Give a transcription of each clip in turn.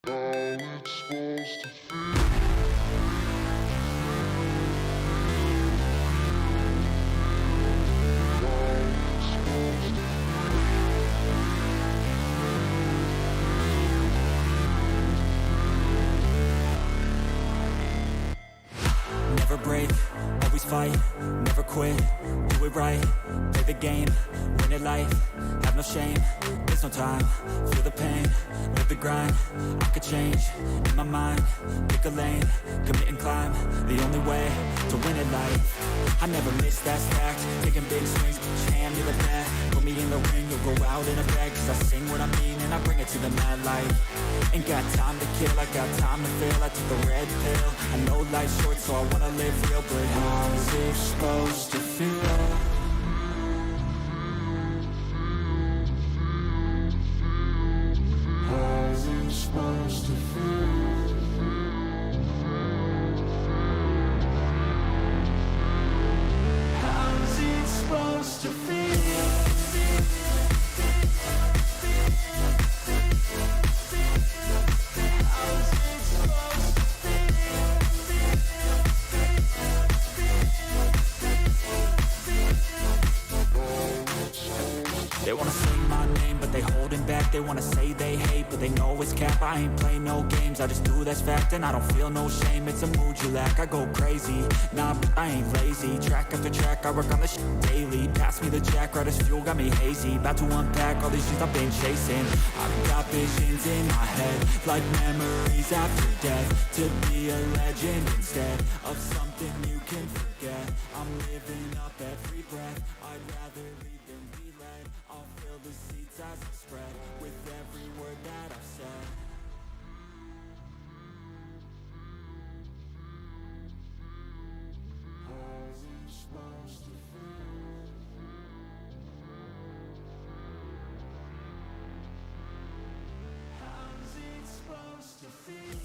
Never break, always fight, never quit, do it right, play the game, win it life, have no shame, there's no time, feel the pain, live the grind, I could change, in my mind, pick a lane, commit and climb, the only way to win it life, I never miss that stack, taking big swings, each hand to the bat, put me in the ring, you'll go out in a bag, cause I sing what I mean and I bring it to the mad light, ain't got time to kill, I got time to feel, I took the red pill, I know life's short so I wanna live real, but how's it supposed to feel? How's it supposed to feel? How's it supposed to feel? They wanna sing my name, but they holding back. They wanna say they hate, but they know it's cap. I ain't play no games, I just do that's fact. And I don't feel no shame, it's a mood you lack. I go crazy, nah, but I ain't lazy. Track after track, I work on this shit daily. Pass me the jack, right as fuel, got me hazy. About to unpack all these things I've been chasing. I've got visions in my head, like memories after death. To be a legend instead of something you can forget. I'm living up every breath, I'd rather lead than be led. I'll fill the seats as I spread with every word that I've said. How's it supposed to feel? How's it supposed to feel?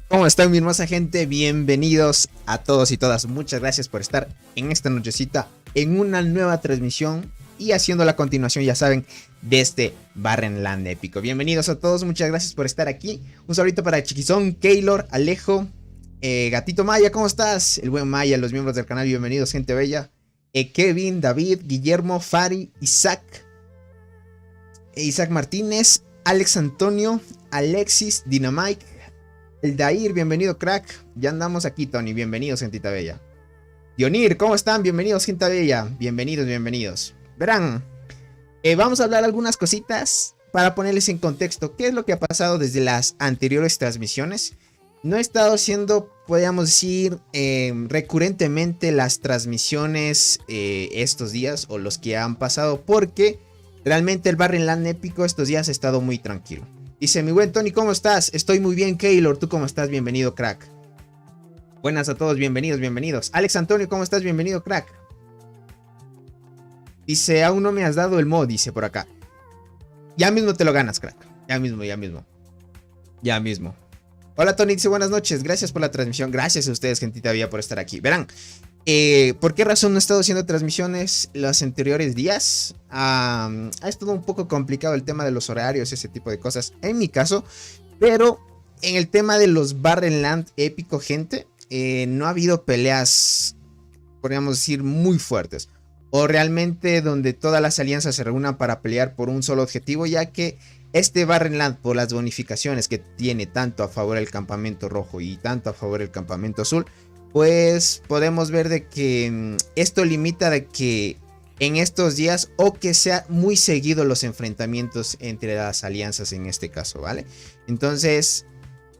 ¿Cómo están, mi hermosa gente? Bienvenidos a todos y todas. Muchas gracias por estar en esta nochecita en una nueva transmisión y haciendo la continuación, ya saben, de este Barrenland épico. Bienvenidos a todos, muchas gracias por estar aquí. Un saludito para Chiquizón, Keylor, Alejo, Gatito Maya, ¿cómo estás? El buen Maya, los miembros del canal, bienvenidos, gente bella. Kevin, David, Guillermo, Fari, Isaac Martínez, Alex Antonio, Alexis, Dynamite, el Dair, bienvenido, crack. Ya andamos aquí, Tony. Bienvenidos, gentita bella. Dionir, ¿cómo están? Bienvenidos, gente bella. Bienvenidos. Verán, vamos a hablar algunas cositas para ponerles en contexto qué es lo que ha pasado desde las anteriores transmisiones. No he estado haciendo, podríamos decir, recurrentemente las transmisiones estos días o los que han pasado, porque realmente el Barrenland épico estos días ha estado muy tranquilo. Dice mi buen Tony, ¿cómo estás? Estoy muy bien, Keylor. ¿Tú cómo estás? Bienvenido, crack. Buenas a todos, bienvenidos. Alex Antonio, ¿cómo estás? Bienvenido, crack. Dice, aún no me has dado el mod, dice por acá. Ya mismo te lo ganas, crack. Ya mismo. Hola, Tony, dice buenas noches. Gracias por la transmisión. Gracias a ustedes, gentita bella, por estar aquí. Verán, ¿por qué razón no he estado haciendo transmisiones los anteriores días? Ha estado un poco complicado el tema de los horarios, ese tipo de cosas en mi caso. Pero en el tema de los Barrenland épico, gente, no ha habido peleas, podríamos decir, muy fuertes. O realmente donde todas las alianzas se reúnan para pelear por un solo objetivo, ya que este Barrenland, por las bonificaciones que tiene tanto a favor el campamento rojo y tanto a favor el campamento azul, pues podemos ver de que esto limita de que en estos días o que sea muy seguido los enfrentamientos entre las alianzas en este caso, ¿vale? Entonces,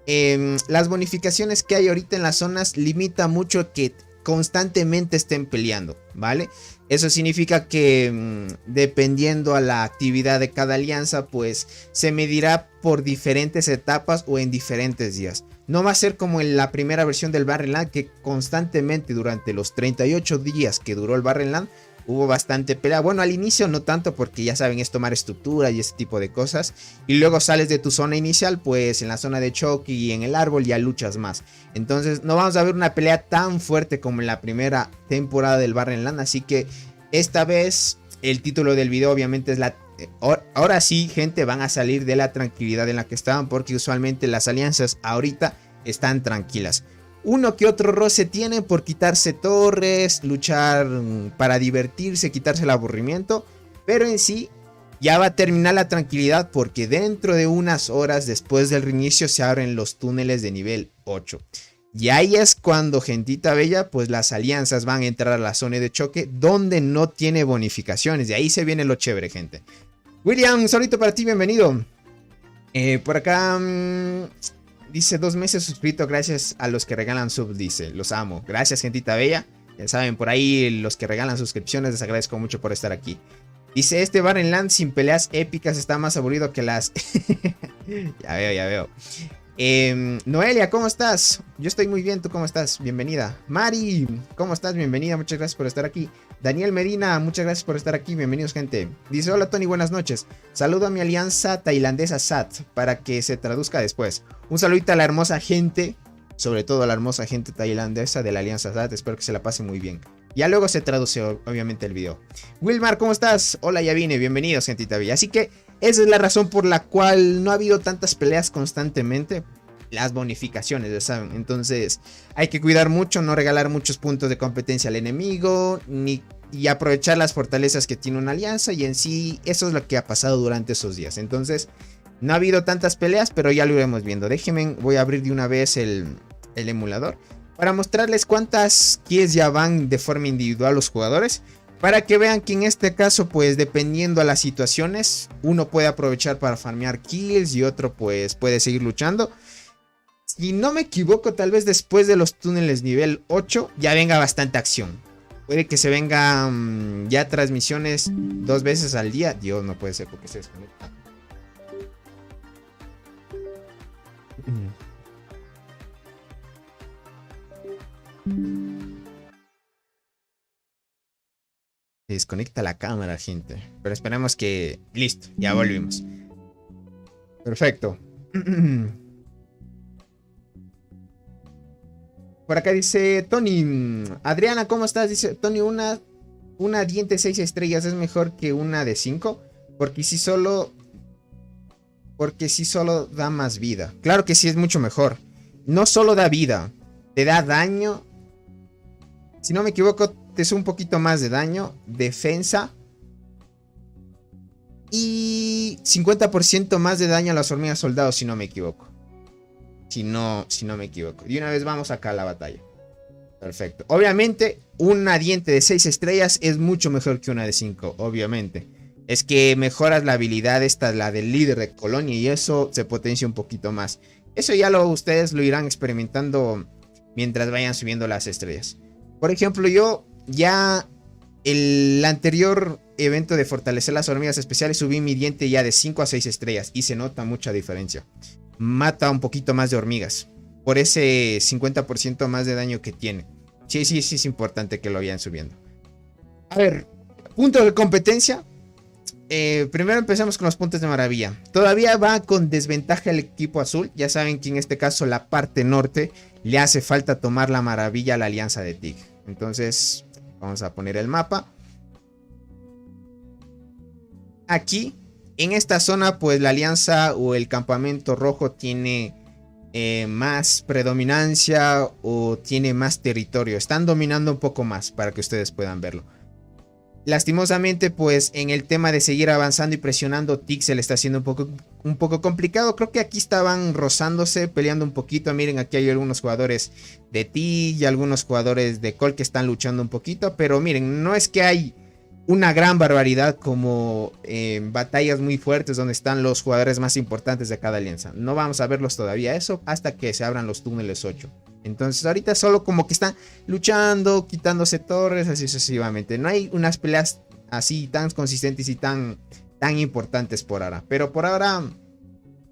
las bonificaciones que hay ahorita en las zonas limita mucho que constantemente estén peleando, ¿vale? Eso significa que dependiendo a la actividad de cada alianza, pues se medirá por diferentes etapas o en diferentes días. No va a ser como en la primera versión del Barrenland, que constantemente durante los 38 días que duró el Barrenland, Hubo bastante pelea. Bueno, al inicio no tanto porque ya saben es tomar estructura y ese tipo de cosas. Y luego sales de tu zona inicial, pues en la zona de choque y en el árbol ya luchas más. Entonces no vamos a ver una pelea tan fuerte como en la primera temporada del Barren Land. Así que esta vez el título del video obviamente es la... Ahora sí, gente, van a salir de la tranquilidad en la que estaban. Porque usualmente las alianzas ahorita están tranquilas. Uno que otro roce tiene por quitarse torres, luchar para divertirse, quitarse el aburrimiento. Pero en sí ya va a terminar la tranquilidad porque dentro de unas horas después del reinicio se abren los túneles de nivel 8. Y ahí es cuando, gentita bella, pues las alianzas van a entrar a la zona de choque donde no tiene bonificaciones. De ahí se viene lo chévere, gente. William, un saludito para ti, bienvenido. Por acá... dice 2 meses suscrito, gracias a los que regalan sub, dice, los amo. Gracias, gentita bella. Ya saben, por ahí los que regalan suscripciones, les agradezco mucho por estar aquí. Dice, este Barren Land sin peleas épicas está más aburrido que las... Ya veo, ya veo. Noelia, ¿cómo estás? Yo estoy muy bien, ¿tú cómo estás? Bienvenida. Mari, ¿cómo estás? Bienvenida, muchas gracias por estar aquí. Daniel Medina, muchas gracias por estar aquí, bienvenidos, gente. Dice, hola Tony, buenas noches. Saludo a mi alianza tailandesa SAT para que se traduzca después. Un saludito a la hermosa gente, sobre todo a la hermosa gente tailandesa de la alianza SAT, espero que se la pase muy bien. Ya luego se traduce obviamente el video. Wilmar, ¿cómo estás? Hola, ya vine, bienvenidos, gentita bella. Así que esa es la razón por la cual no ha habido tantas peleas constantemente. Las bonificaciones, ya saben. Entonces hay que cuidar mucho, no regalar muchos puntos de competencia al enemigo, y aprovechar las fortalezas que tiene una alianza. Y en sí, eso es lo que ha pasado durante esos días. Entonces, no ha habido tantas peleas, pero ya lo iremos viendo. Déjenme, voy a abrir de una vez el emulador para mostrarles cuántas kills ya van de forma individual los jugadores. Para que vean que en este caso, pues dependiendo a las situaciones, uno puede aprovechar para farmear kills y otro pues puede seguir luchando. Si no me equivoco, tal vez después de los túneles nivel 8 ya venga bastante acción. Puede que se vengan ya transmisiones 2 veces al día. Dios, no puede ser porque se desconecta. Se desconecta la cámara, gente. Pero esperemos que... Listo, ya volvimos. Perfecto. Por acá dice Tony. Adriana, ¿cómo estás? Dice Tony, una diente 6 estrellas es mejor que una de 5. Porque si solo da más vida. Claro que sí, es mucho mejor. No solo da vida, te da daño. Si no me equivoco, te sube un poquito más de daño, defensa y 50% más de daño a las hormigas soldados, si no me equivoco. Si no me equivoco. Y una vez vamos acá a la batalla. Perfecto. Obviamente, una diente de 6 estrellas es mucho mejor que una de 5, obviamente. Es que mejoras la habilidad esta, la del líder de colonia, y eso se potencia un poquito más. Eso ya ustedes lo irán experimentando mientras vayan subiendo las estrellas. Por ejemplo, yo ya el anterior evento de fortalecer las hormigas especiales subí mi diente ya de 5 a 6 estrellas y se nota mucha diferencia. Mata un poquito más de hormigas por ese 50% más de daño que tiene. Sí es importante que lo vayan subiendo. A ver, puntos de competencia. Primero empezamos con los puntos de maravilla. Todavía va con desventaja el equipo azul. Ya saben que en este caso la parte norte le hace falta tomar la maravilla a la alianza de Tig. Entonces vamos a poner el mapa. Aquí, en esta zona, pues la alianza o el campamento rojo tiene más predominancia o tiene más territorio. Están dominando un poco más para que ustedes puedan verlo. Lastimosamente, pues en el tema de seguir avanzando y presionando, Tig se le está haciendo un poco complicado. Creo que aquí estaban rozándose, peleando un poquito. Miren, aquí hay algunos jugadores de Tig y algunos jugadores de Colt que están luchando un poquito. Pero miren, no es que hay una gran barbaridad como batallas muy fuertes donde están los jugadores más importantes de cada alianza. No vamos a verlos todavía eso hasta que se abran los túneles 8. Entonces ahorita solo como que están luchando, quitándose torres, así sucesivamente. No hay unas peleas así tan consistentes y tan importantes por ahora. Pero por ahora,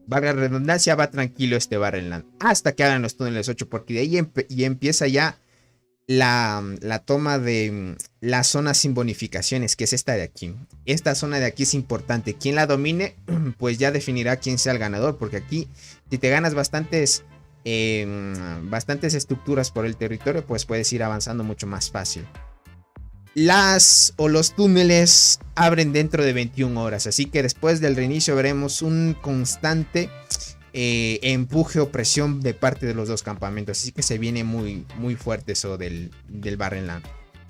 valga la redundancia, va tranquilo este Barren Land hasta que hagan los túneles 8, porque de ahí empieza ya la toma de la zona sin bonificaciones, que es esta de aquí. Esta zona de aquí es importante. Quien la domine, pues ya definirá quién sea el ganador, porque aquí, si te ganas bastantes estructuras por el territorio, pues puedes ir avanzando mucho más fácil. Los túneles abren dentro de 21 horas, así que después del reinicio veremos un constante empuje o presión de parte de los dos campamentos, así que se viene muy, muy fuerte eso del Barrenland.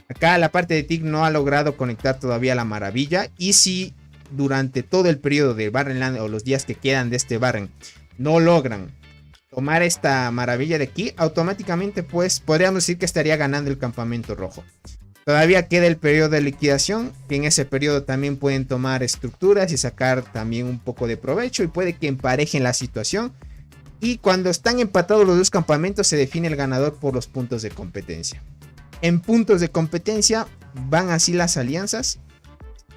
Acá la parte de TIC no ha logrado conectar todavía la maravilla, y si durante todo el periodo del Barrenland o los días que quedan de este Barren no logran tomar esta maravilla de aquí, automáticamente pues podríamos decir que estaría ganando el campamento rojo. Todavía queda el periodo de liquidación, que en ese periodo también pueden tomar estructuras y sacar también un poco de provecho, y puede que emparejen la situación. Y cuando están empatados los dos campamentos se define el ganador por los puntos de competencia. En puntos de competencia van así las alianzas.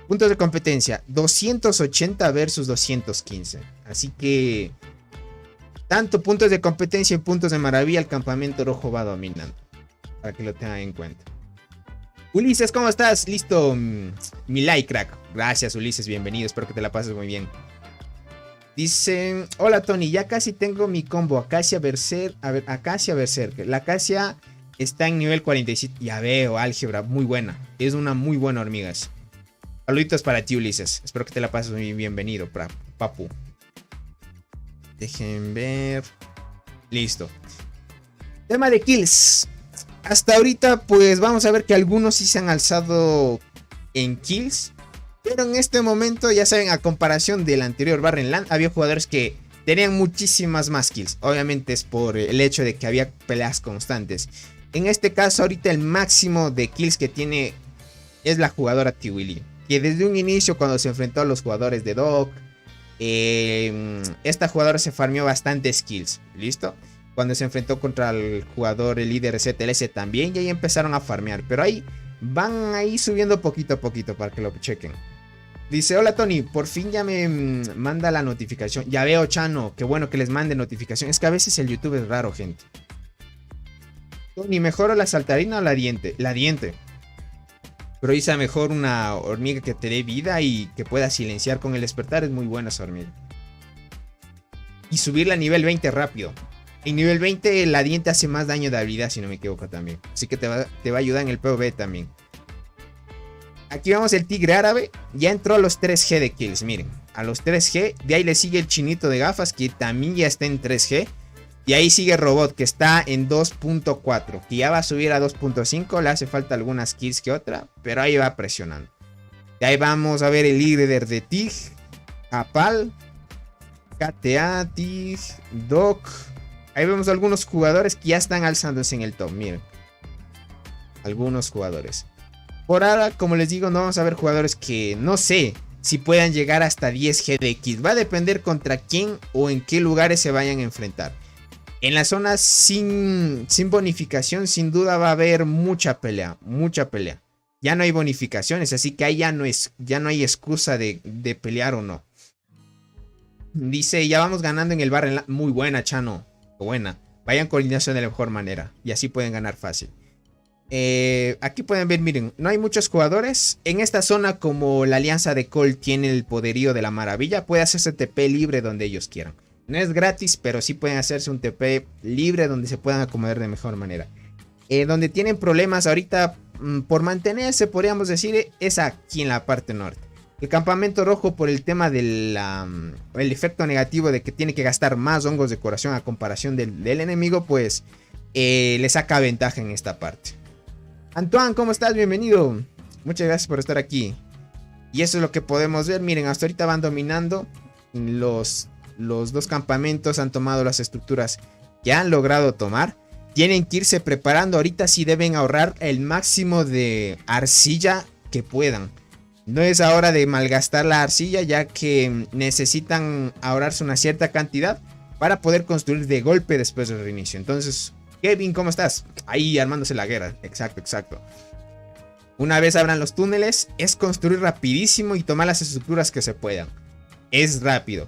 Puntos de competencia 280 versus 215. Así que tanto puntos de competencia y puntos de maravilla el campamento rojo va dominando, para que lo tengan en cuenta. Ulises, ¿cómo estás? Listo, mi like, crack. Gracias, Ulises, bienvenido, espero que te la pases muy bien. Dicen, hola Tony, ya casi tengo mi combo Acacia Berserk. A ver, Acacia Berserk. La Acacia está en nivel 47. Ya veo, álgebra, muy buena. Es una muy buena hormiga. Saluditos para ti, Ulises. Espero que te la pases muy bien. Bienvenido, papu. Dejen ver. Listo. Tema de kills. Hasta ahorita pues vamos a ver que algunos sí se han alzado en kills, pero en este momento ya saben, a comparación del anterior Barrenland, había jugadores que tenían muchísimas más kills. Obviamente es por el hecho de que había peleas constantes. En este caso ahorita el máximo de kills que tiene es la jugadora Tiwili, que desde un inicio cuando se enfrentó a los jugadores de Doc, esta jugadora se farmeó bastantes kills. ¿Listo? Cuando se enfrentó contra el jugador, el líder ZLS también, y ahí empezaron a farmear. Pero ahí van ahí subiendo poquito a poquito para que lo chequen. Dice, hola Tony, por fin ya me manda la notificación. Ya veo, Chano, qué bueno que les mande notificación. Es que a veces el YouTube es raro, gente. Tony, ¿mejor la saltarina o la diente? La diente. Pero Isa, mejor una hormiga que te dé vida y que pueda silenciar con el despertar. Es muy buena esa hormiga. Y subirla a nivel 20 rápido. En nivel 20 la diente hace más daño de habilidad, si no me equivoco también. Así que te va a ayudar en el PvP también. Aquí vemos el tigre árabe. Ya entró a los 3G de kills, miren. A los 3G. De ahí le sigue el chinito de gafas, que también ya está en 3G. Y ahí sigue Robot, que está en 2.4. Que ya va a subir a 2.5. Le hace falta algunas kills que otra, pero ahí va presionando. De ahí vamos a ver el líder de TIG, Apal, KTA, TIG, Doc. Ahí vemos algunos jugadores que ya están alzándose en el top, miren. Algunos jugadores. Por ahora, como les digo, no vamos a ver jugadores que no sé si puedan llegar hasta 10 GDX. Va a depender contra quién o en qué lugares se vayan a enfrentar. En las zonas sin bonificación, sin duda va a haber mucha pelea. Mucha pelea. Ya no hay bonificaciones, así que ahí ya no hay excusa de pelear o no. Dice, ya vamos ganando en el bar. Muy buena, Chano. Buena. Vayan coordinación de la mejor manera. Y así pueden ganar fácil. Aquí pueden ver, miren, no hay muchos jugadores. En esta zona, como la alianza de Cole tiene el poderío de la maravilla, puede hacerse TP libre donde ellos quieran. No es gratis, pero sí pueden hacerse un TP libre donde se puedan acomodar de mejor manera. Donde tienen problemas ahorita por mantenerse, podríamos decir, es aquí en la parte norte. El campamento rojo, por el tema del el efecto negativo de que tiene que gastar más hongos de corazón a comparación del enemigo, pues le saca ventaja en esta parte. Antoine, ¿cómo estás? Bienvenido. Muchas gracias por estar aquí. Y eso es lo que podemos ver. Miren, hasta ahorita van dominando. Los dos campamentos han tomado las estructuras que han logrado tomar. Tienen que irse preparando. Ahorita sí deben ahorrar el máximo de arcilla que puedan. No es hora de malgastar la arcilla, ya que necesitan ahorrarse una cierta cantidad para poder construir de golpe después del reinicio. Entonces, Kevin, ¿cómo estás? Ahí armándose la guerra. Exacto, exacto. Una vez abran los túneles, es construir rapidísimo y tomar las estructuras que se puedan. Es rápido.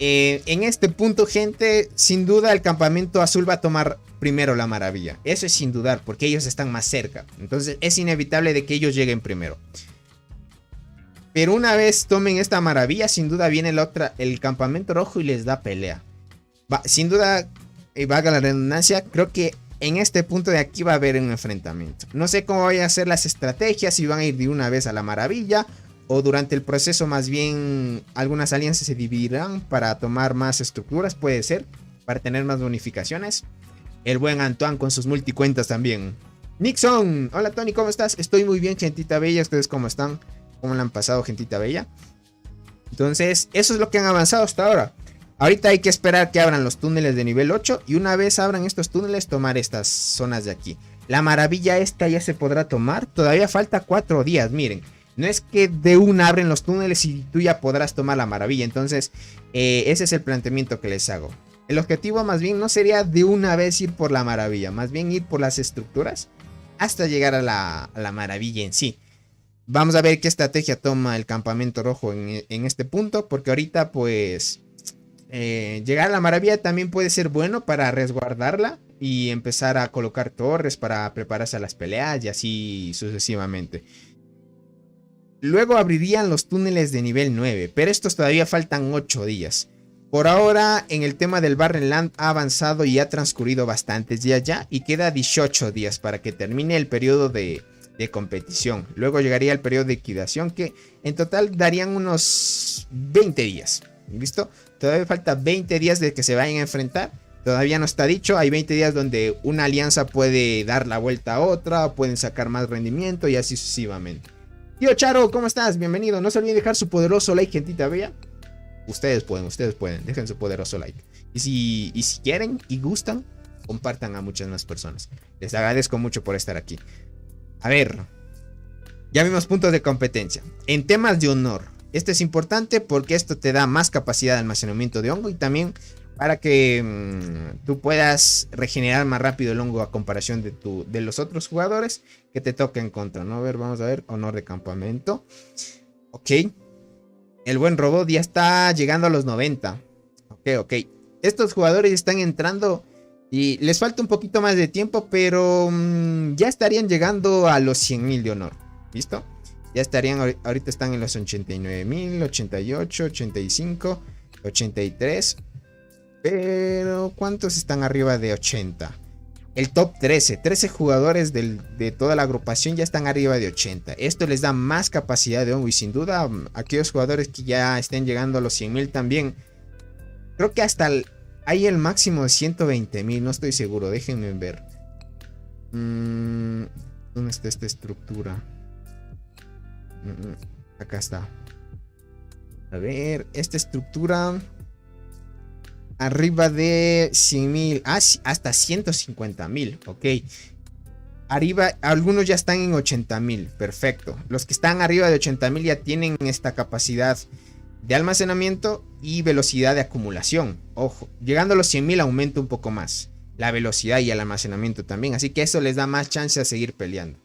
En este punto, gente, sin duda el campamento azul va a tomar primero la maravilla. Eso es sin dudar, porque ellos están más cerca. Entonces es inevitable de que ellos lleguen primero. Pero una vez tomen esta maravilla, sin duda viene el campamento rojo y les da pelea. Sin duda, valga la redundancia, creo que en este punto de aquí va a haber un enfrentamiento. No sé cómo vayan a ser las estrategias, si van a ir de una vez a la maravilla o durante el proceso más bien algunas alianzas se dividirán para tomar más estructuras, puede ser, para tener más bonificaciones. El buen Antoine con sus multicuentas también. Nixon, hola Tony, ¿cómo estás? Estoy muy bien, gentita bella, ¿ustedes cómo están? ¿Cómo la han pasado, gentita bella? Entonces, eso es lo que han avanzado hasta ahora. Ahorita hay que esperar que abran los túneles de nivel 8 y una vez abran estos túneles, tomar estas zonas de aquí. La maravilla esta ya se podrá tomar, todavía falta 4 días, miren. No es que de una abren los túneles y tú ya podrás tomar la maravilla. Entonces, ese es el planteamiento que les hago. El objetivo más bien no sería de una vez ir por la maravilla, más bien ir por las estructuras hasta llegar a la maravilla en sí. Vamos a ver qué estrategia toma el campamento rojo en este punto, porque ahorita pues llegar a la maravilla también puede ser bueno para resguardarla y empezar a colocar torres para prepararse a las peleas y así sucesivamente. Luego abrirían los túneles de nivel 9, pero estos todavía faltan 8 días. Por ahora, en el tema del Barrenland ha avanzado y ha transcurrido bastantes días ya, y queda 18 días para que termine el periodo de competición. Luego llegaría el periodo de liquidación, que en total darían unos 20 días. ¿Listo? Todavía falta 20 días de que se vayan a enfrentar. Todavía no está dicho, hay 20 días donde una alianza puede dar la vuelta a otra, pueden sacar más rendimiento y así sucesivamente. Tío Charo, ¿cómo estás? Bienvenido. No se olviden dejar su poderoso like, gentita bella. Ustedes pueden, dejen su poderoso like. Y si quieren y gustan, compartan a muchas más personas. Les agradezco mucho por estar aquí. A ver, ya vimos puntos de competencia. En temas de honor, esto es importante porque esto te da más capacidad de almacenamiento de hongo y también para que tú puedas regenerar más rápido el hongo a comparación de los otros jugadores que te toca en contra, ¿no? A ver, vamos a ver, honor de campamento. Ok. El buen robot ya está llegando a los 90. Ok. Estos jugadores están entrando y les falta un poquito más de tiempo, pero ya estarían llegando a los 100.000 de honor. ¿Listo? Ya estarían, ahorita están en los 89.000, 88, 85, 83. Pero ¿cuántos están arriba de 80? El top 13 jugadores de toda la agrupación ya están arriba de 80. Esto les da más capacidad de hongo y sin duda aquellos jugadores que ya estén llegando a los 100.000 también. Creo que hasta hay el máximo de 120.000, no estoy seguro, déjenme ver. ¿Dónde está esta estructura? Acá está. A ver, esta estructura... Arriba de 100.000, hasta 150.000, ok. Arriba, algunos ya están en 80.000, perfecto. Los que están arriba de 80.000 ya tienen esta capacidad de almacenamiento y velocidad de acumulación. Ojo, llegando a los 100.000 aumenta un poco más la velocidad y el almacenamiento también. Así que eso les da más chance a seguir peleando.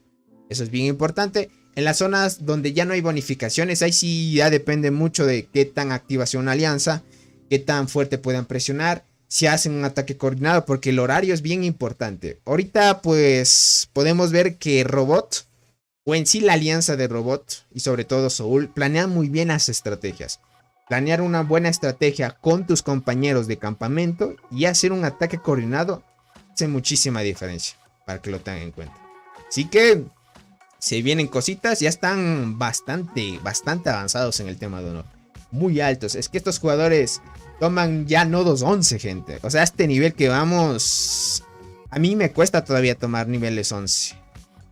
Eso es bien importante. En las zonas donde ya no hay bonificaciones, ahí sí ya depende mucho de qué tan activa sea una alianza. Qué tan fuerte puedan presionar, si hacen un ataque coordinado, porque el horario es bien importante. Ahorita pues podemos ver que Robot, o en sí la alianza de Robot, y sobre todo Soul, planean muy bien las estrategias. Planear una buena estrategia con tus compañeros de campamento y hacer un ataque coordinado hace muchísima diferencia, para que lo tengan en cuenta. Así que se vienen cositas, ya están bastante avanzados en el tema de honor. Muy altos, es que estos jugadores toman ya nodos 11, gente. O sea, a este nivel que vamos, a mí me cuesta todavía tomar niveles 11.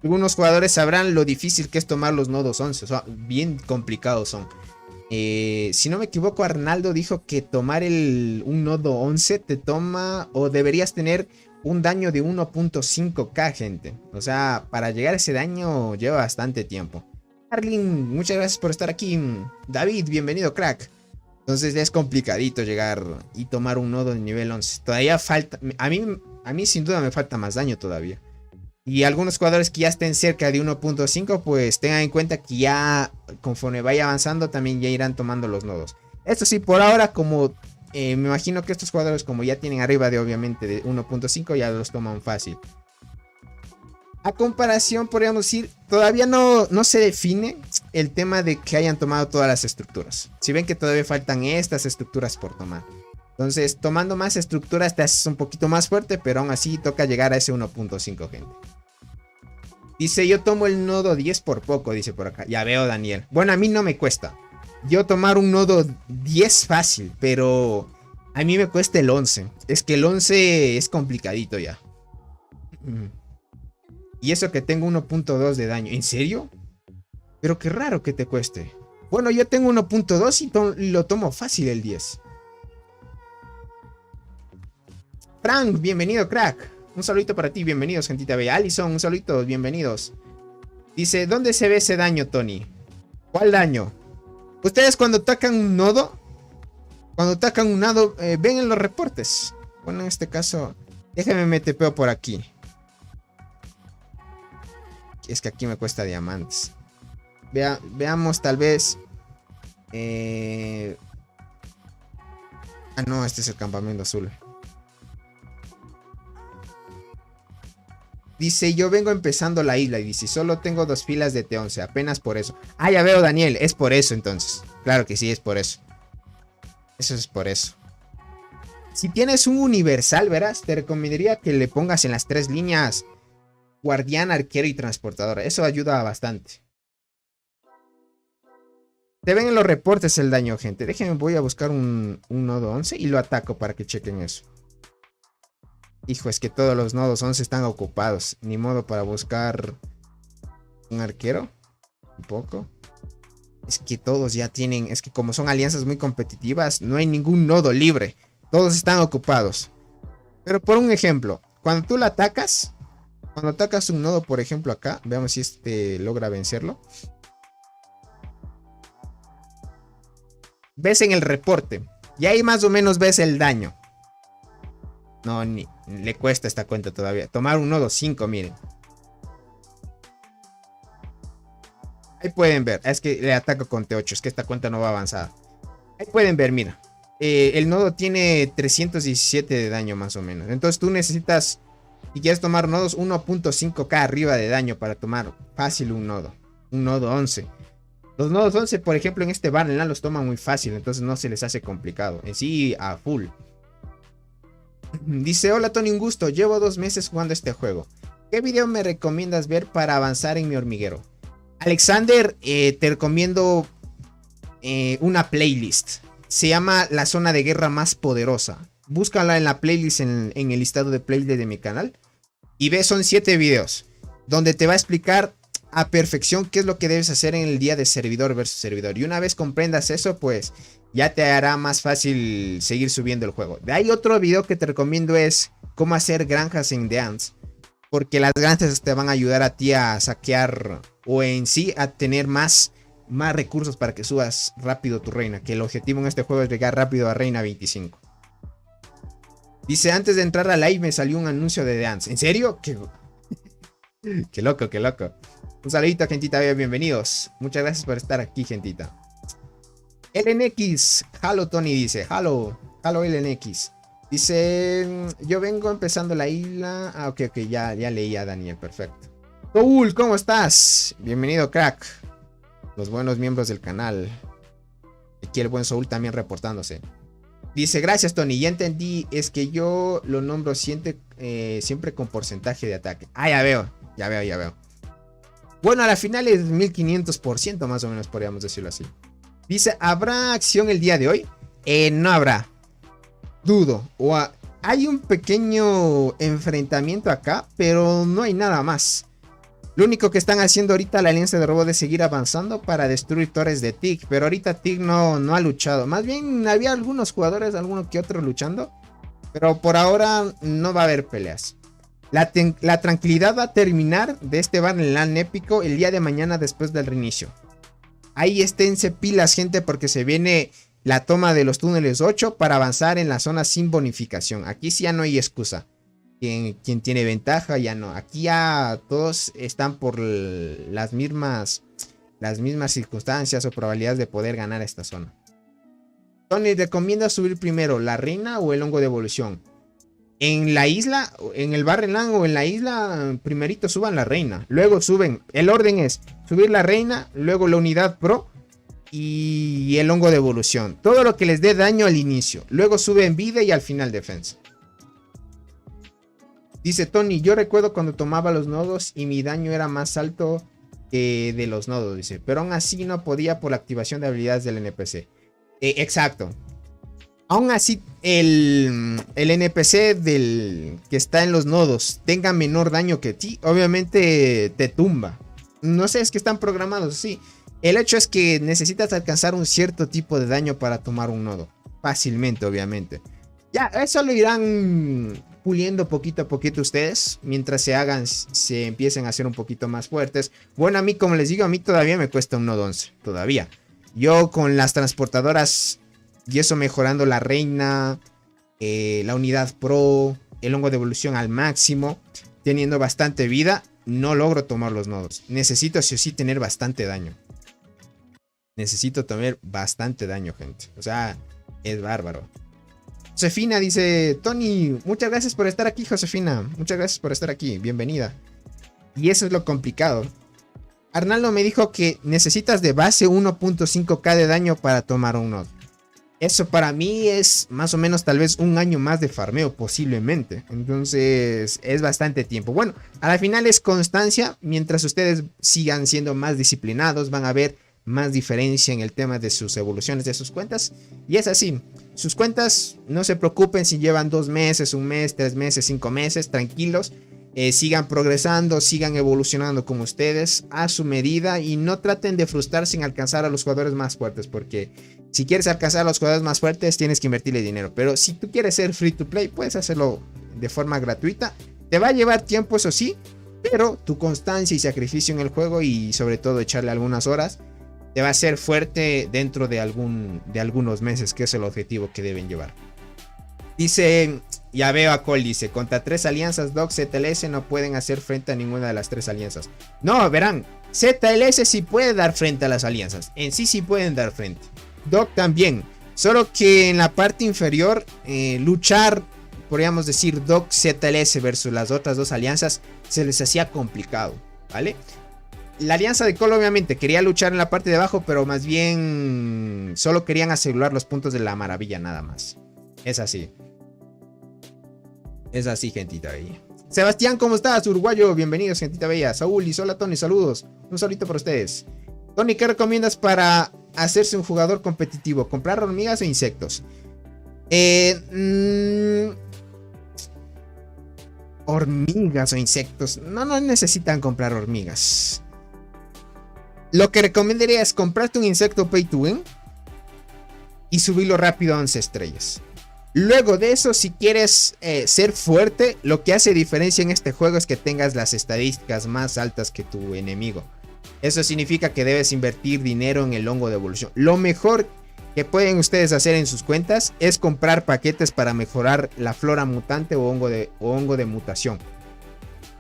Algunos jugadores sabrán lo difícil que es tomar los nodos 11, o sea, bien complicados son. Si no me equivoco, Arnaldo dijo que tomar un nodo 11 te toma, o deberías tener un daño de 1.5k, gente. O sea, para llegar a ese daño lleva bastante tiempo. Arlin, muchas gracias por estar aquí. David, bienvenido, crack. Entonces es complicadito llegar y tomar un nodo de nivel 11. Todavía falta, a mí sin duda me falta más daño todavía. Y algunos jugadores que ya estén cerca de 1.5, pues tengan en cuenta que ya conforme vaya avanzando también ya irán tomando los nodos. Esto sí, por ahora como Me imagino que estos jugadores, como ya tienen arriba de obviamente de 1.5, ya los toman fácil. A comparación, podríamos decir, todavía no se define el tema de que hayan tomado todas las estructuras. Si ven que todavía faltan estas estructuras por tomar. Entonces, tomando más estructuras te haces un poquito más fuerte, pero aún así toca llegar a ese 1.5, gente. Dice, yo tomo el nodo 10 por poco, dice por acá. Ya veo, Daniel. Bueno, a mí no me cuesta. Yo tomar un nodo 10 fácil, pero a mí me cuesta el 11. Es que el 11 es complicadito ya. Y eso que tengo 1.2 de daño. ¿En serio? Pero qué raro que te cueste. Bueno, yo tengo 1.2 y lo tomo fácil el 10. Frank, bienvenido, crack. Un saludito para ti, bienvenidos, gentita bella. Alison, un saludito, bienvenidos. Dice, ¿dónde se ve ese daño, Tony? ¿Cuál daño? Ustedes cuando atacan un nodo, ven en los reportes. Bueno, en este caso, déjenme me tepeo por aquí. Es que aquí me cuesta diamantes. Veamos tal vez. Ah, no, este es el campamento azul. Dice, yo vengo empezando la isla y dice, solo tengo 2 filas de T11, apenas por eso. Ah, ya veo, Daniel, es por eso entonces. Claro que sí, es por eso. Eso es por eso. Si tienes un universal, verás, te recomendaría que le pongas en las 3 líneas guardián, arquero y transportador. Eso ayuda bastante. Te ven en los reportes el daño, gente. Déjenme, voy a buscar un nodo 11 y lo ataco para que chequen eso. Hijo, es que todos los nodos 11 están ocupados. Ni modo para buscar un arquero. Un poco. Es que todos ya tienen... Es que como son alianzas muy competitivas, no hay ningún nodo libre. Todos están ocupados. Pero por un ejemplo, cuando tú la atacas... Cuando atacas un nodo, por ejemplo acá. Veamos si este logra vencerlo. Ves en el reporte. Y ahí más o menos ves el daño. No, ni le cuesta esta cuenta todavía. Tomar un nodo 5, miren. Ahí pueden ver. Es que le ataco con T8. Es que esta cuenta no va avanzada. Ahí pueden ver, mira. El nodo tiene 317 de daño más o menos. Entonces tú necesitas, si quieres tomar nodos, 1.5k arriba de daño para tomar fácil un nodo. Un nodo 11. Los nodos 11, por ejemplo, en este Barrenland los toman muy fácil. Entonces no se les hace complicado. En sí, a full. Dice, hola Tony, un gusto. Llevo 2 meses jugando este juego. ¿Qué video me recomiendas ver para avanzar en mi hormiguero? Alexander, te recomiendo una playlist. Se llama La Zona de Guerra Más Poderosa. Búscala en la playlist, en el listado de playlist de mi canal. Y ve, son 7 videos. Donde te va a explicar a perfección qué es lo que debes hacer en el día de servidor versus servidor. Y una vez comprendas eso, pues ya te hará más fácil seguir subiendo el juego. De ahí otro video que te recomiendo es cómo hacer granjas en The Ants. Porque las granjas te van a ayudar a ti a saquear o en sí a tener más recursos para que subas rápido tu reina. Que el objetivo en este juego es llegar rápido a reina 25. Dice, antes de entrar a live me salió un anuncio de The Ants. ¿En serio? Qué loco, qué loco. Un saludito, gentita, bienvenidos. Muchas gracias por estar aquí, gentita. LNX, hello Tony, dice, hello LNX. Dice, yo vengo empezando la isla. Ah, ok, ya leí a Daniel, perfecto. Saúl, ¿cómo estás? Bienvenido, crack. Los buenos miembros del canal. Aquí el buen Saúl también reportándose. Dice, gracias Tony, ya entendí, es que yo lo nombro siempre con porcentaje de ataque. Ah, ya veo. Bueno, a la final es 1500% más o menos, podríamos decirlo así. Dice, ¿habrá acción el día de hoy? No habrá. Dudo. Hay un pequeño enfrentamiento acá, pero no hay nada más. Lo único que están haciendo ahorita la alianza de robots es seguir avanzando para destruir torres de TIC. Pero ahorita TIC no ha luchado. Más bien había algunos jugadores, alguno que otro luchando. Pero por ahora no va a haber peleas. La tranquilidad va a terminar de este Barrenland épico el día de mañana después del reinicio. Ahí esténse pilas, gente, porque se viene la toma de los túneles 8 para avanzar en la zona sin bonificación. Aquí sí ya no hay excusa. Quien tiene ventaja ya no. Aquí ya todos están por las mismas circunstancias o probabilidades de poder ganar esta zona. Tony, ¿recomienda subir primero la reina o el hongo de evolución? En la isla, en el Barrenland o en la isla, primerito suban la reina. Luego suben, el orden es subir la reina, luego la unidad pro y el hongo de evolución. Todo lo que les dé daño al inicio. Luego suben vida y al final defensa. Dice Tony, yo recuerdo cuando tomaba los nodos y mi daño era más alto que de los nodos, dice. Pero aún así no podía por la activación de habilidades del NPC. Exacto. Aún así el NPC del que está en los nodos tenga menor daño que ti, obviamente te tumba. No sé, es que están programados así. El hecho es que necesitas alcanzar un cierto tipo de daño para tomar un nodo. Fácilmente, obviamente. Ya, eso lo irán puliendo poquito a poquito ustedes. Mientras se empiecen a hacer un poquito más fuertes. Bueno, a mí, como les digo, a mí todavía me cuesta un nodo 11. Todavía. Yo con las transportadoras y eso mejorando la reina, la unidad pro, el hongo de evolución al máximo, teniendo bastante vida, no logro tomar los nodos. Necesito sí o sí tener bastante daño. Necesito tener bastante daño, gente. O sea, es bárbaro. Josefina dice, Tony, muchas gracias por estar aquí, Josefina. Muchas gracias por estar aquí, bienvenida. Y eso es lo complicado. Arnaldo me dijo que necesitas de base 1.5k de daño para tomar un nodo. Eso para mí es más o menos tal vez un año más de farmeo posiblemente. Entonces es bastante tiempo. Bueno, a la final es constancia. Mientras ustedes sigan siendo más disciplinados, van a ver más diferencia en el tema de sus evoluciones de sus cuentas. Y es así. Sus cuentas, no se preocupen si llevan 2 meses, 1 mes, 3 meses, 5 meses. Tranquilos. Sigan progresando, sigan evolucionando como ustedes a su medida y no traten de frustrarse sin alcanzar a los jugadores más fuertes, porque si quieres alcanzar a los jugadores más fuertes tienes que invertirle dinero, pero si tú quieres ser free to play puedes hacerlo de forma gratuita. Te va a llevar tiempo, eso sí, pero tu constancia y sacrificio en el juego y sobre todo echarle algunas horas te va a hacer fuerte dentro de algunos meses, que es el objetivo que deben llevar. Dice, ya veo a Cole, dice, contra 3 alianzas Doc, ZLS no pueden hacer frente a ninguna de las 3 alianzas. No, verán, ZLS sí puede dar frente a las alianzas, en sí pueden dar frente. Doc también, solo que en la parte inferior, luchar, podríamos decir, Doc, ZLS versus las otras 2 alianzas, se les hacía complicado, ¿vale? La alianza de Cole obviamente quería luchar en la parte de abajo, pero más bien solo querían asegurar los puntos de la maravilla nada más. Es así. Es así, gentita bella. Sebastián, ¿cómo estás? Uruguayo, bienvenidos, gentita bella. Saúl y hola, Tony, saludos. Un saludito para ustedes. Tony, ¿qué recomiendas para hacerse un jugador competitivo? ¿Comprar hormigas o insectos? Hormigas o insectos. No necesitan comprar hormigas. Lo que recomendaría es comprarte un insecto pay to win y subirlo rápido a 11 estrellas. Luego de eso, si quieres ser fuerte, lo que hace diferencia en este juego es que tengas las estadísticas más altas que tu enemigo. Eso significa que debes invertir dinero en el hongo de evolución. Lo mejor que pueden ustedes hacer en sus cuentas es comprar paquetes para mejorar la flora mutante o hongo de mutación.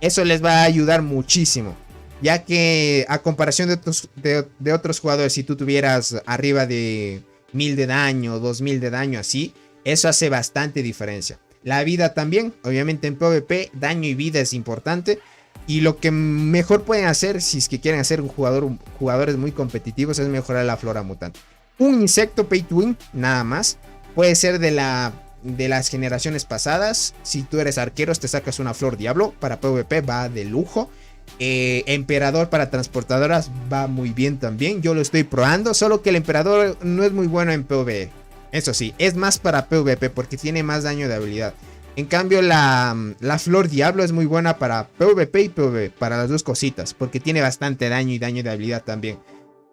Eso les va a ayudar muchísimo, ya que a comparación de otros jugadores, si tú tuvieras arriba de 1000 de daño, 2000 de daño así, eso hace bastante diferencia. La vida también, obviamente en PvP, daño y vida es importante. Y lo que mejor pueden hacer, si es que quieren hacer jugadores muy competitivos, es mejorar la flora mutante. Un insecto pay to win, nada más. Puede ser de las generaciones pasadas. Si tú eres arqueros, te sacas una flor diablo. Para PvP va de lujo. Emperador para transportadoras va muy bien también. Yo lo estoy probando, solo que el emperador no es muy bueno en PvE. Eso sí, es más para PvP porque tiene más daño de habilidad. En cambio la flor diablo es muy buena para PvP y PvE, para las dos cositas, porque tiene bastante daño y daño de habilidad también.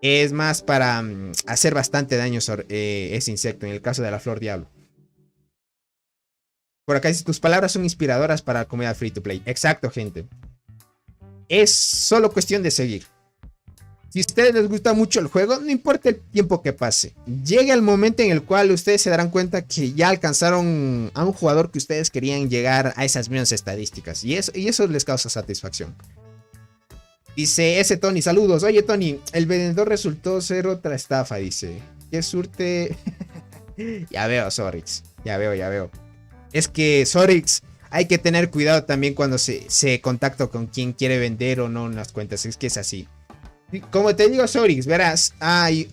Es más para hacer bastante daño sobre ese insecto, en el caso de la flor diablo. Por acá dice, tus palabras son inspiradoras para la comunidad free to play. Exacto, gente. Es solo cuestión de seguir. Si a ustedes les gusta mucho el juego, no importa el tiempo que pase. Llega el momento en el cual ustedes se darán cuenta que ya alcanzaron a un jugador que ustedes querían llegar a esas mismas estadísticas. Y eso les causa satisfacción. Dice ese Tony, saludos. Oye Tony, el vendedor resultó ser otra estafa, dice. ¿Qué surte? Ya veo, Sorix. Ya veo. Es que, Sorix, hay que tener cuidado también cuando se contacta con quien quiere vender o no las cuentas. Es que es así. Como te digo, Sorix, verás, hay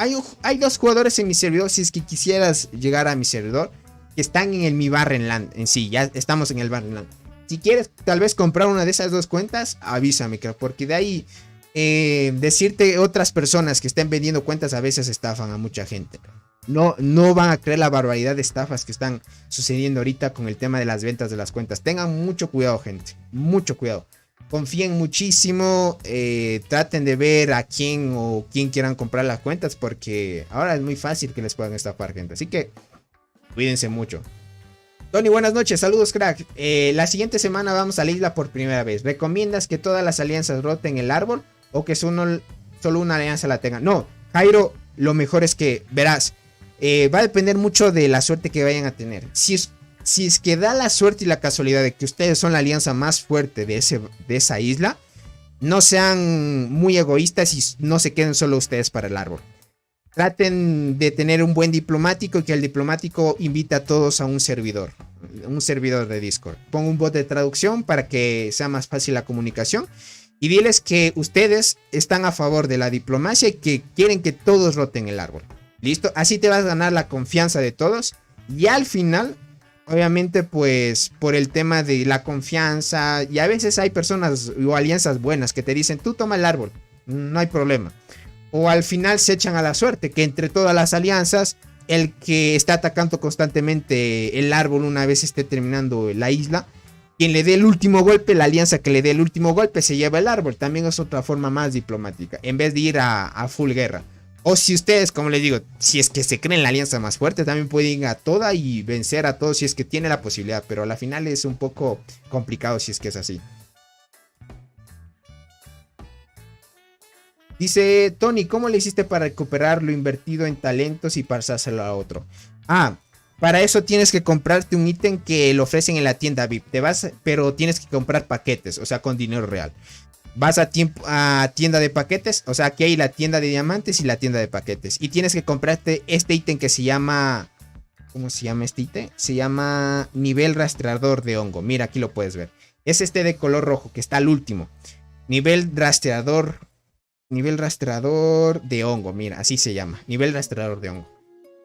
dos jugadores en mi servidor. Si es que quisieras llegar a mi servidor, que están en el Mi Barrenland en sí. Ya estamos en el Barrenland. Si quieres tal vez comprar una de esas dos cuentas, avísame, porque de ahí decirte otras personas que estén vendiendo cuentas a veces estafan a mucha gente. No van a creer la barbaridad de estafas que están sucediendo ahorita con el tema de las ventas de las cuentas. Tengan mucho cuidado, gente. Mucho cuidado. Confíen muchísimo, traten de ver a quién quieran comprar las cuentas, porque ahora es muy fácil que les puedan estafar, gente. Así que cuídense mucho. Tony, buenas noches, saludos, crack. La siguiente semana vamos a la isla por primera vez. ¿Recomiendas que todas las alianzas roten el árbol o que solo una alianza la tenga? No, Jairo, lo mejor es que, verás, va a depender mucho de la suerte que vayan a tener. Si es que da la suerte y la casualidad de que ustedes son la alianza más fuerte de esa isla, no sean muy egoístas y no se queden solo ustedes para el árbol. Traten de tener un buen diplomático y que el diplomático invite a todos a un servidor de Discord. Ponga un bot de traducción para que sea más fácil la comunicación y diles que ustedes están a favor de la diplomacia y que quieren que todos roten el árbol. ¿Listo? Así te vas a ganar la confianza de todos y al final... Obviamente, pues, por el tema de la confianza. Y a veces hay personas o alianzas buenas que te dicen, tú toma el árbol, no hay problema. O al final se echan a la suerte, que entre todas las alianzas, el que está atacando constantemente el árbol una vez esté terminando la isla, quien le dé el último golpe, la alianza que le dé el último golpe se lleva el árbol. También es otra forma más diplomática, en vez de ir a full guerra. O si ustedes, como les digo, si es que se creen la alianza más fuerte, también pueden ir a toda y vencer a todos si es que tiene la posibilidad. Pero a la final es un poco complicado si es que es así. Dice Tony, ¿cómo le hiciste para recuperar lo invertido en talentos y pasárselo a otro? Para eso tienes que comprarte un ítem que lo ofrecen en la tienda VIP. Pero tienes que comprar paquetes, o sea, con dinero real. Vas a tienda de paquetes. O sea, aquí hay la tienda de diamantes y la tienda de paquetes. Y tienes que comprarte este ítem que se llama... ¿Cómo se llama este ítem? Se llama nivel rastreador de hongo. Mira, aquí lo puedes ver. Es este de color rojo que está al último. Nivel rastreador de hongo. Mira, así se llama. Nivel rastreador de hongo.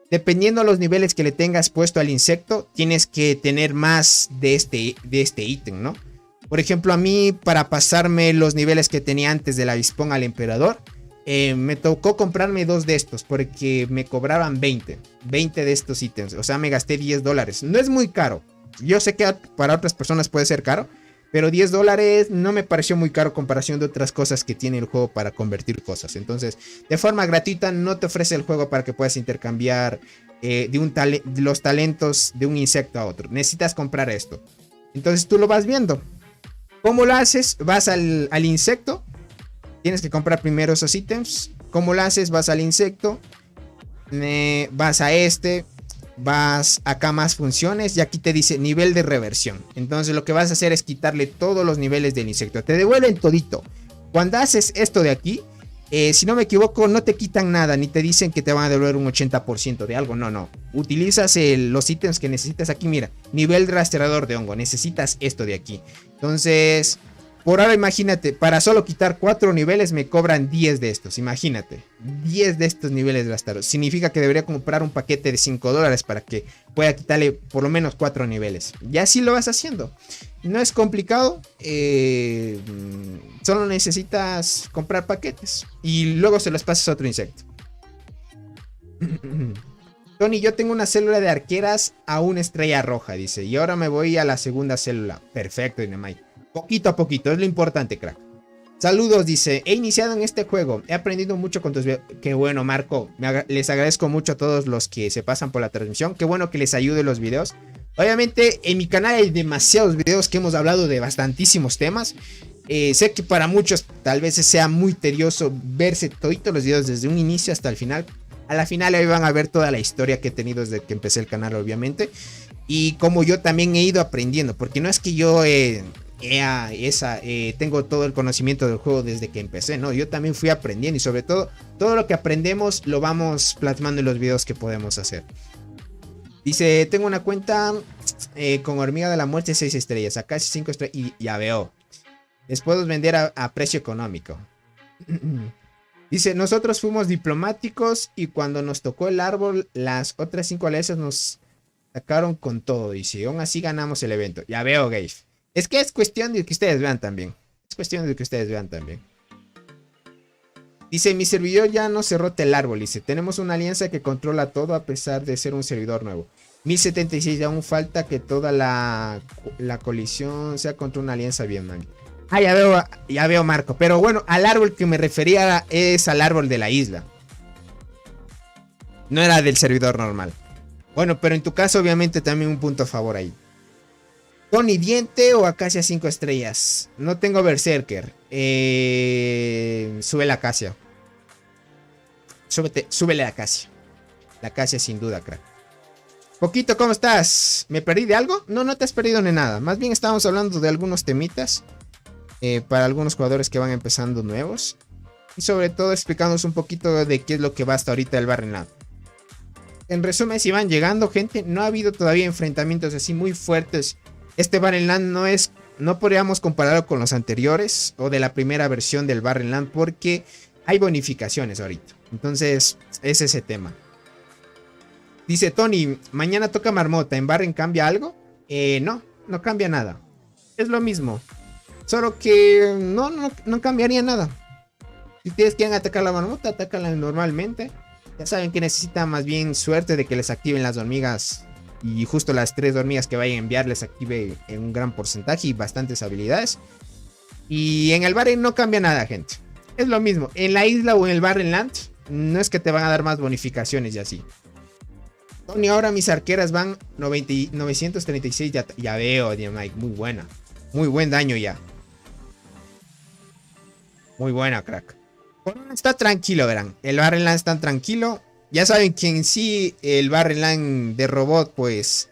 Dependiendo de los niveles que le tengas puesto al insecto, tienes que tener más de este ítem, ¿no? Por ejemplo, a mí, para pasarme los niveles que tenía antes del avispón al emperador, me tocó comprarme 2 de estos porque me cobraban 20 de estos ítems. O sea, me gasté $10. No es muy caro. Yo sé que para otras personas puede ser caro, pero $10 no me pareció muy caro en comparación de otras cosas que tiene el juego para convertir cosas. Entonces, de forma gratuita no te ofrece el juego para que puedas intercambiar los talentos de un insecto a otro. Necesitas comprar esto. Entonces tú lo vas viendo. ¿Cómo lo haces? Vas al insecto. Tienes que comprar primero esos ítems. ¿Cómo lo haces? Vas al insecto. Vas a vas acá más funciones. Y aquí te dice nivel de reversión. Entonces lo que vas a hacer es quitarle todos los niveles del insecto. Te devuelven todito. Cuando haces esto de aquí, si no me equivoco, no te quitan nada. Ni te dicen que te van a devolver un 80% de algo. No. Utilizas los ítems que necesitas aquí. Mira, nivel rastreador de hongo. Necesitas esto de aquí. Entonces, por ahora imagínate, para solo quitar 4 niveles me cobran 10 de estos. Imagínate, 10 de estos niveles gastados. Significa que debería comprar un paquete de $5 para que pueda quitarle por lo menos 4 niveles. Y así lo vas haciendo. No es complicado. Solo necesitas comprar paquetes. Y luego se los pasas a otro insecto. Tony, yo tengo una célula de arqueras a una estrella roja, dice. Y ahora me voy a la segunda célula. Perfecto, Dynamite. Poquito a poquito, es lo importante, crack. Saludos, dice. He iniciado en este juego. He aprendido mucho con tus videos. Qué bueno, Marco. Les agradezco mucho a todos los que se pasan por la transmisión. Qué bueno que les ayude los videos. Obviamente, en mi canal hay demasiados videos que hemos hablado de bastantísimos temas. Sé que para muchos tal vez sea muy tedioso verse todos los videos desde un inicio hasta el final. A la final ahí van a ver toda la historia que he tenido desde que empecé el canal, obviamente. Y como yo también he ido aprendiendo. Porque no es que yo tengo todo el conocimiento del juego desde que empecé, ¿no? Yo también fui aprendiendo. Y sobre todo lo que aprendemos lo vamos plasmando en los videos que podemos hacer. Dice, tengo una cuenta con hormiga de la muerte 6 estrellas. Acá 5 estrellas. Y ya veo. Les puedo vender a precio económico. Dice, nosotros fuimos diplomáticos y cuando nos tocó el árbol, las otras 5 alianzas nos sacaron con todo. Dice, y aún así ganamos el evento. Ya veo, Gabe. Es que es cuestión de que ustedes vean también. Es cuestión de que ustedes vean también. Dice, mi servidor ya no se rota el árbol. Dice, tenemos una alianza que controla todo a pesar de ser un servidor nuevo. 1076, aún falta que toda la colisión sea contra una alianza bien, man. Ah, ya veo, Marco. Pero bueno, al árbol que me refería es al árbol de la isla. No era del servidor normal. Bueno, pero en tu caso, obviamente, también un punto a favor ahí. Tony Diente o Acacia 5 estrellas. No tengo Berserker. Sube la Acacia. Súbele a Acacia. La Acacia sin duda, crack. Poquito, ¿cómo estás? ¿Me perdí de algo? No, no te has perdido ni nada. Más bien estábamos hablando de algunos temitas. Para algunos jugadores que van empezando nuevos. Y sobre todo explicándonos un poquito de qué es lo que va hasta ahorita el Barrenland. En resumen, si van llegando, gente, no ha habido todavía enfrentamientos así muy fuertes. Este Barrenland no podríamos compararlo con los anteriores o de la primera versión del Barrenland porque hay bonificaciones ahorita. Entonces, es ese tema. Dice Tony, mañana toca Marmota. ¿En Barren cambia algo? No cambia nada. Es lo mismo. Solo que no cambiaría nada. Si ustedes quieren atacar la Marmota, atácala normalmente. Ya saben que necesita más bien suerte de que les activen las hormigas. Y justo las 3 hormigas que vayan a enviar les active en un gran porcentaje y bastantes habilidades. Y en el Barren no cambia nada, gente. Es lo mismo. En la isla o en el Barrenland no es que te van a dar más bonificaciones y así. Tony, ahora mis arqueras van 936. Ya veo, Mike. Muy buena. Muy buen daño ya. Muy buena, crack. Está tranquilo, verán. El Barrenland está tranquilo. Ya saben que en sí el Barrenland de robot, pues,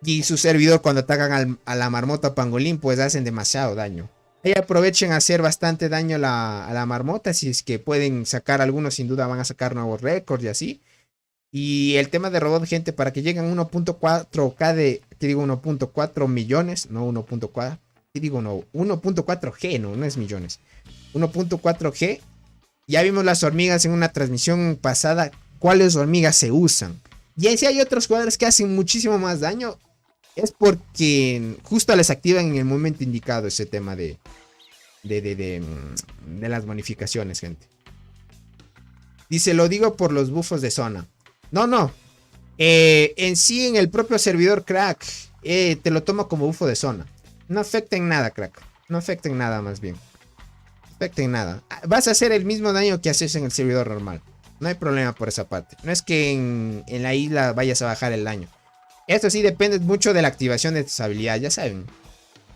y su servidor cuando atacan a la marmota pangolín, pues hacen demasiado daño. Ahí aprovechen a hacer bastante daño a la marmota. Si es que pueden sacar algunos, sin duda van a sacar nuevos récords y así. Y el tema de robot, gente, para que lleguen 1.4k de, ¿qué digo? 1.4 millones, no 1.4, ¿qué digo? No, 1.4G, no es millones. 1.4G. Ya vimos las hormigas en una transmisión pasada. ¿Cuáles hormigas se usan? Y si hay otros jugadores que hacen muchísimo más daño, es porque justo les activan en el momento indicado ese tema de las bonificaciones, gente. Dice, lo digo por los bufos de zona. No. En sí, en el propio servidor, crack, te lo tomo como bufo de zona. No afecta en nada, crack. No afecta en nada, más bien. Afecta en nada. Vas a hacer el mismo daño que haces en el servidor normal. No hay problema por esa parte. No es que en la isla vayas a bajar el daño. Esto sí depende mucho de la activación de tus habilidades. Ya saben.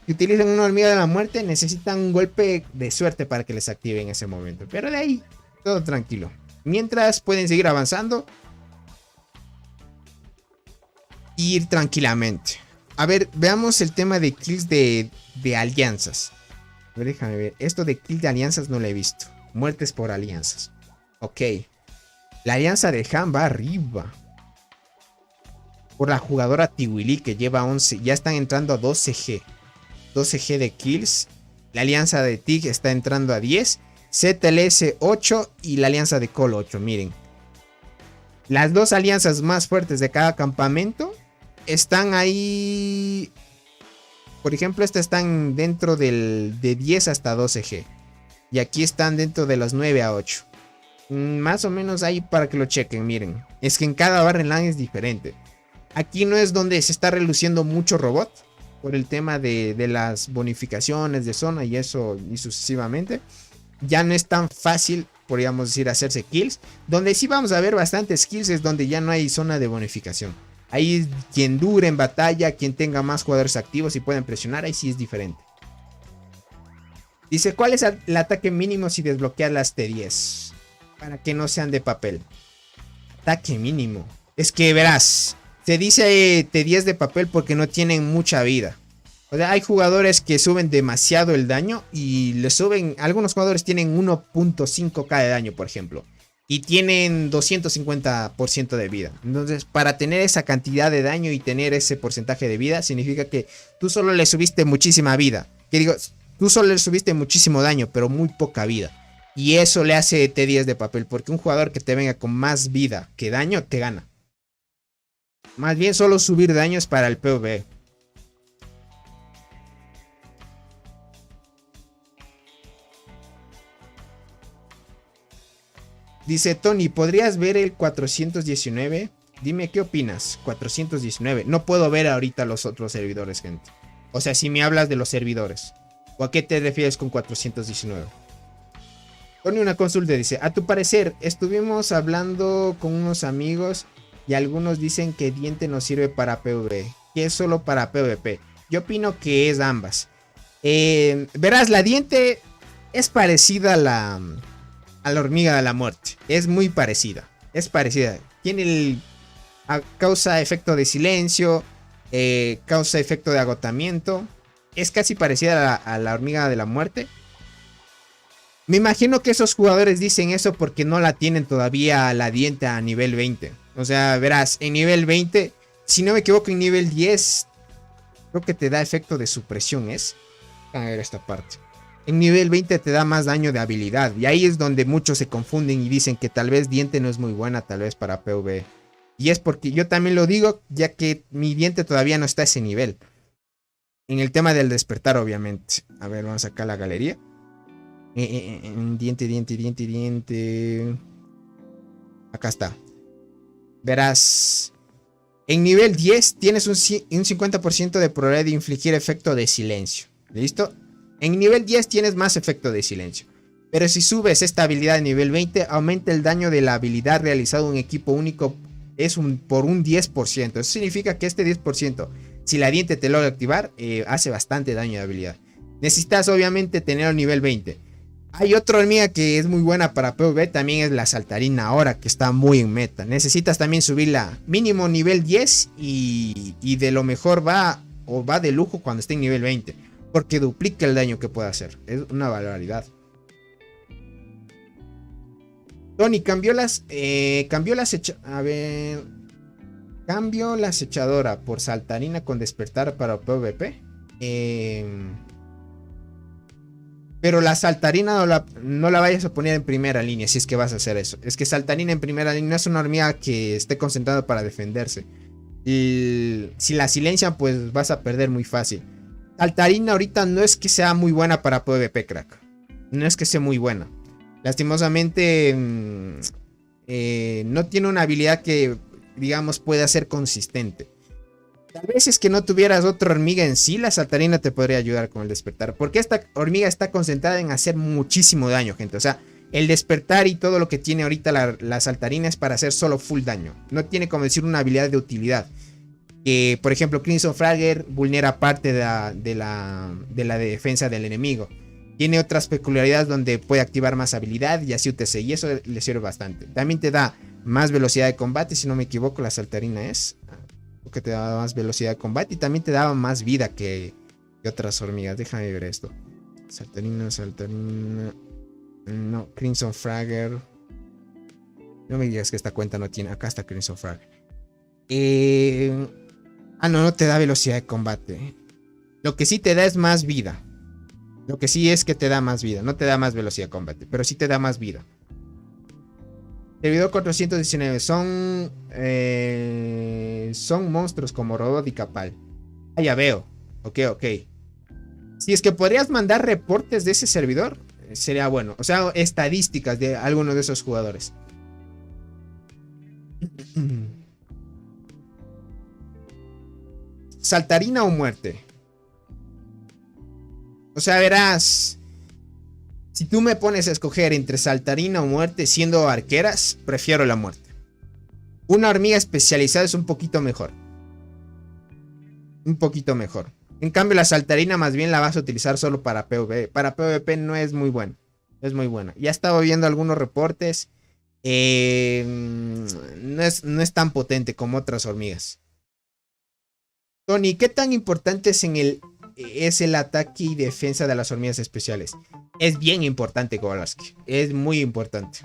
Si utilizan una hormiga de la muerte, necesitan un golpe de suerte para que les active en ese momento. Pero de ahí, todo tranquilo. Mientras pueden seguir avanzando. Ir tranquilamente. A ver, veamos el tema de kills de alianzas. A ver, déjame ver. Esto de kill de alianzas no lo he visto. Muertes por alianzas. Ok. La alianza de Han va arriba. Por la jugadora Tiwili que lleva 11. Ya están entrando a 12G. 12G de kills. La alianza de Tig está entrando a 10. ZLS 8 y la alianza de Col 8. Miren. Las dos alianzas más fuertes de cada campamento están ahí. Por ejemplo, estas están dentro de 10 hasta 12G. Y aquí están dentro de los 9 a 8. Más o menos ahí para que lo chequen, miren. Es que en cada Barrenland es diferente. Aquí no es donde se está reluciendo mucho robot. Por el tema de las bonificaciones de zona y eso y sucesivamente. Ya no es tan fácil, podríamos decir, hacerse kills. Donde sí vamos a ver bastantes kills es donde ya no hay zona de bonificación. Ahí quien dure en batalla, quien tenga más jugadores activos y pueden presionar, ahí sí es diferente. Dice, ¿cuál es el ataque mínimo si desbloqueas las T10? Para que no sean de papel. Ataque mínimo. Es que verás, se dice T10 de papel porque no tienen mucha vida. O sea, hay jugadores que suben demasiado el daño y le suben, algunos jugadores tienen 1.5k de daño, por ejemplo. y tienen 250% de vida. Entonces, para tener esa cantidad de daño y tener ese porcentaje de vida, significa que tú solo le subiste muchísima vida. Que digo, tú solo le subiste muchísimo daño, pero muy poca vida. Y eso le hace T10 de papel, porque un jugador que te venga con más vida que daño, te gana. Más bien solo subir daño es para el PvE. Dice Tony, ¿podrías ver el 419? Dime qué opinas. 419. No puedo ver ahorita los otros servidores, gente. O sea, si me hablas de los servidores. ¿O a qué te refieres con 419? Tony, una consulta, dice, a tu parecer, estuvimos hablando con unos amigos y algunos dicen que diente no sirve para PvE, que es solo para PvP. Yo opino que es ambas. Verás, la diente es parecida a la hormiga de la muerte. Es muy parecida. Es parecida. Tiene causa efecto de silencio, causa efecto de agotamiento. Es casi parecida a la hormiga de la muerte. Me imagino que esos jugadores dicen eso porque no la tienen todavía la diente a nivel 20. O sea, verás, en nivel 20, si no me equivoco, en nivel 10, creo que te da efecto de supresión, ¿es? A ver esta parte. En nivel 20 te da más daño de habilidad. Y ahí es donde muchos se confunden y dicen que tal vez diente no es muy buena, tal vez para PvE. Y es porque yo también lo digo, ya que mi diente todavía no está a ese nivel. En el tema del despertar, obviamente. A ver, vamos acá a la galería. Diente. Acá está. Verás. En nivel 10 tienes un 50% de probabilidad de infligir efecto de silencio. ¿Listo? En nivel 10 tienes más efecto de silencio. Pero si subes esta habilidad a nivel 20, aumenta el daño de la habilidad realizado en un equipo único por un 10%. Eso significa que este 10%, si la diente te logra activar, hace bastante daño de habilidad. Necesitas obviamente tener el nivel 20. Hay otra hormiga que es muy buena para PvP, también es la saltarina ahora, que está muy en meta. Necesitas también subirla mínimo nivel 10 y de lo mejor va de lujo cuando esté en nivel 20. Porque duplica el daño que puede hacer. Es una barbaridad. Tony, cambió la acechadora por saltarina con despertar para PvP. Pero la saltarina no la vayas a poner en primera línea si es que vas a hacer eso. Es que saltarina en primera línea es una hormiga que esté concentrada para defenderse. Y si la silencian, pues vas a perder muy fácil. Saltarina ahorita no es que sea muy buena para PvP, crack. No es que sea muy buena. Lastimosamente no tiene una habilidad que, digamos, pueda ser consistente. Tal vez es que no tuvieras otra hormiga en sí, la saltarina te podría ayudar con el despertar. Porque esta hormiga está concentrada en hacer muchísimo daño, gente. O sea, el despertar y todo lo que tiene ahorita la saltarina es para hacer solo full daño. No tiene, como decir, una habilidad de utilidad. Por ejemplo, Crimson Fragger vulnera parte de la defensa del enemigo. Tiene otras peculiaridades donde puede activar más habilidad y así UTC. Y eso le sirve bastante. También te da más velocidad de combate, si no me equivoco, la saltarina es. Que te daba más velocidad de combate y también te daba más vida que otras hormigas. Déjame ver esto. Saltarina. No, Crimson Fragger. No me digas que esta cuenta no tiene. Acá está Crimson Fragger. No te da velocidad de combate. Lo que sí te da es más vida. Lo que sí es que te da más vida. No te da más velocidad de combate, pero sí te da más vida. Servidor 419 son monstruos como Robot y Capal. Ah, ya veo. Ok. Si es que podrías mandar reportes de ese servidor, sería bueno. O sea, estadísticas de alguno de esos jugadores. Saltarina o muerte. O sea, verás. Si tú me pones a escoger entre saltarina o muerte siendo arqueras, prefiero la muerte. Una hormiga especializada es un poquito mejor. Un poquito mejor. En cambio, la saltarina más bien la vas a utilizar solo para PvP. Para PvP no es muy buena. Es muy buena. Ya estaba viendo algunos reportes. No es tan potente como otras hormigas. Tony, ¿qué tan importante es el ataque y defensa de las hormigas especiales? Es bien importante, Kowalski. Es muy importante.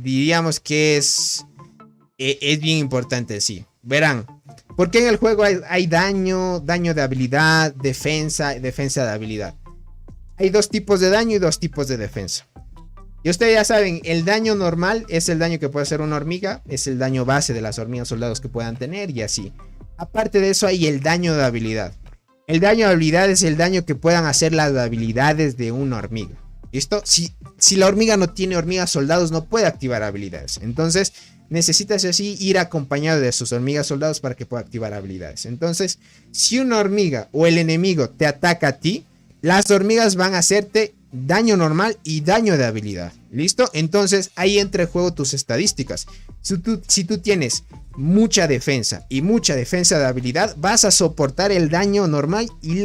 Diríamos que es bien importante, sí. Verán, porque en el juego hay daño de habilidad, defensa de habilidad. Hay dos tipos de daño y dos tipos de defensa. Y ustedes ya saben, el daño normal es el daño que puede hacer una hormiga, es el daño base de las hormigas soldados que puedan tener y así. Aparte de eso hay el daño de habilidad. El daño de habilidad es el daño que puedan hacer las habilidades de una hormiga. ¿Listo? Si la hormiga no tiene hormigas soldados, no puede activar habilidades. Entonces, necesitas así ir acompañado de sus hormigas soldados para que pueda activar habilidades. Entonces, si una hormiga o el enemigo te ataca a ti, las hormigas van a hacerte daño normal y daño de habilidad. ¿Listo? Entonces, ahí entra en juego tus estadísticas. Si tú tienes mucha defensa y mucha defensa de habilidad, vas a soportar el daño normal y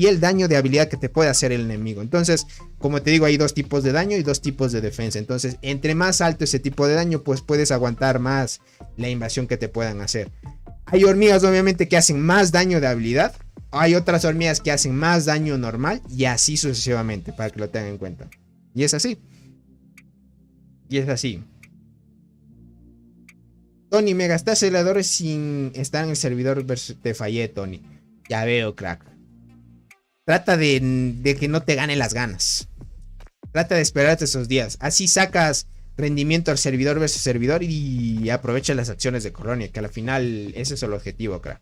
el daño de habilidad que te puede hacer el enemigo. Entonces, como te digo, hay dos tipos de daño y dos tipos de defensa. Entonces, entre más alto ese tipo de daño, pues puedes aguantar más la invasión que te puedan hacer. Hay hormigas obviamente que hacen más daño de habilidad. Hay otras hormigas que hacen más daño normal y así sucesivamente, para que lo tengan en cuenta. Y es así. Y es así. Tony, me gastaste aceleradores sin estar en el servidor versus te fallé, Tony. Ya veo, crack. Trata de que no te gane las ganas. Trata de esperarte esos días. Así sacas rendimiento al servidor versus servidor y aprovecha las acciones de Colonia, que al final ese es el objetivo, crack.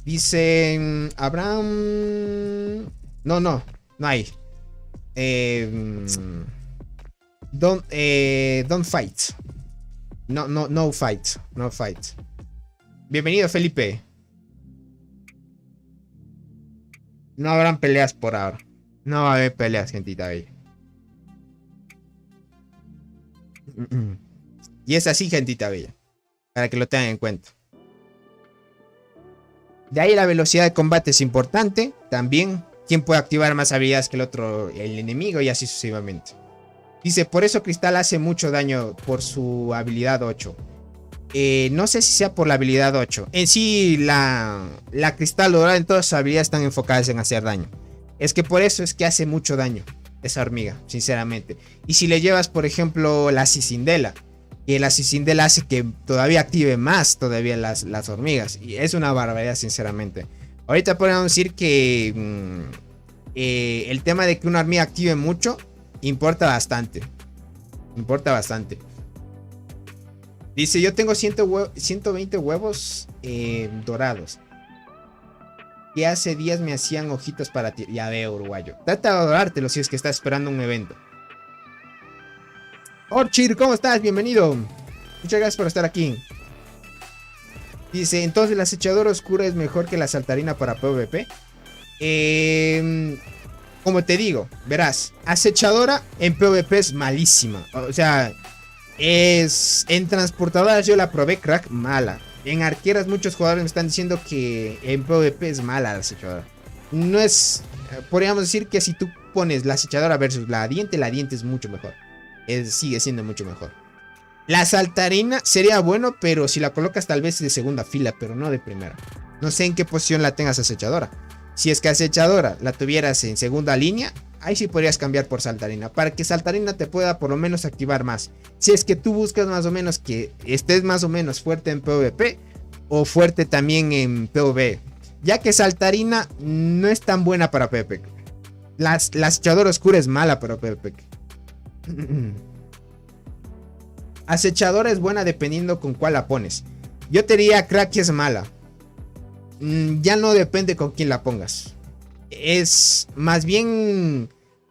Dice Abraham. No hay. Don't fight. No fight. No fight. Bienvenido, Felipe. No habrán peleas por ahora. No va a haber peleas, gentita bella. Y es así, gentita bella. Para que lo tengan en cuenta. De ahí la velocidad de combate es importante. También, quién puede activar más habilidades que el otro, el enemigo, y así sucesivamente. Dice, por eso Cristal hace mucho daño por su habilidad 8. No sé si sea por la habilidad 8. En sí, la Cristal Dorada en todas sus habilidades están enfocadas en hacer daño. Es que por eso es que hace mucho daño esa hormiga, sinceramente. Y si le llevas, por ejemplo, la Cicindela, que la Cicindela hace que todavía active más todavía las hormigas. Y es una barbaridad, sinceramente. Ahorita podemos decir que el tema de que una hormiga active mucho importa bastante. Importa bastante. Dice, yo tengo 120 huevos dorados. Que hace días me hacían ojitos para ti. Ya veo, uruguayo. Trata de dorártelo si es que estás esperando un evento. Orchid, ¿cómo estás? Bienvenido. Muchas gracias por estar aquí. Dice, entonces la acechadora oscura es mejor que la saltarina para PvP. Como te digo, verás, acechadora en PvP es malísima. O sea, en transportadoras yo la probé, crack, mala. En arqueras muchos jugadores me están diciendo que en PvP es mala la acechadora. No es, podríamos decir que si tú pones la acechadora versus la diente es mucho mejor. Sigue siendo mucho mejor. La saltarina sería bueno, pero si la colocas tal vez de segunda fila, pero no de primera. No sé en qué posición la tengas acechadora. Si es que acechadora la tuvieras en segunda línea, ahí sí podrías cambiar por saltarina, para que saltarina te pueda por lo menos activar más. Si es que tú buscas más o menos que estés más o menos fuerte en PvP o fuerte también en PvE, ya que saltarina no es tan buena para PvP. La acechadora oscura es mala para PvP. Acechadora es buena dependiendo con cuál la pones. Yo te diría, crack, que es mala. Ya no depende con quién la pongas. Es más bien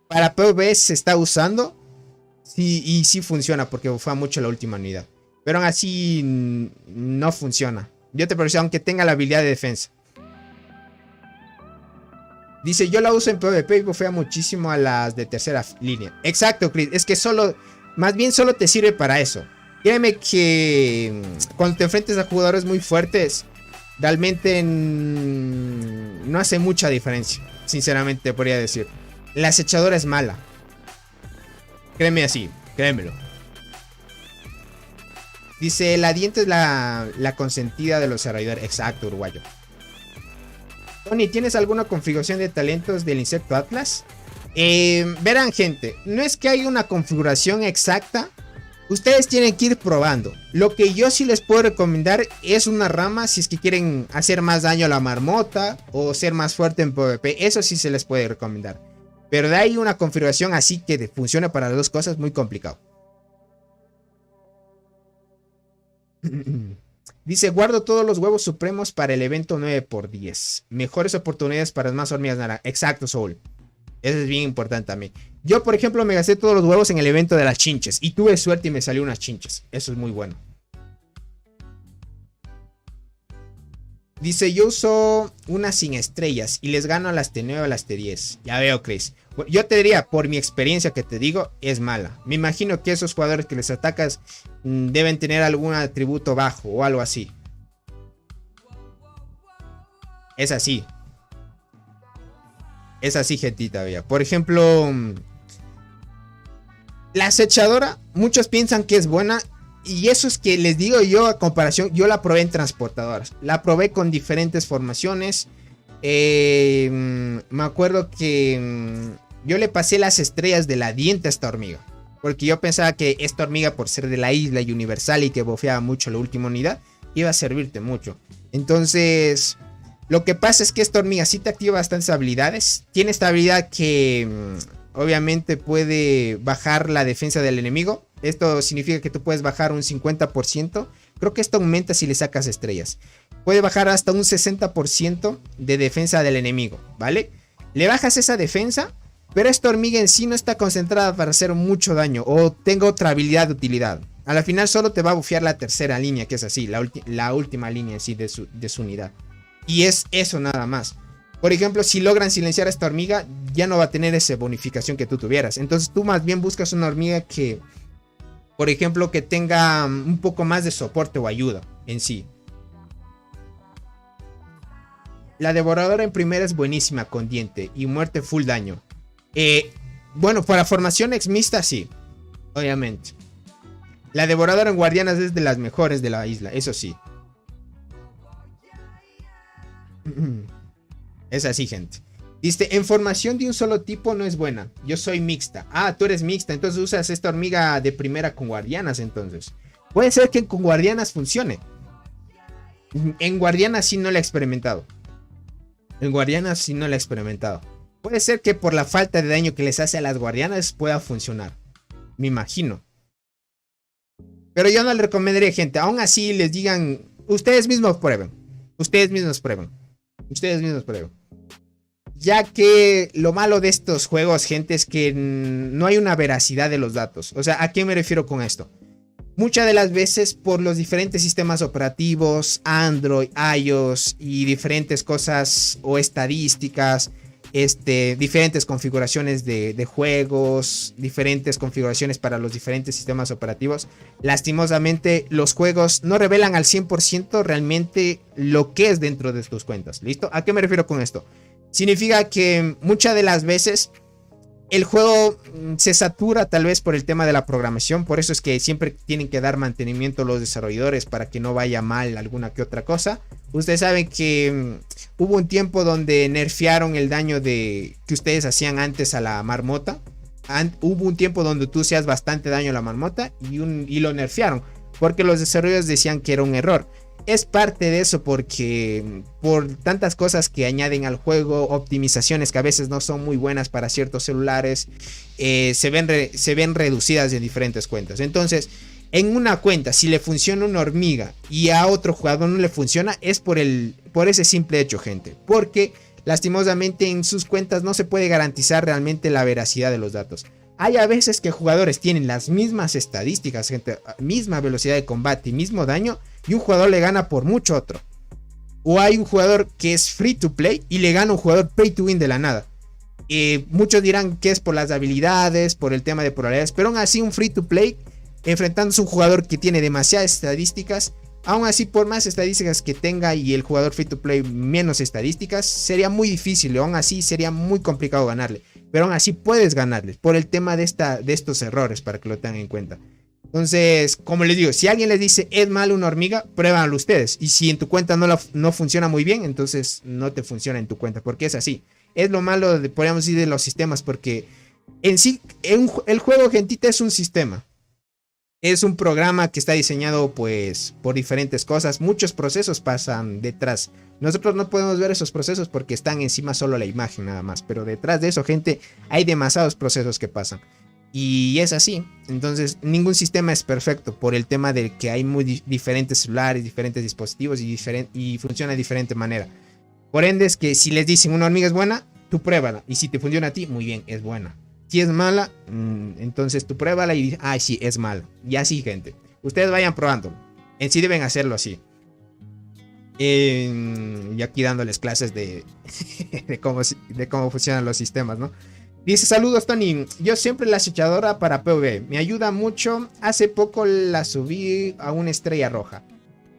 para PvP se está usando. Sí, y sí funciona porque fue mucho la última unidad. Pero aún así no funciona. Yo te prefiero aunque tenga la habilidad de defensa. Dice, yo la uso en PvP y bufea muchísimo a las de tercera línea. Exacto, Chris. Es que más bien solo te sirve para eso. Créeme que cuando te enfrentes a jugadores muy fuertes, realmente no hace mucha diferencia. Sinceramente te podría decir. La acechadora es mala. Créeme así, créemelo. Dice, la diente es la consentida de los desarrolladores. Exacto, uruguayo. Tony, ¿tienes alguna configuración de talentos del insecto Atlas? Verán, gente, no es que haya una configuración exacta. Ustedes tienen que ir probando. Lo que yo sí les puedo recomendar es una rama si es que quieren hacer más daño a la marmota o ser más fuerte en PvP. Eso sí se les puede recomendar. Pero de ahí una configuración así que funcione para las dos cosas, muy complicado. Dice, guardo todos los huevos supremos para el evento 9×10. Mejores oportunidades para más hormigas naranjas. Exacto, Soul. Eso es bien importante también. Yo, por ejemplo, me gasté todos los huevos en el evento de las chinches. Y tuve suerte y me salió unas chinches. Eso es muy bueno. Dice, yo uso unas sin estrellas y les gano a las T9 o a las T10. Ya veo, Chris. Yo te diría, por mi experiencia que te digo, es mala. Me imagino que esos jugadores que les atacas deben tener algún atributo bajo o algo así. Es así. Es así, gentita, vea. Por ejemplo, la acechadora, muchos piensan que es buena. Y eso es que les digo yo a comparación, yo la probé en transportadoras. La probé con diferentes formaciones. Me acuerdo que yo le pasé las estrellas de la diente a esta hormiga. Porque yo pensaba que esta hormiga, por ser de la isla y universal y que bofeaba mucho la última unidad, iba a servirte mucho. Entonces, lo que pasa es que esta hormiga sí te activa bastantes habilidades. Tiene esta habilidad que obviamente puede bajar la defensa del enemigo. Esto significa que tú puedes bajar un 50%. Creo que esto aumenta si le sacas estrellas. Puede bajar hasta un 60% de defensa del enemigo, ¿vale? Le bajas esa defensa, pero esta hormiga en sí no está concentrada para hacer mucho daño o tenga otra habilidad de utilidad. A la final solo te va a bufear la tercera línea, que es así, la última línea en sí de su unidad. Y es eso nada más. Por ejemplo, si logran silenciar a esta hormiga, ya no va a tener esa bonificación que tú tuvieras. Entonces tú más bien buscas una hormiga que, por ejemplo, que tenga un poco más de soporte o ayuda en sí. La devoradora en primera es buenísima con diente y muerte full daño. Bueno, para formación exmista sí, obviamente. La devoradora en guardianas es de las mejores de la isla, eso sí. Es así, gente. Dice, en formación de un solo tipo no es buena. Yo soy mixta. Ah, tú eres mixta. Entonces usas esta hormiga de primera con guardianas entonces. Puede ser que con guardianas funcione. En guardianas sí no la he experimentado. En guardianas sí no la he experimentado. Puede ser que por la falta de daño que les hace a las guardianas pueda funcionar. Me imagino. Pero yo no le recomendaría, gente. Aún así les digan, ustedes mismos prueben. Ustedes mismos prueben. Ustedes mismos prueben. Ya que lo malo de estos juegos, gente, es que no hay una veracidad de los datos. O sea, ¿a qué me refiero con esto? Muchas de las veces por los diferentes sistemas operativos, Android, iOS y diferentes cosas o estadísticas, diferentes configuraciones de juegos, diferentes configuraciones para los diferentes sistemas operativos. Lastimosamente, los juegos no revelan al 100% realmente lo que es dentro de tus cuentas. ¿Listo? ¿A qué me refiero con esto? Significa que muchas de las veces el juego se satura tal vez por el tema de la programación. Por eso es que siempre tienen que dar mantenimiento a los desarrolladores para que no vaya mal alguna que otra cosa. Ustedes saben que hubo un tiempo donde nerfearon el daño que ustedes hacían antes a la marmota. Hubo un tiempo donde tú hacías bastante daño a la marmota y lo nerfearon porque los desarrolladores decían que era un error. Es parte de eso porque por tantas cosas que añaden al juego, optimizaciones que a veces no son muy buenas para ciertos celulares, se ven reducidas en diferentes cuentas. Entonces, en una cuenta, si le funciona una hormiga y a otro jugador no le funciona, es por ese simple hecho, gente. Porque lastimosamente en sus cuentas no se puede garantizar realmente la veracidad de los datos. Hay a veces que jugadores tienen las mismas estadísticas, gente, misma velocidad de combate y mismo daño, y un jugador le gana por mucho otro. O hay un jugador que es free to play y le gana un jugador pay to win de la nada. Muchos dirán que es por las habilidades, por el tema de probabilidades, pero aún así un free to play enfrentándose a un jugador que tiene demasiadas estadísticas, aún así por más estadísticas que tenga y el jugador free to play menos estadísticas, sería muy difícil, aún así sería muy complicado ganarle. Pero aún así puedes ganarles por el tema de estos errores, para que lo tengan en cuenta. Entonces, como les digo, si alguien les dice es malo una hormiga, pruébanlo ustedes. Y si en tu cuenta no funciona muy bien, entonces no te funciona en tu cuenta, porque es así. es lo malo, podríamos decir, de los sistemas, porque en sí, el juego, gentita, es un sistema. Es un programa que está diseñado pues por diferentes cosas. Muchos procesos pasan detrás. Nosotros no podemos ver esos procesos porque están encima solo la imagen nada más. Pero detrás de eso, gente, hay demasiados procesos que pasan. Y es así. Entonces, ningún sistema es perfecto por el tema de que hay muy diferentes celulares, diferentes dispositivos y funciona de diferente manera. Por ende, es que si les dicen una hormiga es buena, tú pruébala. Y si te funciona a ti, muy bien, es buena. Si es mala, entonces tú pruébala y dices, ay, sí, es mala. Y así, gente. Ustedes vayan probando. En sí deben hacerlo así. Y aquí dándoles clases de cómo funcionan los sistemas, ¿no? Dice, saludos, Tony. Yo siempre la acechadora para PvP. Me ayuda mucho. Hace poco la subí a una estrella roja.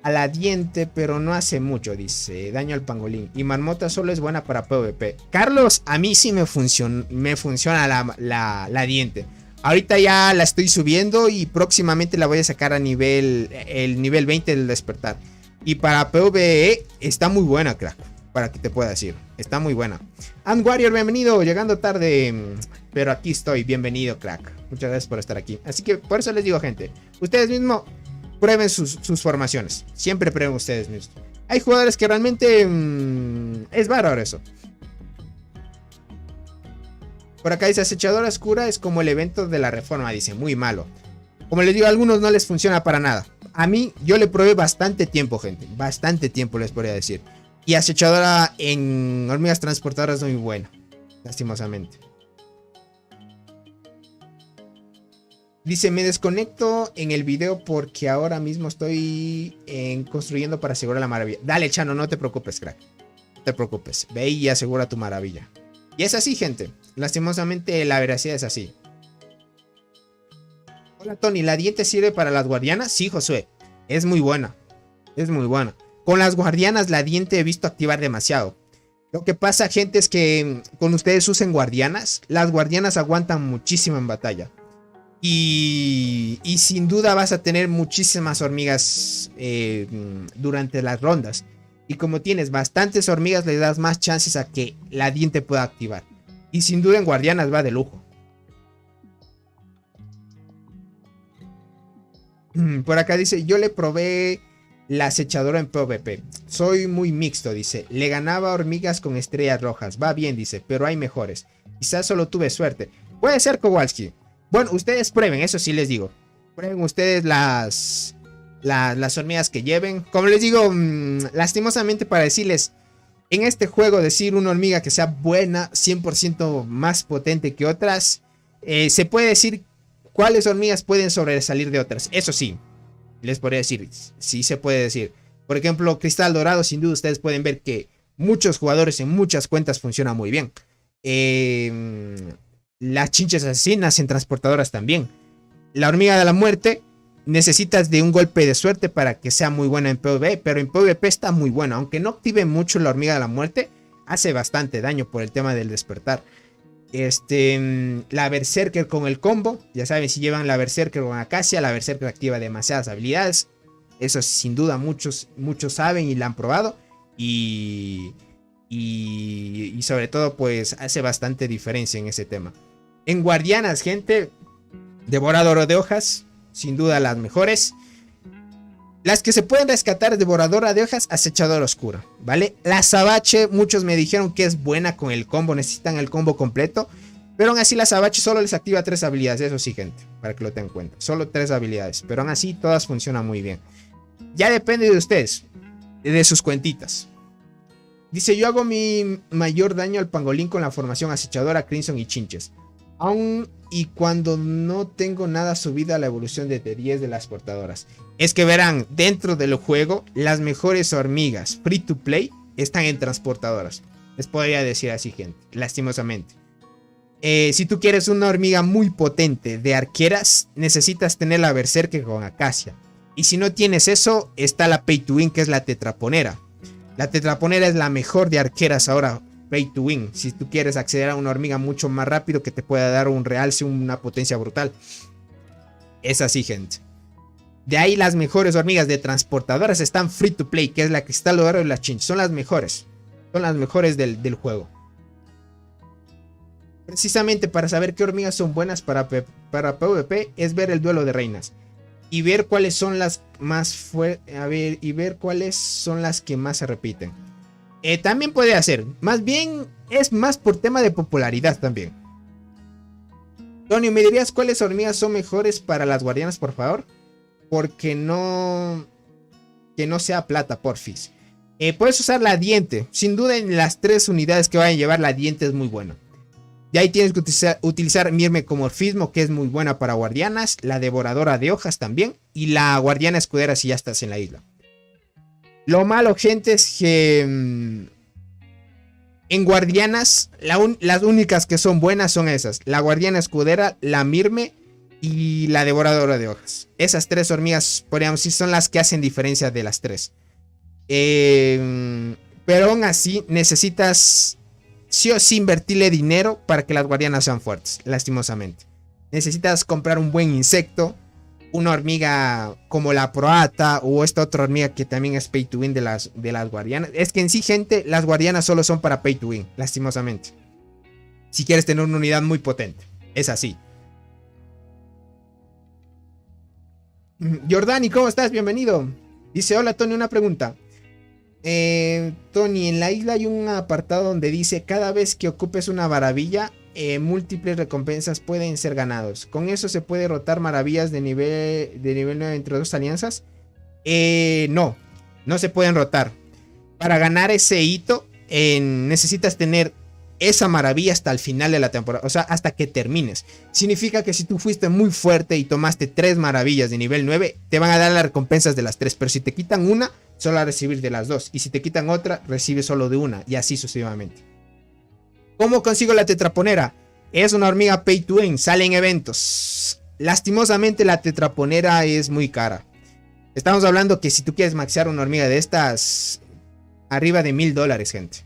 A la diente, pero no hace mucho, dice. Daño al pangolín. Y marmota solo es buena para PvP. Carlos, a mí sí me funciona la diente. Ahorita ya la estoy subiendo y próximamente la voy a sacar a el nivel 20 del despertar. Y para PvE está muy buena, crack. Para que te pueda decir. Está muy buena. And Warrior, bienvenido. Llegando tarde, pero aquí estoy. Bienvenido, crack. Muchas gracias por estar aquí. Así que por eso les digo, gente. Ustedes mismos prueben sus formaciones. Siempre prueben ustedes mismos. Hay jugadores que realmente es bárbaro eso. Por acá dice, acechadora oscura es como el evento de la reforma. Dice, muy malo. Como les digo, a algunos no les funciona para nada. A mí, yo le probé bastante tiempo, gente. Bastante tiempo les podría decir. Y acechadora en hormigas transportadoras no es muy buena. Lastimosamente. Dice, me desconecto en el video porque ahora mismo estoy construyendo para asegurar la maravilla. Dale, Chano, no te preocupes, crack. No te preocupes. Ve y asegura tu maravilla. Y es así, gente. Lastimosamente la veracidad es así. Hola, Tony. ¿La diente sirve para las guardianas? Sí, Josué. Es muy buena. Es muy buena. Con las guardianas la diente he visto activar demasiado. Lo que pasa, gente, es que con ustedes usen guardianas. Las guardianas aguantan muchísimo en batalla. Y sin duda vas a tener muchísimas hormigas durante las rondas. Y como tienes bastantes hormigas, le das más chances a que la diente pueda activar. Y sin duda en guardianas va de lujo. Por acá dice, yo le probé la acechadora en PvP. Soy muy mixto, dice. Le ganaba hormigas con estrellas rojas. Va bien, dice, pero hay mejores. Quizás solo tuve suerte. Puede ser, Kowalski. Bueno, ustedes prueben, eso sí les digo. Prueben ustedes las hormigas que lleven. Como les digo, lastimosamente para decirles, en este juego decir una hormiga que sea buena, 100% más potente que otras, se puede decir cuáles hormigas pueden sobresalir de otras. Eso sí, les podría decir, sí se puede decir. Por ejemplo, Cristal Dorado, sin duda ustedes pueden ver que muchos jugadores en muchas cuentas funciona muy bien. Las chinches asesinas en transportadoras también. La hormiga de la muerte, necesitas de un golpe de suerte para que sea muy buena en PvP, pero en PvP está muy buena. Aunque no active mucho la hormiga de la muerte, hace bastante daño por el tema del despertar. La Berserker con el combo, ya saben, si llevan la Berserker con Acacia, la Berserker activa demasiadas habilidades. Eso sin duda muchos saben y la han probado. Y sobre todo pues hace bastante diferencia en ese tema. En guardianas, gente, devoradora de hojas, sin duda las mejores. Las que se pueden rescatar, devoradora de hojas, acechadora oscura, ¿vale? La Sabache, muchos me dijeron que es buena con el combo, necesitan el combo completo. Pero aún así la Sabache solo les activa 3 habilidades, eso sí, gente, para que lo tengan en cuenta. Solo 3 habilidades, pero aún así todas funcionan muy bien. Ya depende de ustedes, de sus cuentitas. Dice, yo hago mi mayor daño al pangolín con la formación acechadora, crimson y chinches. Aún y cuando no tengo nada subida a la evolución de 10 de las portadoras. Es que verán, dentro del juego, las mejores hormigas free to play están en transportadoras. Les podría decir así, gente, lastimosamente. Si tú quieres una hormiga muy potente de arqueras, necesitas tener la Berserker con Acacia. Y si no tienes eso, está la Pay to Win, que es la Tetraponera. La Tetraponera es la mejor de arqueras ahora, Pay to Win. Si tú quieres acceder a una hormiga mucho más rápido que te pueda dar un realce, una potencia brutal. Es así, gente. De ahí las mejores hormigas de transportadoras están free to play, que es la Cristal Dorado y la Chinch. Son las mejores. Son las mejores del juego. Precisamente para saber qué hormigas son buenas para PvP es ver el duelo de reinas. Y ver cuáles son las más fuertes. A ver, y ver cuáles son las que más se repiten. También puede hacer. Más bien es más por tema de popularidad también. Tony, ¿me dirías cuáles hormigas son mejores para las guardianas, por favor? Porque no... Que no sea plata, porfis. Puedes usar la diente. Sin duda en las 3 unidades que vayan a llevar la diente es muy buena. De ahí tienes que utilizar Mirme como Morfismo, que es muy buena para guardianas. La Devoradora de Hojas también. Y la Guardiana Escudera si ya estás en la isla. Lo malo, gente, es que... en guardianas, las únicas que son buenas son esas. La Guardiana Escudera, la Mirme y la Devoradora de Hojas. Esas 3 hormigas, podríamos decir, son las que hacen diferencia de las 3. Pero aún así, necesitas... sí o sí invertirle dinero para que las guardianas sean fuertes, lastimosamente. Necesitas comprar un buen insecto, una hormiga como la Proata o esta otra hormiga que también es pay to win de las guardianas. Es que en sí, gente, las guardianas solo son para pay to win, lastimosamente. Si quieres tener una unidad muy potente, es así. Jordani, ¿cómo estás? Bienvenido. Dice, hola Tony, una pregunta. Tony, en la isla hay un apartado donde dice cada vez que ocupes una maravilla, múltiples recompensas pueden ser ganados. Con eso se puede rotar maravillas de nivel 9 entre 2 alianzas. No se pueden rotar. Para ganar ese hito necesitas tener esa maravilla hasta el final de la temporada, o sea, hasta que termines. Significa que si tú fuiste muy fuerte y tomaste 3 maravillas de nivel 9, te van a dar las recompensas de las 3, pero si te quitan una, solo a recibir de las 2, y si te quitan otra, recibes solo de una, y así sucesivamente. ¿Cómo consigo la tetraponera? Es una hormiga pay to win, sale en eventos. Lastimosamente la tetraponera es muy cara. Estamos hablando que si tú quieres maxear una hormiga de estas, arriba de $1000, gente.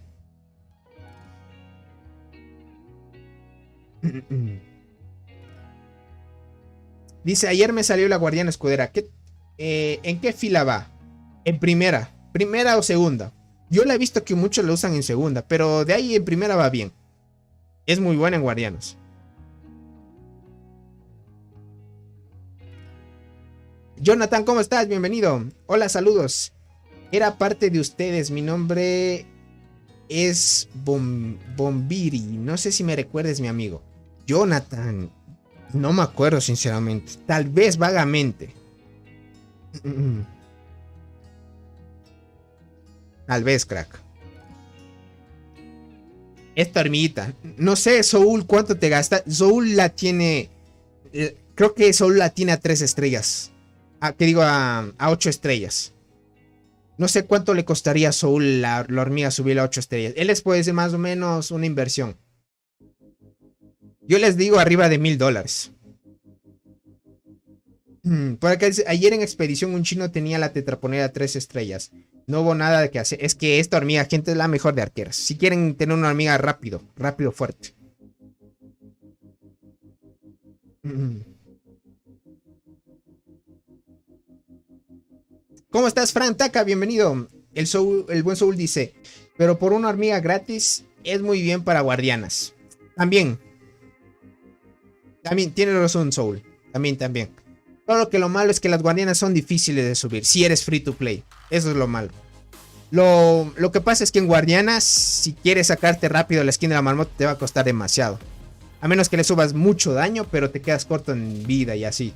Dice, ayer me salió la Guardiana Escudera. ¿En qué fila va? En primera o segunda. Yo la he visto que muchos la usan en segunda, pero de ahí en primera va bien. Es muy buena en guardianos. Jonathan, ¿cómo estás? Bienvenido. Hola, saludos. Era parte de ustedes. Mi nombre es Bombiri. No sé si me recuerdes, mi amigo. Jonathan. No me acuerdo, sinceramente. Tal vez vagamente. Tal vez, crack. Esta hormiguita. No sé, Soul, ¿cuánto te gasta? Soul la tiene... creo que Soul la tiene a 3 estrellas. ¿Qué digo? A 8 estrellas. No sé cuánto le costaría a Soul la hormiga subirla a 8 estrellas. Él les puede decir más o menos una inversión. Yo les digo arriba de $1000. Por acá dice, ayer en expedición un chino tenía la tetraponera a 3 estrellas. No hubo nada de que hacer. Es que esta hormiga, gente, es la mejor de arqueras. Si quieren tener una hormiga rápido, fuerte. ¿Cómo estás, Fran Taka? Bienvenido. El buen Soul dice, pero por una hormiga gratis es muy bien para guardianas. También tiene razón, Soul. También. Solo que lo malo es que las guardianas son difíciles de subir si eres free to play. Eso es lo malo. Lo que pasa es que en guardianas, si quieres sacarte rápido la skin de la marmota, te va a costar demasiado. A menos que le subas mucho daño, pero te quedas corto en vida y así.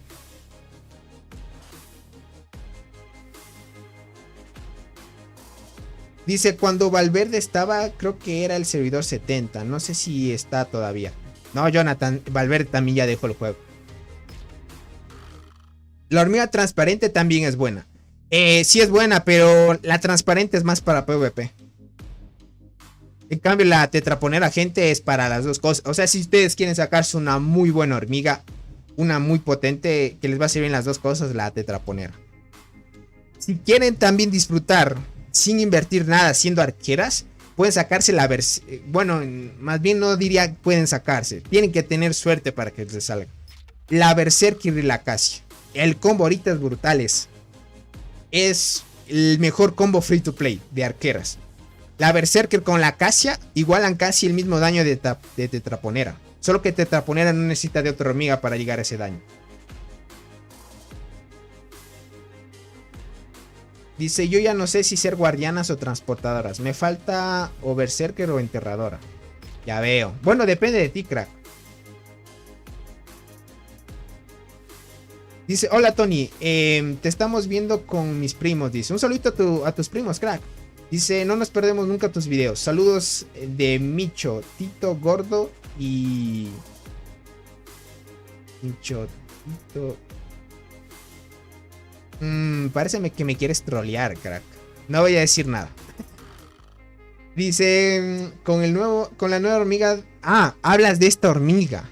Dice, cuando Valverde estaba, creo que era el servidor 70. No sé si está todavía. No, Jonathan, Valverde también ya dejó el juego. La hormiga transparente también es buena. Sí es buena, pero la transparente es más para PvP. En cambio, la tetraponera, gente, es para las dos cosas. O sea, si ustedes quieren sacarse una muy buena hormiga, una muy potente, que les va a servir en las dos cosas, la tetraponera. Si quieren también disfrutar sin invertir nada siendo arqueras, pueden sacarse la versión... Bueno, más bien no diría pueden sacarse. Tienen que tener suerte para que les salga. La Berserker y la Acacia. El combo ahorita es brutal. Es el mejor combo free to play de arqueras. La Berserker con la Acacia igualan casi el mismo daño de tetraponera. Solo que tetraponera no necesita de otra hormiga para llegar a ese daño. Dice, yo ya no sé si ser guardianas o transportadoras. Me falta o berserker o enterradora. Ya veo. Bueno, depende de ti, crack. Dice, hola Tony, te estamos viendo con mis primos. Dice, un saludito a tus primos, crack. Dice, no nos perdemos nunca tus videos. Saludos de Micho, Tito Gordo y... Micho, Tito... Parece que me quieres trolear, crack. No voy a decir nada. Dice, con la nueva hormiga... Ah, hablas de esta hormiga.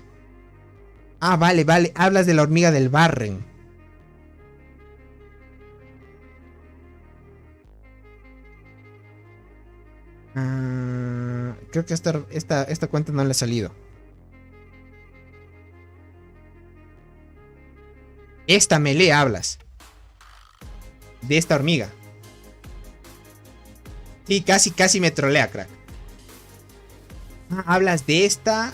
Ah, vale, hablas de la hormiga del Barren. Creo que esta cuenta no le ha salido. Esta melee hablas. De esta hormiga. Sí, casi me trolea, crack. Hablas de esta,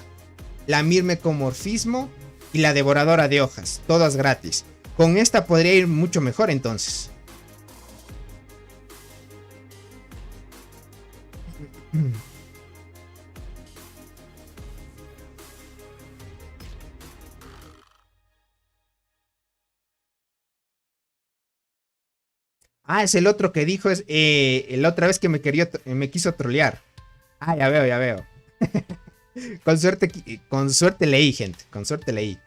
la mirmecomorfismo y la devoradora de hojas, todas gratis. Con esta podría ir mucho mejor entonces. Ah, es el otro que dijo, la otra vez que me quiso trolear. Ah, ya veo. Con suerte leí, gente. Con suerte leí.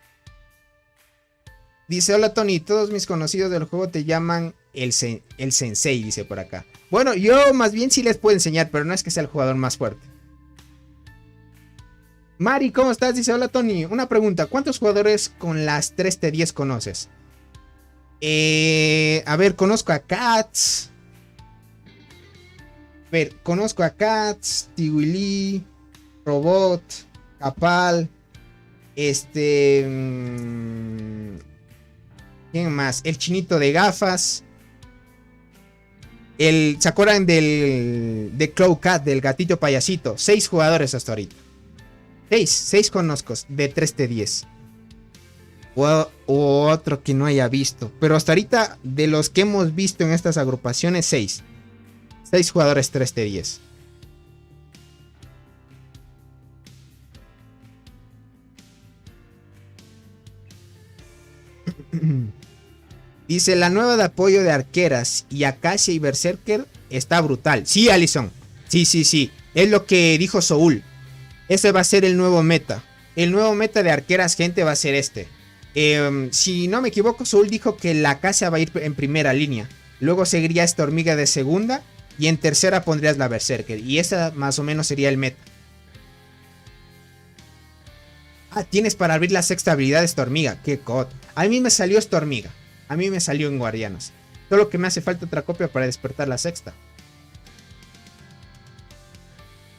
Dice, hola Tony, todos mis conocidos del juego te llaman el sensei, dice por acá. Bueno, yo más bien sí les puedo enseñar, pero no es que sea el jugador más fuerte. Mari, ¿cómo estás? Dice, hola Tony, una pregunta, ¿cuántos jugadores con las 3T10 conoces? A ver, conozco a Katz. Conozco a Katz, Tiwili, Robot, Capal. ¿Quién más? El chinito de gafas. ¿Se acuerdan de Claw Cat, del gatito payasito? 6 jugadores hasta ahorita. 6 conozco de 3T10. O otro que no haya visto. Pero hasta ahorita, de los que hemos visto en estas agrupaciones, 6 jugadores 3T10. Dice, la nueva de apoyo de arqueras y Acacia y Berserker está brutal. Sí, Alison. Sí. Es lo que dijo Soul. Ese va a ser el nuevo meta. El nuevo meta de arqueras, gente, va a ser este. Si no me equivoco, Soul dijo que la Acacia va a ir en primera línea. Luego seguiría esta hormiga de segunda. Y en tercera pondrías la Berserker. Y esa más o menos sería el meta. Ah, tienes para abrir la sexta habilidad de esta hormiga. Qué cod. A mí me salió esta hormiga. A mí me salió en Guardianas. Solo que me hace falta otra copia para despertar la sexta.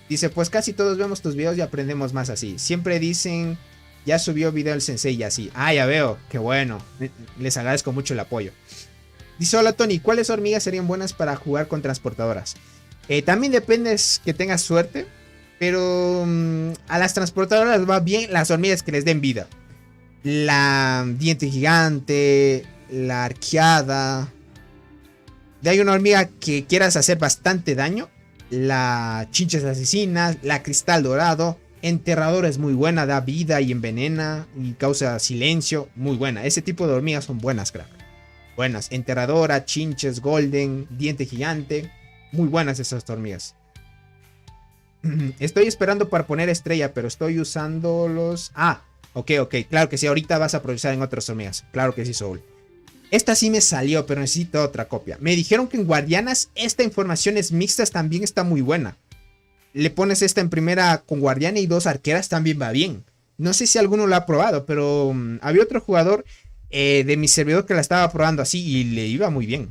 Dice, pues casi todos vemos tus videos y aprendemos más así. Siempre dicen, ya subió video el sensei y así. Ah, ya veo, qué bueno. Les agradezco mucho el apoyo. Dice, hola Tony, ¿cuáles hormigas serían buenas para jugar con transportadoras? También depende que tengas suerte. Pero a las transportadoras va bien las hormigas que les den vida. La diente gigante, la arqueada. De hay una hormiga que quieras hacer bastante daño. La chinches asesinas, la cristal dorado. Enterrador es muy buena, da vida y envenena y causa silencio. Muy buena, ese tipo de hormigas son buenas, crack. Buenas, enterradora, chinches, golden, diente gigante. Muy buenas esas hormigas. Estoy esperando para poner estrella, pero estoy usando los... Ah, ok, claro que sí, ahorita vas a aprovechar en otras hormigas. Claro que sí, Soul. Esta sí me salió, pero necesito otra copia. Me dijeron que en Guardianas esta información es mixtas, también está muy buena. Le pones esta en primera con Guardiana y 2 arqueras, también va bien. No sé si alguno lo ha probado, pero había otro jugador de mi servidor que la estaba probando así y le iba muy bien.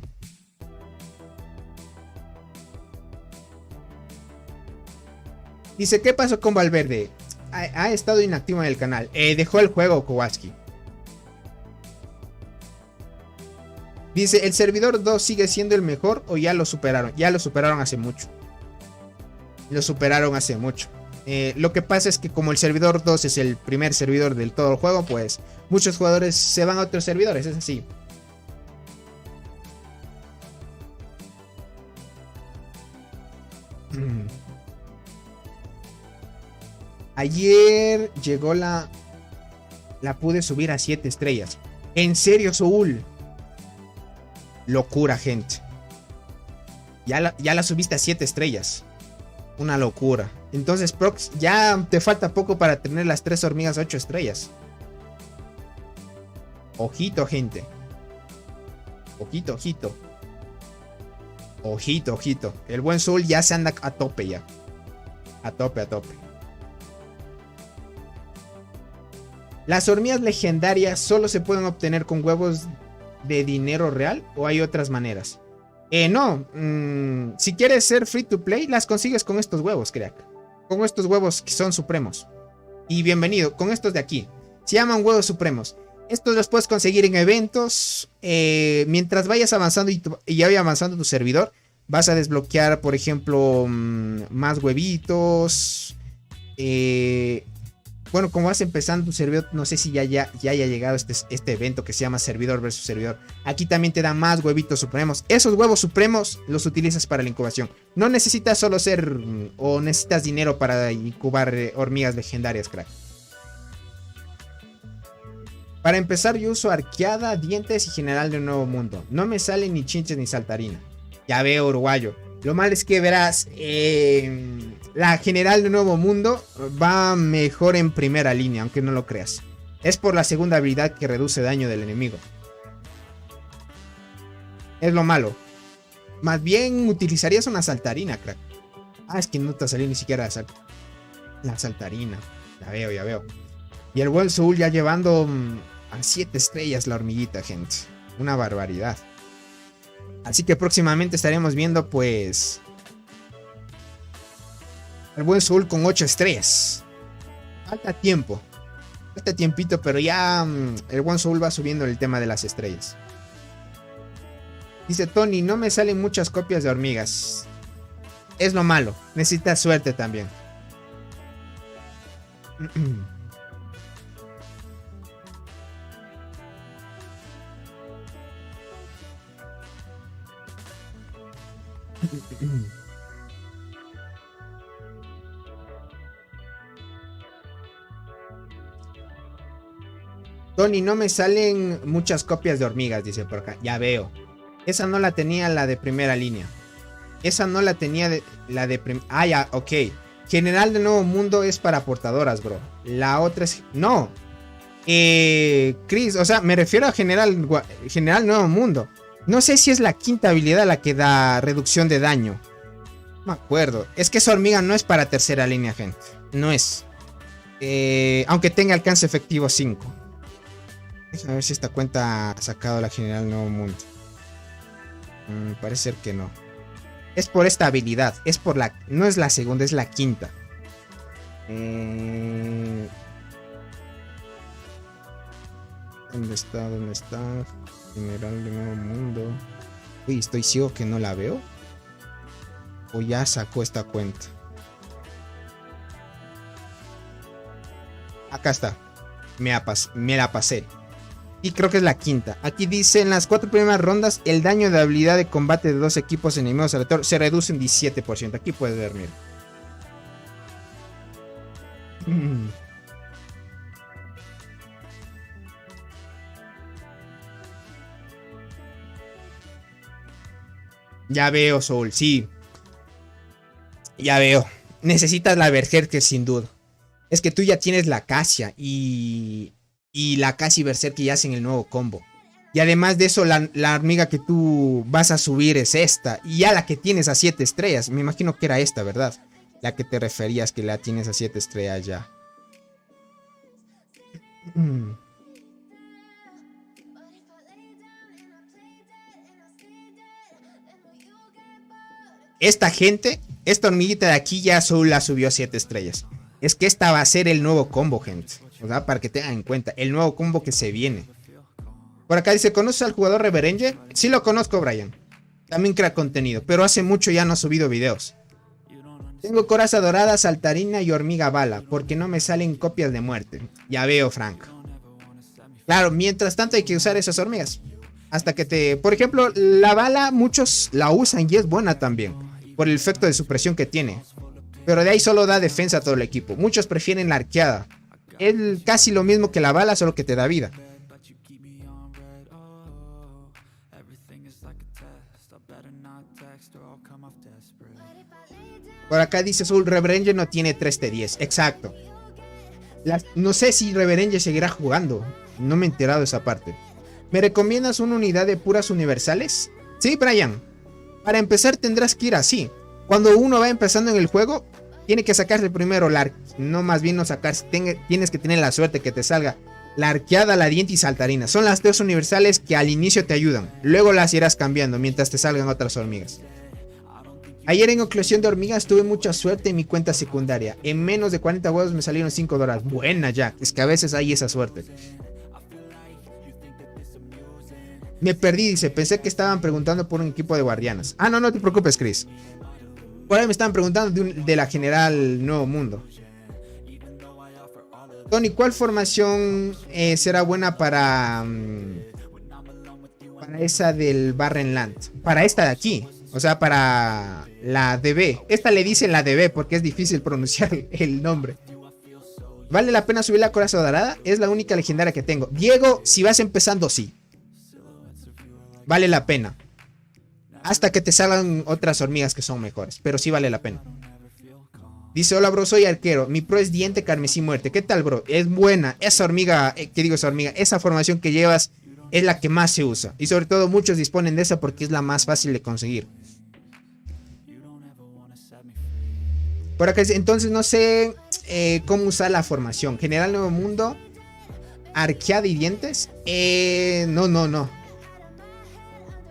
Dice, ¿qué pasó con Valverde? Ha estado inactivo en el canal. Dejó el juego, Kowalski. Dice, ¿el servidor 2 sigue siendo el mejor o ya lo superaron? Ya lo superaron hace mucho. Lo superaron hace mucho. Lo que pasa es que como el servidor 2 es el primer servidor del todo el juego, pues muchos jugadores se van a otros servidores, es así. Ayer llegó la pude subir a 7 estrellas. En serio, Soul. Locura, gente. Ya la subiste a 7 estrellas. Una locura. Entonces, Prox, ya te falta poco para tener las 3 hormigas 8 estrellas. Ojito, gente. Ojito, ojito. Ojito, ojito. El buen Soul ya se anda a tope ya. A tope, a tope. ¿Las hormigas legendarias solo se pueden obtener con huevos de dinero real o hay otras maneras? No. Si quieres ser free to play, las consigues con estos huevos, crack. Con estos huevos que son supremos. Y bienvenido, con estos de aquí. Se llaman huevos supremos. Estos los puedes conseguir en eventos. Mientras vayas avanzando y ya vaya avanzando tu servidor, vas a desbloquear, por ejemplo, más huevitos. Bueno, como vas empezando tu servidor, no sé si ya haya llegado este evento que se llama servidor versus servidor. Aquí también te dan más huevitos supremos. Esos huevos supremos los utilizas para la incubación. No necesitas solo ser o necesitas dinero para incubar hormigas legendarias, crack. Para empezar, yo uso arqueada, dientes y general de nuevo mundo. No me sale ni chinches ni saltarina. Ya veo, uruguayo. Lo malo es que verás, la general de nuevo mundo va mejor en primera línea, aunque no lo creas. Es por la segunda habilidad que reduce daño del enemigo. Es lo malo. Más bien utilizarías una saltarina, crack. Ah, es que no te salió ni siquiera la saltarina. Ya veo, ya veo. Y el buen Soul ya llevando a 7 estrellas la hormiguita, gente. Una barbaridad. Así que próximamente estaremos viendo, pues, el buen Soul con 8 estrellas. Falta tiempo. Falta tiempito, pero ya el buen Soul va subiendo el tema de las estrellas. Dice Tony, no me salen muchas copias de hormigas. Es lo malo. Necesitas suerte también. Tony, no me salen muchas copias de hormigas, dice por acá. Ya veo. Esa no la tenía la de primera línea. Esa no la tenía la de ah, ya, ok. General de Nuevo Mundo es para portadoras, bro. La otra es... No. Chris, o sea, me refiero a General Nuevo Mundo. No sé si es la quinta habilidad la que da reducción de daño. No me acuerdo. Es que esa hormiga no es para tercera línea, gente. No es. Aunque tenga alcance efectivo 5. Déjame ver si esta cuenta ha sacado la General Nuevo Mundo. Parece ser que no. Es por esta habilidad. Es por la... No es la segunda, es la quinta. ¿Dónde está? ¿Dónde está? General de Nuevo Mundo. Uy, estoy ciego que no la veo. O ya sacó esta cuenta. Acá está. Me la pasé. Y creo que es la quinta. Aquí dice, en las 4 primeras rondas, el daño de habilidad de combate de 2 equipos enemigos aleatorios se reduce en 17%. Aquí puedes ver, mira. Ya veo, Soul, sí. Ya veo. Necesitas la Berserker sin duda. Es que tú ya tienes la Acacia y la Acacia y Berserker ya hacen el nuevo combo. Y además de eso, la hormiga que tú vas a subir es esta. Y ya la que tienes a 7 estrellas. Me imagino que era esta, ¿verdad? La que te referías que la tienes a 7 estrellas ya. Esta gente, esta hormiguita de aquí ya solo la subió a 7 estrellas. Es que esta va a ser el nuevo combo, gente. O sea, para que tengan en cuenta, el nuevo combo que se viene. Por acá dice, ¿conoces al jugador Reverenger? Sí lo conozco, Brian. También crea contenido, pero hace mucho ya no ha subido videos. Tengo coraza dorada, saltarina y hormiga bala, porque no me salen copias de muerte. Ya veo, Frank. Claro, mientras tanto hay que usar esas hormigas. Hasta que te... Por ejemplo, la bala muchos la usan y es buena también. Por el efecto de supresión que tiene. Pero de ahí solo da defensa a todo el equipo. Muchos prefieren la arqueada. Es casi lo mismo que la bala, solo que te da vida. Por acá dice Soul, Reverenge no tiene 3T10. Exacto. No sé si Reverenge seguirá jugando. No me he enterado de esa parte. ¿Me recomiendas una unidad de puras universales? Sí, Brian. Para empezar tendrás que ir así. Cuando uno va empezando en el juego, tiene que sacarse primero la... No, más bien no sacarse. Tienes que tener la suerte que te salga la arqueada, la diente y saltarina. Son las 3 universales que al inicio te ayudan. Luego las irás cambiando mientras te salgan otras hormigas. Ayer en oclusión de hormigas tuve mucha suerte en mi cuenta secundaria. En menos de 40 huevos me salieron $5. Buena, Jack. Es que a veces hay esa suerte. Me perdí, dice. Pensé que estaban preguntando por un equipo de guardianas. Ah, no, no te preocupes, Chris. Por ahí me estaban preguntando de la general Nuevo Mundo. Tony, ¿cuál formación será buena para esa del Barrenland? Para esta de aquí. O sea, para la DB. Esta le dicen la DB porque es difícil pronunciar el nombre. ¿Vale la pena subir la coraza dorada? Es la única legendaria que tengo. Diego, si vas empezando, sí. Vale la pena. Hasta que te salgan otras hormigas que son mejores. Pero sí vale la pena. Dice, hola bro, soy arquero. Mi pro es diente carmesí muerte. ¿Qué tal, bro? Es buena. Esa hormiga, ¿qué digo esa hormiga? Esa formación que llevas es la que más se usa. Y sobre todo muchos disponen de esa porque es la más fácil de conseguir. Por acá, entonces no sé cómo usar la formación. General Nuevo Mundo. Arqueada y dientes. No.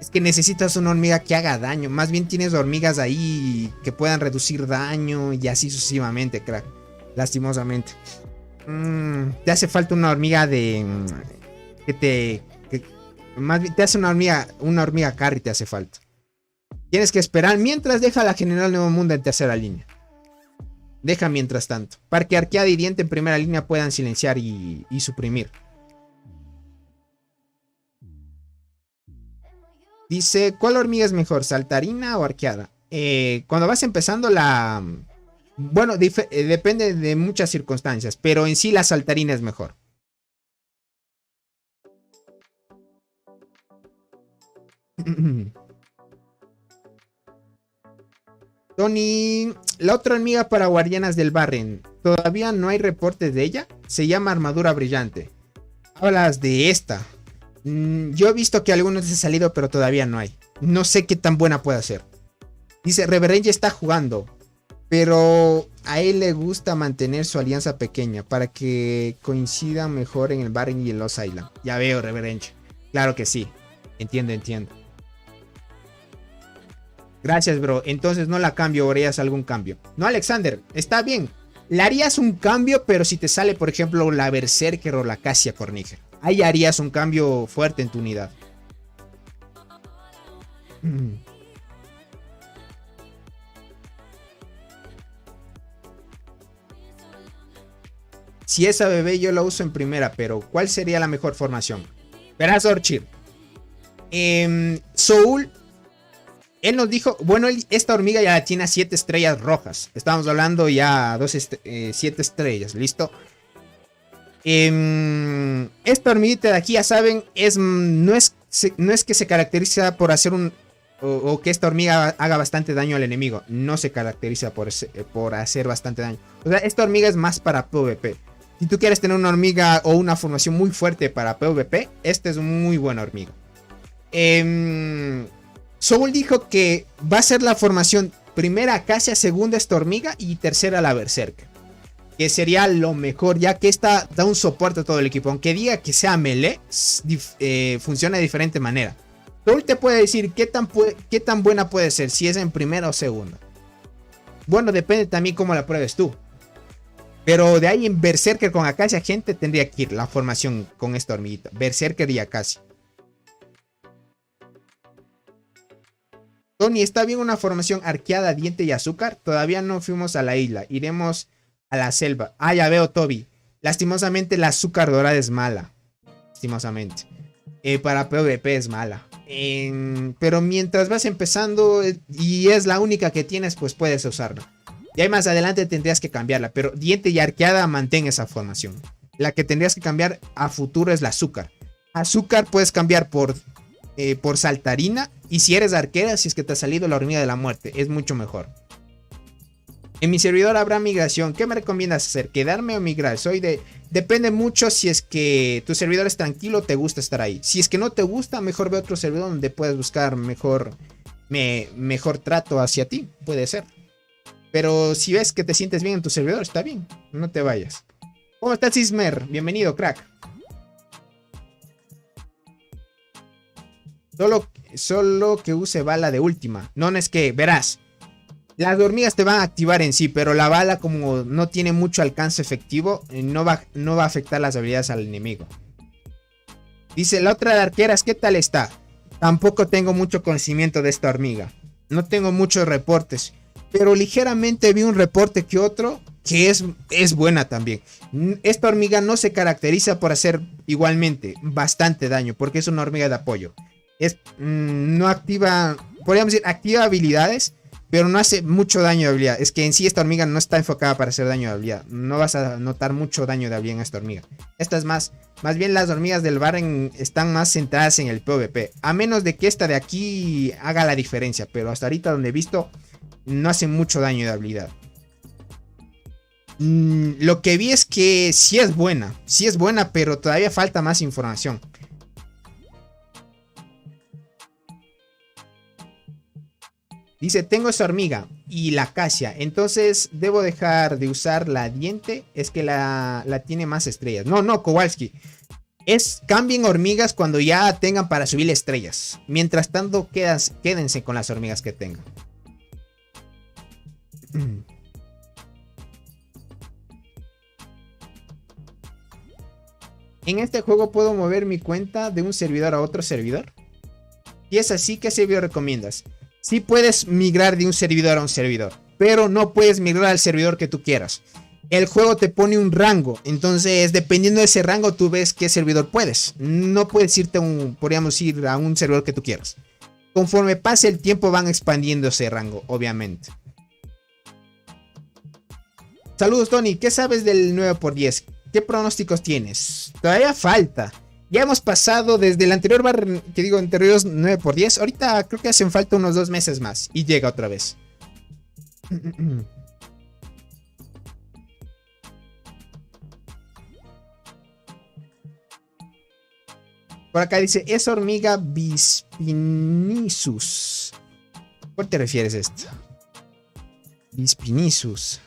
Es que necesitas una hormiga que haga daño. Más bien tienes hormigas ahí que puedan reducir daño y así sucesivamente, crack. Lastimosamente. Te hace falta una hormiga de... más bien te hace una hormiga carry te hace falta. Tienes que esperar mientras deja la General Nuevo Mundo en tercera línea. Deja mientras tanto. Para que arqueada y diente en primera línea puedan silenciar y suprimir. Dice, ¿cuál hormiga es mejor? ¿Saltarina o arqueada? Cuando vas empezando la... Bueno, depende de muchas circunstancias. Pero en sí la saltarina es mejor. Tony, la otra hormiga para guardianas del Barren. Todavía no hay reportes de ella. Se llama armadura brillante. Hablas de esta. Yo he visto que algunos han salido, pero todavía no hay. No sé qué tan buena puede ser. Dice, Reverenge está jugando, pero a él le gusta mantener su alianza pequeña para que coincida mejor en el Barren y en Lost Island. Ya veo, Reverenge. Claro que sí. Entiendo. Gracias, bro. Entonces no la cambio o harías algún cambio. No, Alexander, está bien. Le harías un cambio, pero si te sale, por ejemplo, la Berserker o la Cassia Cornígera. Ahí harías un cambio fuerte en tu unidad. Si esa bebé yo la uso en primera, pero ¿cuál sería la mejor formación? Verás, Orchid. Soul, él nos dijo, bueno, esta hormiga ya tiene 7 estrellas rojas. Estamos hablando ya 7 estrellas, ¿listo? Esta hormiguita de aquí, ya saben, no es que se caracteriza por hacer o que esta hormiga haga bastante daño al enemigo. No se caracteriza por hacer bastante daño. O sea, esta hormiga es más para PvP. Si tú quieres tener una hormiga o una formación muy fuerte para PvP, esta es muy buena hormiga. Soul dijo que va a ser la formación primera Cassia, segunda esta hormiga y tercera la Berserker. Que sería lo mejor, ya que esta da un soporte a todo el equipo. Aunque diga que sea melee, funciona de diferente manera. Soul te puede decir qué tan buena puede ser, si es en primera o segunda. Bueno, depende también cómo la pruebes tú. Pero de ahí en Berserker con Acacia, gente, tendría que ir la formación con esta hormiguita. Berserker y Acacia. Tony, ¿está bien una formación arqueada, diente y azúcar? Todavía no fuimos a la isla. Iremos a la selva. Ah, ya veo, Toby. Lastimosamente la azúcar dorada es mala. Lastimosamente. Para PvP es mala. Pero mientras vas empezando y es la única que tienes, pues puedes usarla. Y ahí más adelante tendrías que cambiarla. Pero diente y arqueada, mantén esa formación. La que tendrías que cambiar a futuro es la azúcar. Azúcar puedes cambiar por saltarina. Y si eres arquera, si es que te ha salido la hormiga de la muerte, es mucho mejor. En mi servidor habrá migración. ¿Qué me recomiendas hacer? ¿Quedarme o migrar? Depende mucho si es que tu servidor es tranquilo, te gusta estar ahí. Si es que no te gusta, mejor ve otro servidor donde puedes buscar mejor trato hacia ti. Puede ser. Pero si ves que te sientes bien en tu servidor, está bien. No te vayas. ¿Cómo estás, Ismer? Bienvenido, crack. Solo que use bala de última. No es que, verás. Las hormigas te van a activar en sí, pero la bala, como no tiene mucho alcance efectivo, no va a afectar las habilidades al enemigo. Dice, la otra de arqueras, ¿qué tal está? Tampoco tengo mucho conocimiento de esta hormiga. No tengo muchos reportes, pero ligeramente vi un reporte que otro que es buena también. Esta hormiga no se caracteriza por hacer igualmente bastante daño, porque es una hormiga de apoyo. No activa, podríamos decir, activa habilidades, pero no hace mucho daño de habilidad. Es que en sí esta hormiga no está enfocada para hacer daño de habilidad. No vas a notar mucho daño de habilidad en esta hormiga. Esta es más bien las hormigas del bar están más centradas en el PvP. A menos de que esta de aquí haga la diferencia. Pero hasta ahorita donde he visto, no hace mucho daño de habilidad. Lo que vi es que sí es buena. Sí es buena, pero todavía falta más información. Dice, tengo esa hormiga y la acacia, entonces debo dejar de usar la diente. Es que la tiene más estrellas. No, Kowalski. Cambien hormigas cuando ya tengan para subir estrellas. Mientras tanto, quédense con las hormigas que tengan. En este juego puedo mover mi cuenta de un servidor a otro servidor. Si es así, ¿qué servidor recomiendas? Sí puedes migrar de un servidor a un servidor, pero no puedes migrar al servidor que tú quieras. El juego te pone un rango, entonces dependiendo de ese rango tú ves qué servidor puedes. No puedes irte podríamos ir a un servidor que tú quieras. Conforme pase el tiempo van expandiendo ese rango, obviamente. Saludos, Tony, ¿qué sabes del 9x10? ¿Qué pronósticos tienes? Todavía falta. Ya hemos pasado desde el anterior anteriores 9x10. Ahorita creo que hacen falta unos 2 meses más. Y llega otra vez. Por acá dice, es hormiga Bispinisus. ¿Por qué te refieres a esto? Bispinisus.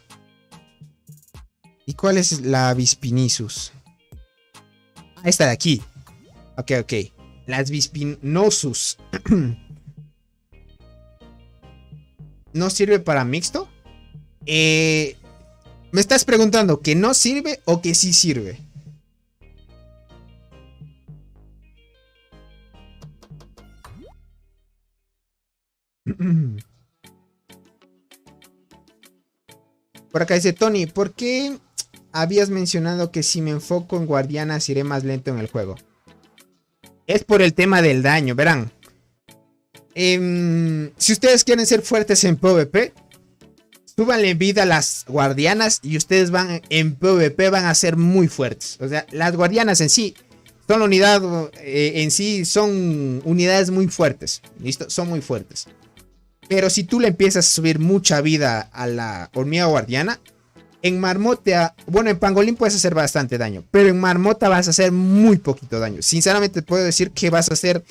¿Y cuál es la Bispinisus? Esta de aquí. Ok. Las Bispinosus. ¿No sirve para mixto? ¿Me estás preguntando que no sirve o que sí sirve? Por acá dice Tony, ¿por qué habías mencionado que si me enfoco en guardianas iré más lento en el juego? Es por el tema del daño, verán. Si ustedes quieren ser fuertes en PvP, súbanle vida a las guardianas y ustedes en PvP van a ser muy fuertes. O sea, las guardianas en sí son son unidades muy fuertes. ¿Listo? Son muy fuertes. Pero si tú le empiezas a subir mucha vida a la hormiga guardiana, en Marmota, bueno, en Pangolín puedes hacer bastante daño, pero en Marmota vas a hacer muy poquito daño. Sinceramente puedo decir que vas a hacer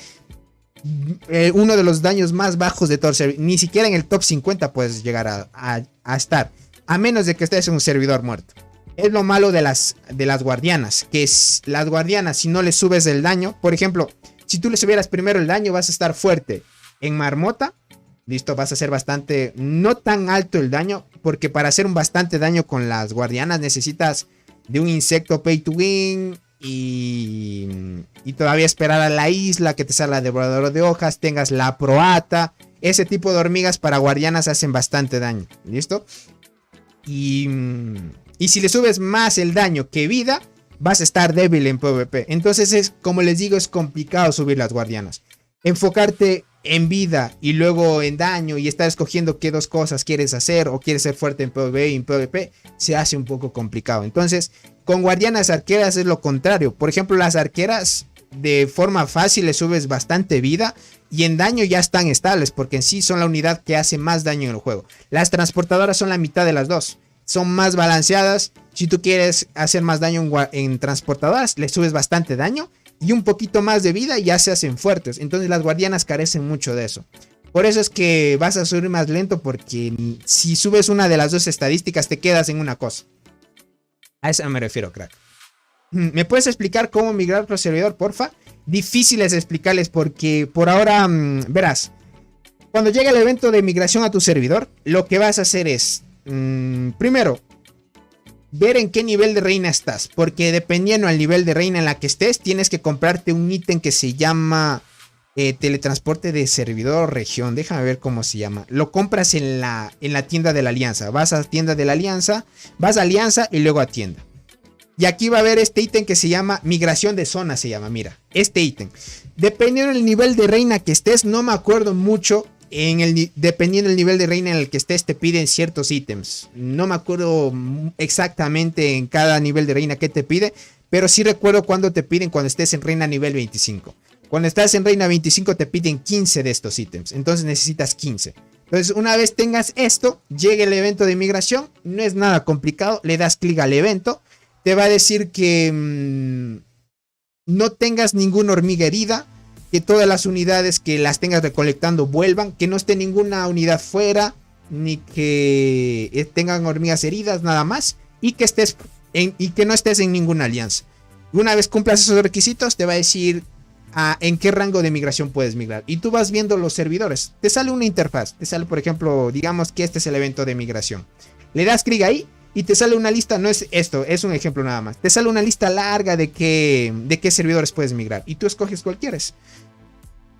uno de los daños más bajos de todo el servidor. Ni siquiera en el top 50 puedes llegar a estar, a menos de que estés en un servidor muerto. Es lo malo de las guardianas, que las guardianas, si no le subes el daño, por ejemplo, si tú le subieras primero el daño, vas a estar fuerte en Marmota. Listo, vas a hacer bastante, no tan alto el daño, porque para hacer un bastante daño con las guardianas necesitas de un insecto pay to win y todavía esperar a la isla que te salga devorador de hojas, tengas la proata ese tipo de hormigas para guardianas hacen bastante daño. ¿Listo? Y si le subes más el daño que vida, vas a estar débil en PvP. Entonces es, como les digo, es complicado subir las guardianas. Enfocarte en vida y luego en daño y estar escogiendo qué dos cosas quieres hacer o quieres ser fuerte en PvE y en PvP se hace un poco complicado. Entonces con guardianas arqueras es lo contrario. Por ejemplo, las arqueras de forma fácil le subes bastante vida y en daño ya están estables porque en sí son la unidad que hace más daño en el juego. Las transportadoras son la mitad de las dos, son más balanceadas. Si tú quieres hacer más daño en transportadoras, le subes bastante daño y un poquito más de vida y ya se hacen fuertes. Entonces las guardianas carecen mucho de eso. Por eso es que vas a subir más lento, porque si subes una de las dos estadísticas te quedas en una cosa. A eso me refiero, crack. ¿Me puedes explicar cómo migrar a otro servidor, porfa? Difíciles explicarles porque por ahora, verás, cuando llega el evento de migración a tu servidor, lo que vas a hacer es, primero, ver en qué nivel de reina estás, porque dependiendo del nivel de reina en la que estés, tienes que comprarte un ítem que se llama teletransporte de servidor o región. Déjame ver cómo se llama. Lo compras en la tienda de la alianza. Vas a tienda de la alianza, vas a alianza y luego a tienda. Y aquí va a haber este ítem que se llama migración de zona, se llama, mira, este ítem. Dependiendo del nivel de reina que estés, no me acuerdo mucho. Dependiendo del nivel de reina en el que estés, te piden ciertos ítems. No me acuerdo exactamente en cada nivel de reina que te pide, pero sí recuerdo cuando te piden cuando estés en reina nivel 25. Cuando estás en reina 25 te piden 15 de estos ítems, entonces necesitas 15. Entonces una vez tengas esto, llega el evento de migración, no es nada complicado, le das clic al evento, te va a decir que no tengas ninguna hormiga herida, que todas las unidades que las tengas recolectando vuelvan, que no esté ninguna unidad fuera, ni que tengan hormigas heridas, nada más, y que no estés en ninguna alianza. Una vez cumplas esos requisitos, te va a decir en qué rango de migración puedes migrar. Y tú vas viendo los servidores. Te sale una interfaz. Te sale, por ejemplo, digamos que este es el evento de migración. Le das clic ahí y te sale una lista. No es esto, es un ejemplo nada más. Te sale una lista larga de qué servidores puedes migrar. Y tú escoges cuál quieres.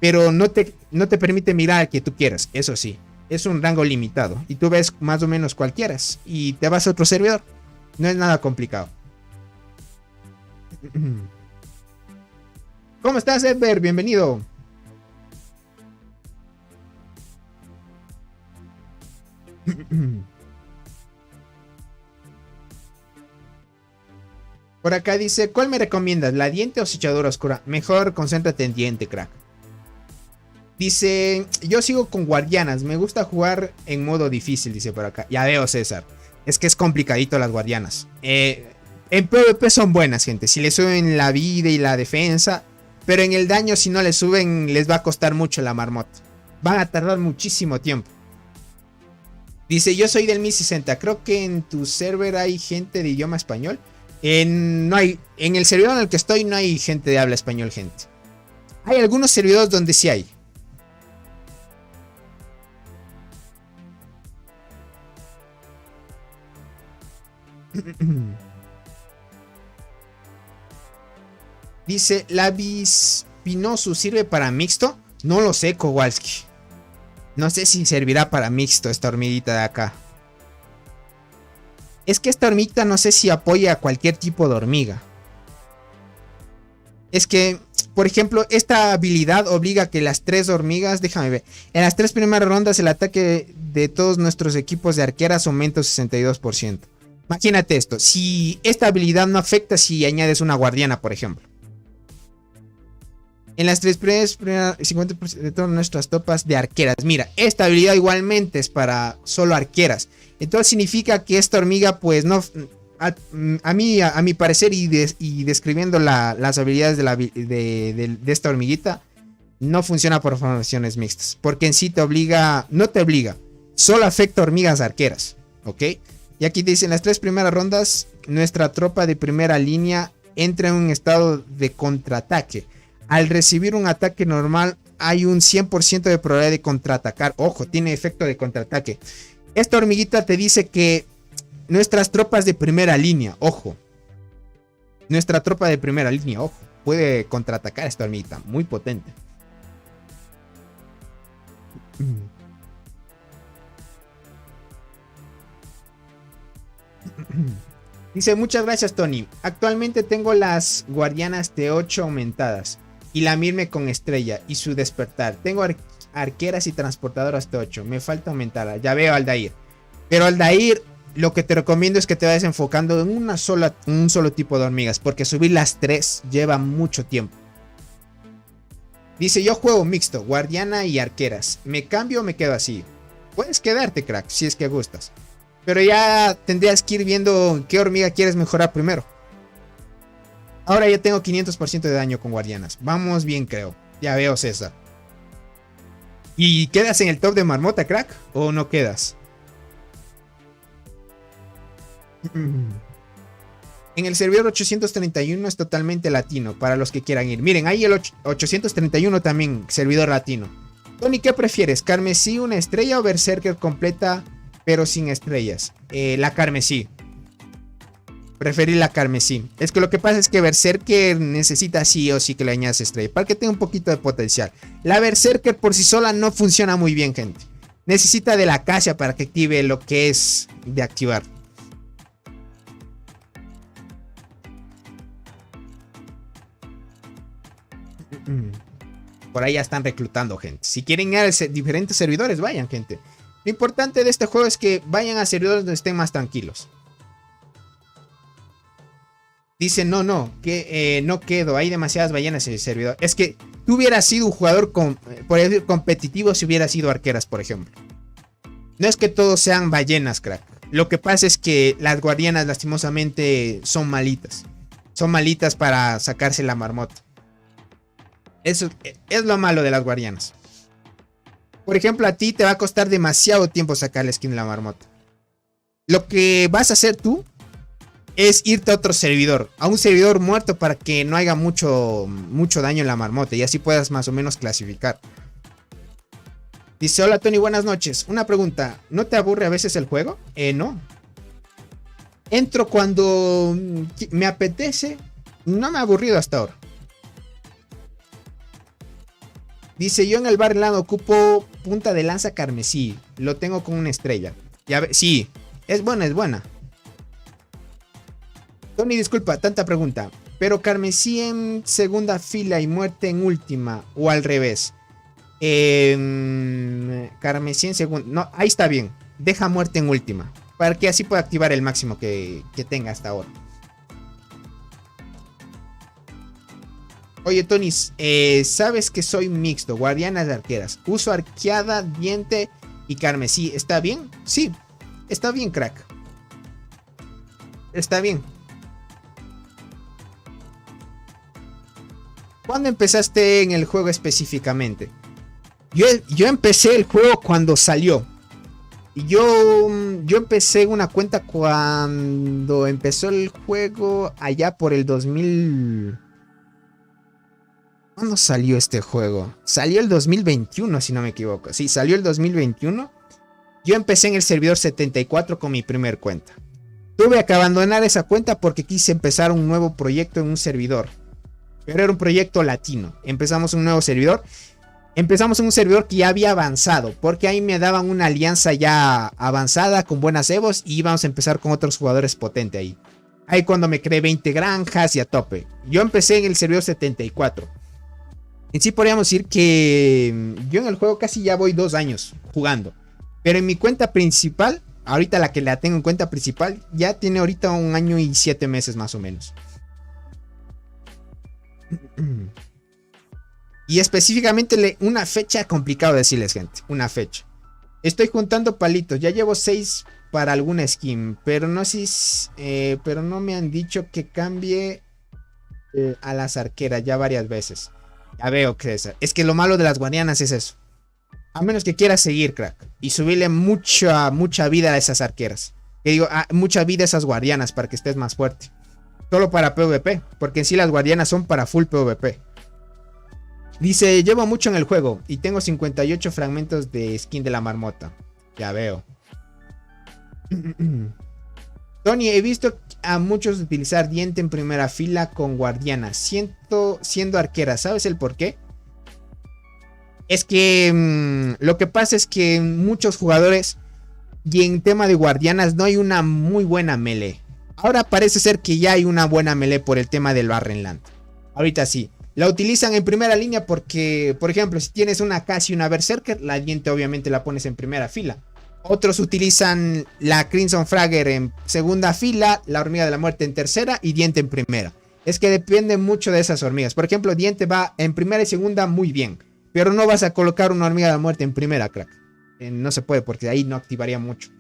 Pero no te permite migrar al que tú quieras. Eso sí, es un rango limitado. Y tú ves más o menos cuál quieras. Y te vas a otro servidor. No es nada complicado. ¿Cómo estás, Edber? Bienvenido. Por acá dice, ¿cuál me recomiendas? ¿La diente o selladura oscura? Mejor concéntrate en diente, crack. Dice, yo sigo con guardianas. Me gusta jugar en modo difícil, dice por acá. Ya veo, César. Es que es complicadito las guardianas. En PvP son buenas, gente. Si le suben la vida y la defensa. Pero en el daño, si no le suben, les va a costar mucho la marmota. Van a tardar muchísimo tiempo. Dice, yo soy del 1060. Creo que en tu server hay gente de idioma español. No hay. En el servidor en el que estoy no hay gente de habla español, gente. Hay algunos servidores donde sí hay. Dice, ¿la Bispinosu sirve para mixto? No lo sé, Kowalski. No sé si servirá para mixto esta hormiguita de acá. Es que esta hormiguita no sé si apoya a cualquier tipo de hormiga. Es que, por ejemplo, esta habilidad obliga a que las 3 hormigas, déjame ver, en las 3 primeras rondas el ataque de todos nuestros equipos de arqueras aumenta un 62%. Imagínate esto, si esta habilidad no afecta si añades una guardiana, por ejemplo. En las 3 primeras 50% de todas nuestras tropas de arqueras. Mira, esta habilidad igualmente es para solo arqueras. Entonces significa que esta hormiga, pues no... A mi parecer y describiendo las habilidades de esta hormiguita, no funciona por formaciones mixtas. Porque en sí te obliga... No te obliga. Solo afecta a hormigas arqueras. ¿Ok? Y aquí te dicen, en las 3 primeras rondas, nuestra tropa de primera línea entra en un estado de contraataque. Al recibir un ataque normal, hay un 100% de probabilidad de contraatacar. Ojo, tiene efecto de contraataque. Esta hormiguita te dice que nuestras tropas de primera línea, ojo. Nuestra tropa de primera línea, ojo. Puede contraatacar a esta hormiguita. Muy potente. Dice, muchas gracias, Tony. Actualmente tengo las guardianas T8 aumentadas y la Mirme con estrella y su despertar. Tengo arqueras y transportadoras T8. Me falta aumentarla. Ya veo, Aldair. Pero Aldair, lo que te recomiendo es que te vayas enfocando en un solo tipo de hormigas, porque subir las 3 lleva mucho tiempo. Dice, yo juego mixto, guardiana y arqueras. ¿Me cambio o me quedo así? Puedes quedarte, crack, si es que gustas. Pero ya tendrías que ir viendo qué hormiga quieres mejorar primero. Ahora ya tengo 500% de daño con guardianas. Vamos bien, creo. Ya veo, César. ¿Y quedas en el top de marmota, crack? ¿O no quedas? En el servidor 831 es totalmente latino, para los que quieran ir. Miren, ahí el 831 también, servidor latino. Tony, ¿qué prefieres? ¿Carmesí, una estrella o Berserker completa pero sin estrellas? La carmesí. Preferí la carmesí. Es que lo que pasa es que Berserker necesita sí o sí que le añadas estrella, para que tenga un poquito de potencial. La Berserker por sí sola no funciona muy bien, gente. Necesita de la acacia para que active lo que es de activar. Por ahí ya están reclutando gente. Si quieren ir a diferentes servidores, vayan, gente. Lo importante de este juego es que vayan a servidores donde estén más tranquilos. Dice, no, que no quedo. Hay demasiadas ballenas en el servidor. Es que tú hubieras sido un jugador por decir, competitivo si hubieras sido arqueras, por ejemplo. No es que todos sean ballenas, crack. Lo que pasa es que las guardianas lastimosamente son malitas. Son malitas para sacarse la marmota. Eso es lo malo de las guardianas. Por ejemplo, a ti te va a costar demasiado tiempo sacar la skin de la marmota. Lo que vas a hacer tú es irte a otro servidor, a un servidor muerto, para que no haya mucho daño en la marmota y así puedas más o menos clasificar. Dice, hola Tony, buenas noches. Una pregunta, ¿no te aburre a veces el juego? No. Entro cuando me apetece. No me ha aburrido hasta ahora. Dice, yo en el Barland ocupo punta de lanza carmesí. Lo tengo con una estrella. Ya sí, es buena, es buena. Tony, disculpa, tanta pregunta. Pero carmesí en segunda fila y muerte en última. O al revés. Carmesí en segunda. No, ahí está bien. Deja muerte en última. Para que así pueda activar el máximo que tenga hasta ahora. Oye, Tony, sabes que soy mixto, guardianas de arqueras. Uso arqueada, diente y carmesí. ¿Está bien? Sí, está bien, crack. Está bien. ¿Cuándo empezaste en el juego específicamente? Yo empecé el juego cuando salió. Yo empecé una cuenta cuando empezó el juego allá por el 2000... ¿Cuándo salió este juego? Salió el 2021, si no me equivoco. Sí, salió el 2021. Yo empecé en el servidor 74 con mi primer cuenta. Tuve que abandonar esa cuenta porque quise empezar un nuevo proyecto en un servidor. Pero era un proyecto latino. Empezamos un nuevo servidor. Empezamos en un servidor que ya había avanzado, porque ahí me daban una alianza ya avanzada con buenas evos y íbamos a empezar con otros jugadores potentes ahí. Ahí cuando me creé 20 granjas y a tope. Yo empecé en el servidor 74. En sí podríamos decir que yo en el juego casi ya voy 2 años jugando. Pero en mi cuenta principal, ahorita la que la tengo en cuenta principal, ya tiene ahorita 1 año y 7 meses más o menos. Y específicamente una fecha, complicado decirles, gente. Una fecha. Estoy juntando palitos. Ya llevo 6 para alguna skin. Pero no sé pero no me han dicho que cambie a las arqueras ya varias veces. Ya veo, César. Es que lo malo de las guardianas es eso. A menos que quieras seguir, crack. Y subirle mucha vida a esas arqueras. Que digo, mucha vida a esas guardianas para que estés más fuerte. Solo para PvP. Porque en sí las guardianas son para full PvP. Dice, llevo mucho en el juego. Y tengo 58 fragmentos de skin de la marmota. Ya veo. Tony, he visto a muchos utilizar diente en primera fila con guardiana, siendo arquera. ¿Sabes el por qué? Es que lo que pasa es que muchos jugadores Y en tema de guardianas no hay una muy buena melee. Ahora parece ser que ya hay una buena melee por el tema del Barrenland. Ahorita sí. La utilizan en primera línea porque, por ejemplo, si tienes una Acacia y una Berserker, la diente obviamente la pones en primera fila. Otros utilizan la Crimson Fragger en segunda fila, la Hormiga de la Muerte en tercera y diente en primera. Es que depende mucho de esas hormigas. Por ejemplo, diente va en primera y segunda muy bien. Pero no vas a colocar una Hormiga de la Muerte en primera, crack. No se puede porque ahí no activaría mucho.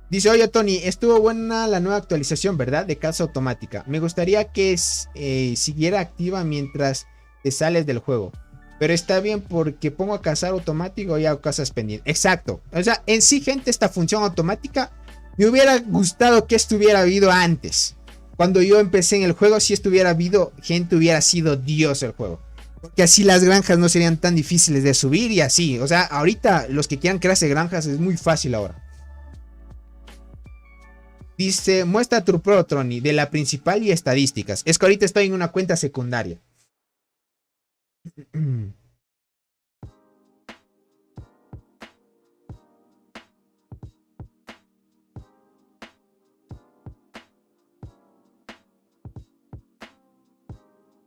Dice, oye Tony, estuvo buena la nueva actualización, ¿verdad? De caza automática. Me gustaría que siguiera activa mientras te sales del juego. Pero está bien porque pongo a cazar automático y hago cazas pendientes. Exacto. O sea, en sí, gente, esta función automática me hubiera gustado que estuviera habido antes. Cuando yo empecé en el juego, si estuviera habido, gente, hubiera sido Dios el juego. Porque así las granjas no serían tan difíciles de subir y así. O sea, ahorita los que quieran crearse granjas es muy fácil ahora. Dice, muestra tu Pro, Tony, de la principal y estadísticas. Es que ahorita estoy en una cuenta secundaria.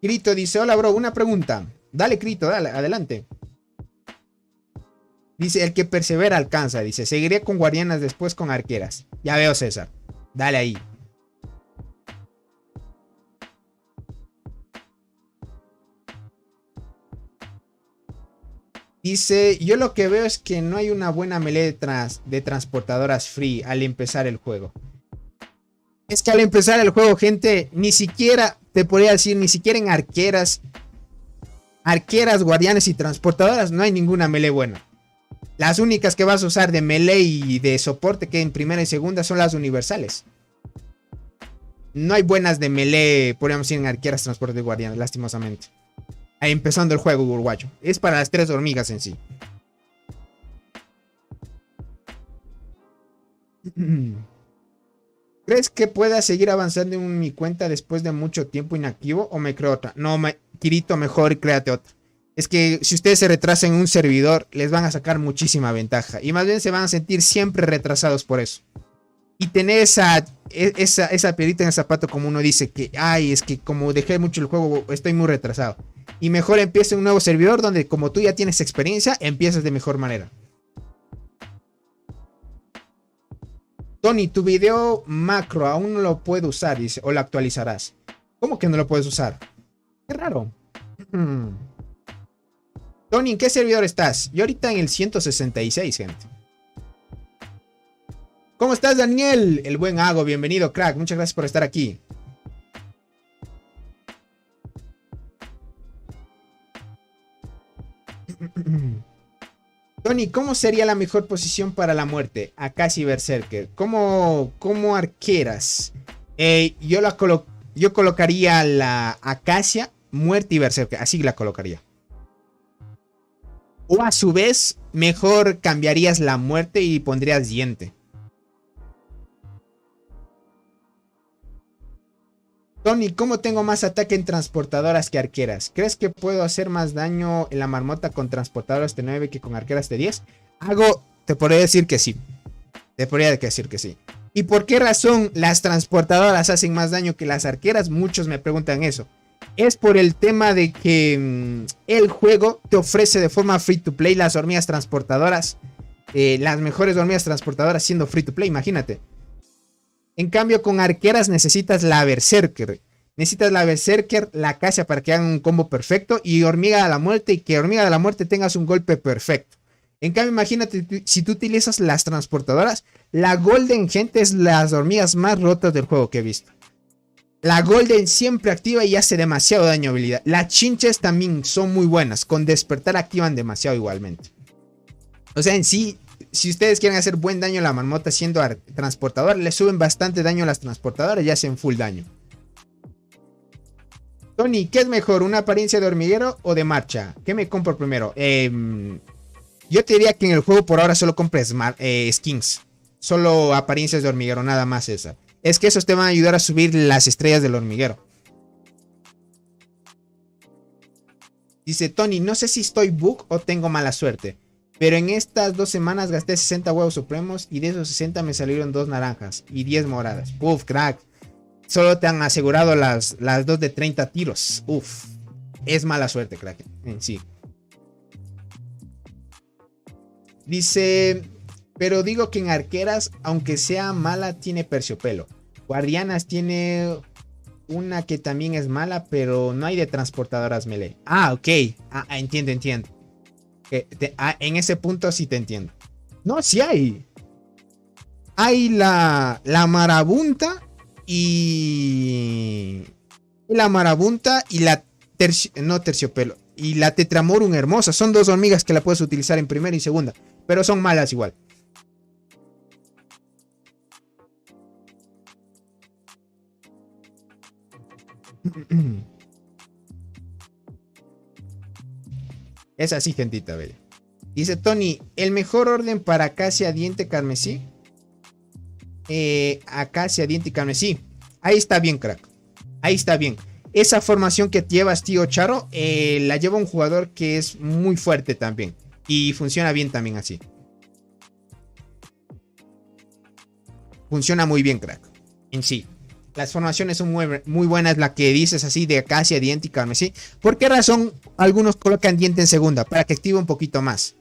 Crito dice, hola bro, una pregunta. Dale, Crito, dale, adelante. Dice, el que persevera alcanza. Dice, seguiré con guardianas, después con arqueras. Ya veo, César. Dale ahí. Dice, yo lo que veo es que no hay una buena melee de transportadoras free al empezar el juego. Es que al empezar el juego, gente, ni siquiera, te podría decir, ni siquiera en arqueras, guardianes y transportadoras, no hay ninguna melee buena. Las únicas que vas a usar de melee y de soporte que en primera y segunda son las universales. No hay buenas de melee, podríamos decir, en arqueras, transporte y guardianes, lastimosamente. Ahí empezando el juego uruguayo. Es para las tres hormigas en sí. ¿Crees que pueda seguir avanzando en mi cuenta después de mucho tiempo inactivo o me creo otra? No, Kirito, mejor créate otra. Es que si ustedes se retrasan en un servidor, les van a sacar muchísima ventaja. Y más bien se van a sentir siempre retrasados por eso. Y tener esa piedrita en el zapato, como uno dice, que ay, es que como dejé mucho el juego, estoy muy retrasado. Y mejor empieza un nuevo servidor donde como tú ya tienes experiencia, empiezas de mejor manera. Tony, tu video macro aún no lo puedo usar, dice, o lo actualizarás. ¿Cómo que no lo puedes usar? Qué raro. Tony, ¿en qué servidor estás? Yo ahorita en el 166, gente. ¿Cómo estás, Daniel? El buen Hago, bienvenido, crack. Muchas gracias por estar aquí. Tony, ¿cómo sería la mejor posición para la muerte? Acacia y Berserker. ¿Cómo arqueras? Yo colocaría la Acacia, muerte y Berserker. Así la colocaría. O a su vez, mejor cambiarías la muerte y pondrías diente. Tony, ¿cómo tengo más ataque en transportadoras que arqueras? ¿Crees que puedo hacer más daño en la marmota con transportadoras de 9 que con arqueras de 10? Te podría decir que sí. ¿Y por qué razón las transportadoras hacen más daño que las arqueras? Muchos me preguntan eso. Es por el tema de que el juego te ofrece de forma free to play las hormigas transportadoras. Las mejores hormigas transportadoras siendo free to play, imagínate. En cambio, con arqueras necesitas la Berserker. Necesitas la Berserker, la Acacia para que hagan un combo perfecto. Y Hormiga de la Muerte, y que Hormiga de la Muerte tengas un golpe perfecto. En cambio, imagínate, si tú utilizas las transportadoras, la Golden, gente, es las hormigas más rotas del juego que he visto. La Golden siempre activa y hace demasiado daño habilidad. Las chinches también son muy buenas. Con despertar activan demasiado igualmente. O sea, en sí, si ustedes quieren hacer buen daño a la marmota siendo transportador, le suben bastante daño a las transportadoras y hacen full daño. Tony, ¿qué es mejor? ¿Una apariencia de hormiguero o de marcha? ¿Qué me compro primero? Yo te diría que en el juego por ahora solo compres skins. Solo apariencias de hormiguero, nada más esa. Es que esos te van a ayudar a subir las estrellas del hormiguero. Dice Tony, no sé si estoy bug o tengo mala suerte, pero en estas 2 semanas gasté 60 huevos supremos y de esos 60 me salieron 2 naranjas y 10 moradas. Uf, crack. Solo te han asegurado las 2 de 30 tiros. Uf. Es mala suerte, crack. En sí. Dice, pero digo que en arqueras, aunque sea mala, tiene terciopelo. Guardianas tiene una que también es mala, pero no hay de transportadoras melee. Ah, ok. Entiendo. En ese punto sí te entiendo. No, sí hay. Hay la marabunta y... La marabunta y la... no terciopelo. Y la tetramorum hermosa. Son 2 hormigas que la puedes utilizar en primera y segunda. Pero son malas igual. Es así, gentita bella. Dice Tony, el mejor orden para acacia, diente, carmesí. Acacia, diente y carmesí. Ahí está bien, crack. Ahí está bien. Esa formación que llevas, tío Charo, la lleva un jugador que es muy fuerte también. Y funciona bien también así. Funciona muy bien, crack. En sí. Las formaciones son muy buenas. La que dices así de acacia, diente y carmesí. ¿Por qué razón algunos colocan diente en segunda? Para que active un poquito más.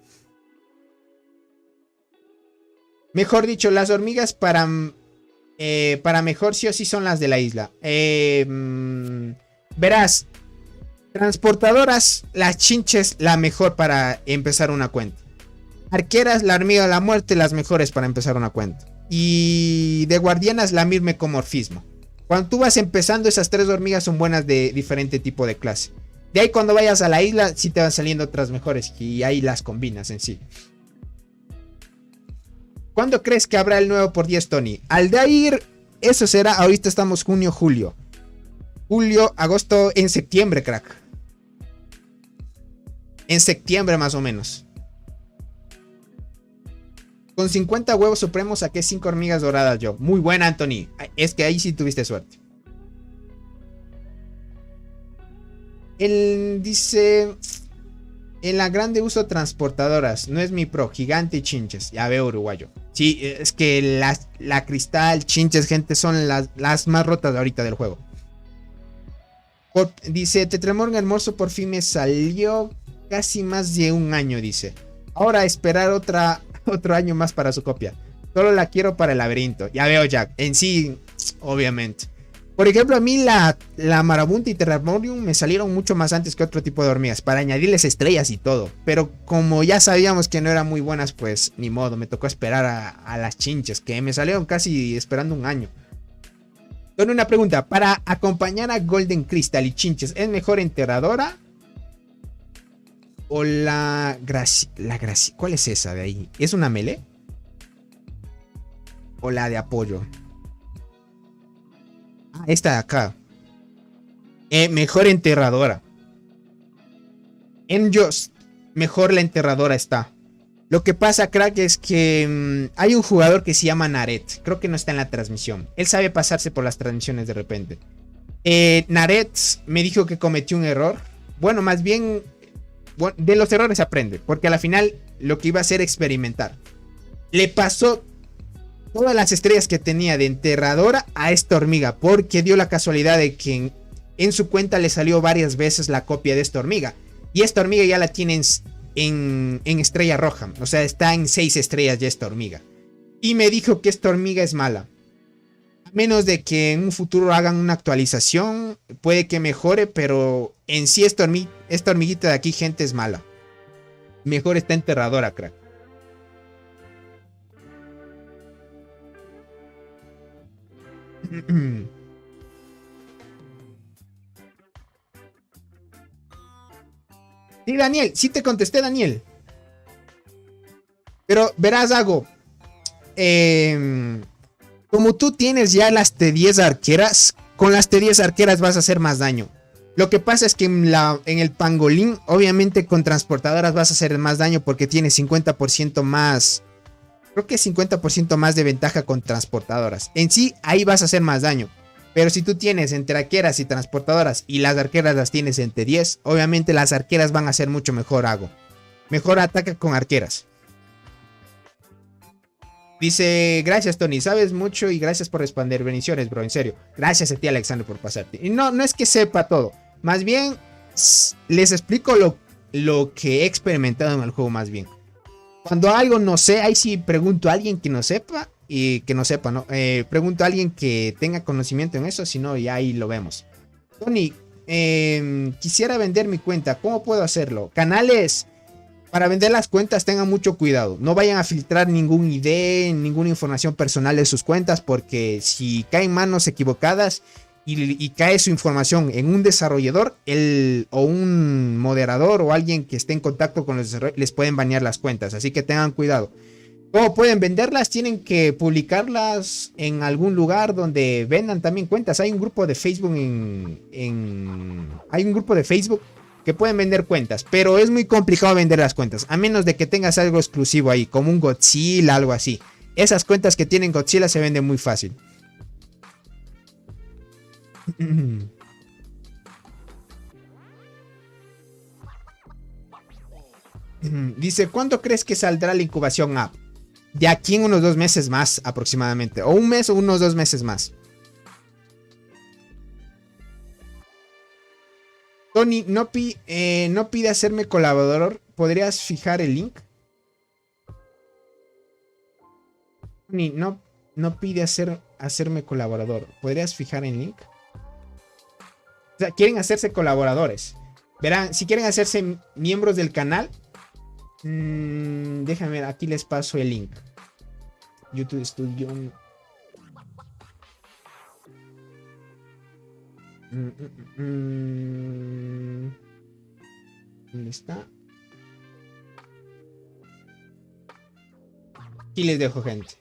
Mejor dicho, las hormigas para mejor sí o sí son las de la isla. Verás. Transportadoras, las chinches, la mejor para empezar una cuenta. Arqueras, la hormiga de la muerte, las mejores para empezar una cuenta. Y de guardianas, la mirmecomorfismo. Cuando tú vas empezando, esas 3 hormigas son buenas de diferente tipo de clase. De ahí cuando vayas a la isla, sí te van saliendo otras mejores. Y ahí las combinas en sí. ¿Cuándo crees que habrá el nuevo por 10, Tony? Aldair, eso será, ahorita estamos junio, julio. Julio, agosto, en septiembre, crack. En septiembre más o menos. Con 50 huevos supremos saqué 5 hormigas doradas yo. Muy buena, Anthony. Es que ahí sí tuviste suerte. Él dice... En la grande uso transportadoras. No es mi pro. Gigante y chinches. Ya veo, uruguayo. Sí, es que la cristal, chinches, gente, son las más rotas ahorita del juego. Dice, Tetramorum hermoso por fin me salió casi más de 1 año, dice. Ahora esperar otro año más para su copia. Solo la quiero para el laberinto. Ya veo, Jack. En sí, obviamente. Por ejemplo, a mí la marabunta y Terramorium me salieron mucho más antes que otro tipo de hormigas. Para añadirles estrellas y todo. Pero como ya sabíamos que no eran muy buenas, pues ni modo. Me tocó esperar a las chinches. Que me salieron casi esperando 1 año. Con una pregunta. Para acompañar a Golden Crystal y chinches, ¿es mejor enterradora? O la Gracia. ¿Cuál es esa de ahí? ¿Es una melee? ¿O la de apoyo? Ah, esta de acá. Mejor enterradora. En Just, mejor la enterradora está. Lo que pasa, crack, es que hay un jugador que se llama Naret. Creo que no está en la transmisión. Él sabe pasarse por las transmisiones de repente. Naret me dijo que cometió un error. Bueno, más bien... Bueno, de los errores se aprende. Porque a la final lo que iba a hacer experimentar. Le pasó todas las estrellas que tenía de enterradora a esta hormiga. Porque dio la casualidad de que en su cuenta le salió varias veces la copia de esta hormiga. Y esta hormiga ya la tienen en estrella roja. O sea, está en 6 estrellas ya esta hormiga. Y me dijo que esta hormiga es mala. A menos de que en un futuro hagan una actualización, puede que mejore, pero en sí esta hormiguita de aquí, gente, es mala. Mejor está enterradora, crack. Sí, Daniel, sí te contesté, Daniel. Pero verás algo. Como tú tienes ya las T10 arqueras, con las T10 arqueras vas a hacer más daño. Lo que pasa es que en el pangolín, obviamente con transportadoras vas a hacer más daño porque tienes 50% más. Creo que 50% más de ventaja con transportadoras. En sí, ahí vas a hacer más daño. Pero si tú tienes entre arqueras y transportadoras y las arqueras las tienes entre 10, obviamente las arqueras van a ser mucho mejor hago. Mejor ataca con arqueras. Dice, gracias Tony, sabes mucho y gracias por responder. Bendiciones, bro, en serio. Gracias a ti, Alexander, por pasarte. Y no es que sepa todo. Más bien, les explico lo que he experimentado en el juego más bien. Cuando algo no sé, ahí sí pregunto a alguien que no sepa. Y que no sepa, ¿no? Pregunto a alguien que tenga conocimiento en eso, si no, ya ahí lo vemos. Tony, quisiera vender mi cuenta, ¿cómo puedo hacerlo? Canales, para vender las cuentas tengan mucho cuidado. No vayan a filtrar ningún ID, ninguna información personal de sus cuentas, porque si caen manos equivocadas y cae su información en un desarrollador o un moderador o alguien que esté en contacto con los desarrolladores, les pueden banear las cuentas, así que tengan cuidado. ¿Cómo pueden venderlas? Tienen que publicarlas en algún lugar donde vendan también cuentas. Hay un grupo de Facebook hay un grupo de Facebook que pueden vender cuentas, pero es muy complicado vender las cuentas, a menos de que tengas algo exclusivo ahí, como un Godzilla, algo así. Esas cuentas que tienen Godzilla se venden muy fácil. Dice, ¿cuándo crees que saldrá la incubación app? De aquí en unos 2 meses más aproximadamente. O un mes o unos 2 meses más. Tony, no pide hacerme colaborador. ¿Podrías fijar el link? Tony, no pide hacerme colaborador. ¿Podrías fijar el link? O sea, quieren hacerse colaboradores. Verán, si quieren hacerse miembros del canal... déjame ver, aquí les paso el link. YouTube Studio. ¿Dónde está? Aquí les dejo, gente.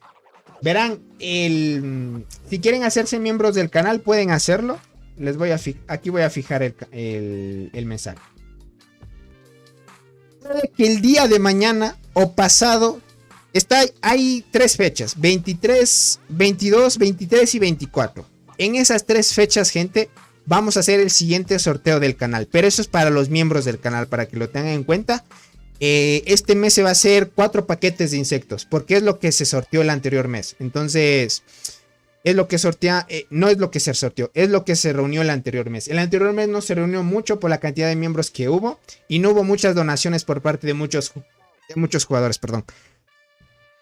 Verán, si quieren hacerse miembros del canal, pueden hacerlo. Aquí voy a fijar el mensaje. Que el día de mañana o pasado hay 3 fechas, 23, 22, 23 y 24. En esas 3 fechas, gente, vamos a hacer el siguiente sorteo del canal, pero eso es para los miembros del canal, para que lo tengan en cuenta. Este mes se va a hacer 4 paquetes de insectos, porque es lo que se sorteó el anterior mes. Entonces, es lo que sortea, no es lo que se sorteó, es lo que se reunió el anterior mes. El anterior mes no se reunió mucho por la cantidad de miembros que hubo y no hubo muchas donaciones por parte de muchos jugadores, perdón.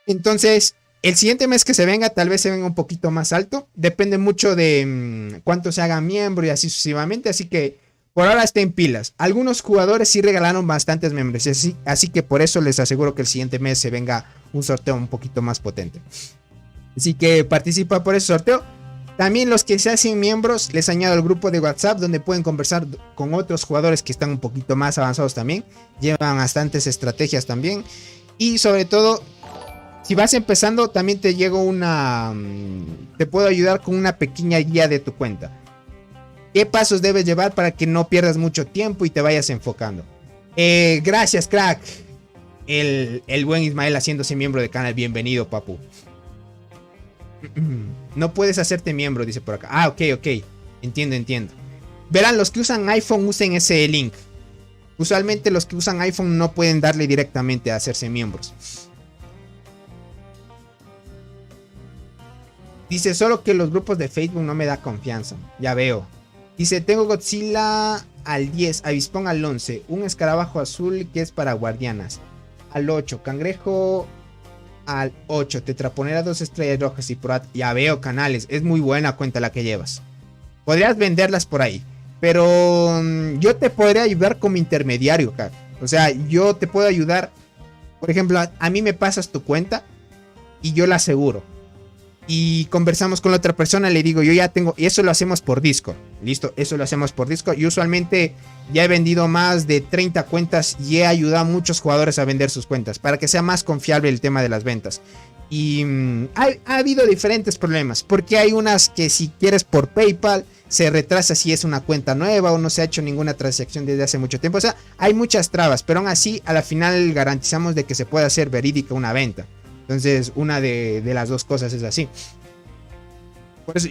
Entonces, el siguiente mes que se venga, tal vez se venga un poquito más alto. Depende mucho de cuánto se haga miembro y así sucesivamente. Así que por ahora estén pilas. Algunos jugadores sí regalaron bastantes miembros, así que por eso les aseguro que el siguiente mes se venga un sorteo un poquito más potente. Así que participa por ese sorteo. También los que se hacen miembros, les añado al grupo de WhatsApp donde pueden conversar con otros jugadores que están un poquito más avanzados también. Llevan bastantes estrategias también. Y sobre todo, si vas empezando, también te te puedo ayudar con una pequeña guía de tu cuenta. ¿Qué pasos debes llevar para que no pierdas mucho tiempo y te vayas enfocando? Gracias, crack. El buen Ismael haciéndose miembro del canal. Bienvenido, papu. No puedes hacerte miembro, dice por acá. Ah, ok. Entiendo. Verán, los que usan iPhone usen ese link. Usualmente los que usan iPhone no pueden darle directamente a hacerse miembros. Dice, solo que los grupos de Facebook no me da confianza. Ya veo. Dice, tengo Godzilla al 10, Avispón al 11, un escarabajo azul que es para guardianas al 8, cangrejo al 8, tetraponera 2 estrellas rojas y por... Ya veo, canales, es muy buena cuenta la que llevas. Podrías venderlas por ahí, pero yo te podría ayudar como intermediario, Kat. O sea, yo te puedo ayudar. Por ejemplo, a mí me pasas tu cuenta y yo la aseguro. Y conversamos con la otra persona, le digo, yo ya tengo, y eso lo hacemos por Discord. Listo, eso lo hacemos por Discord. Y usualmente ya he vendido más de 30 cuentas y he ayudado a muchos jugadores a vender sus cuentas para que sea más confiable el tema de las ventas. Y ha habido diferentes problemas, porque hay unas que si quieres por PayPal se retrasa si es una cuenta nueva o no se ha hecho ninguna transacción desde hace mucho tiempo. O sea, hay muchas trabas, pero aún así a la final garantizamos de que se puede hacer verídica una venta. Entonces una de las dos cosas es así. Por eso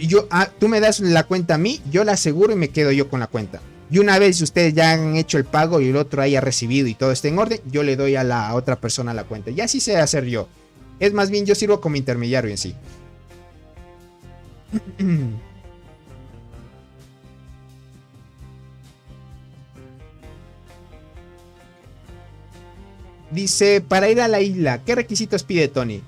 tú me das la cuenta a mí, yo la aseguro y me quedo yo con la cuenta. Y una vez ustedes ya han hecho el pago y el otro haya recibido y todo está en orden, yo le doy a la otra persona la cuenta. Y así sé hacer yo. Es más bien, yo sirvo como intermediario en sí. Dice, para ir a la isla, ¿qué requisitos pide Tony?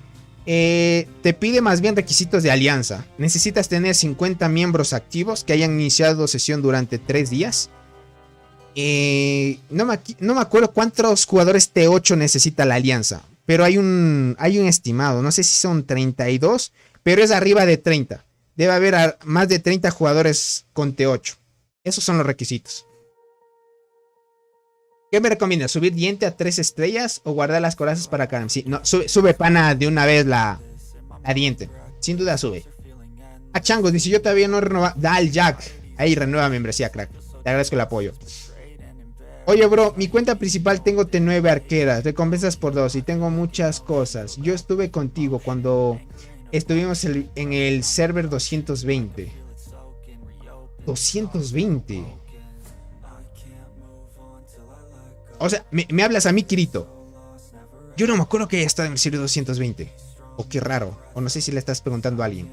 Te pide más bien requisitos de alianza. Necesitas tener 50 miembros activos que hayan iniciado sesión durante 3 días. No me acuerdo cuántos jugadores T8 necesita la alianza. Pero hay un estimado. No sé si son 32, pero es arriba de 30. Debe haber más de 30 jugadores con T8. Esos son los requisitos. ¿Qué me recomiendas? ¿Subir diente a 3 estrellas o guardar las corazas para cada? Sí, no, sube pana de una vez la diente. Sin duda sube. A Chango dice, yo todavía no renueva. Dale, Jack. Ahí renueva membresía, crack. Te agradezco el apoyo. Oye, bro, mi cuenta principal tengo T9 arqueras. Recompensas por 2 y tengo muchas cosas. Yo estuve contigo cuando estuvimos en el server 220. 220. O sea, me hablas a mí, Kirito. Yo no me acuerdo que haya estado en el server 220. O qué raro. O no sé si le estás preguntando a alguien.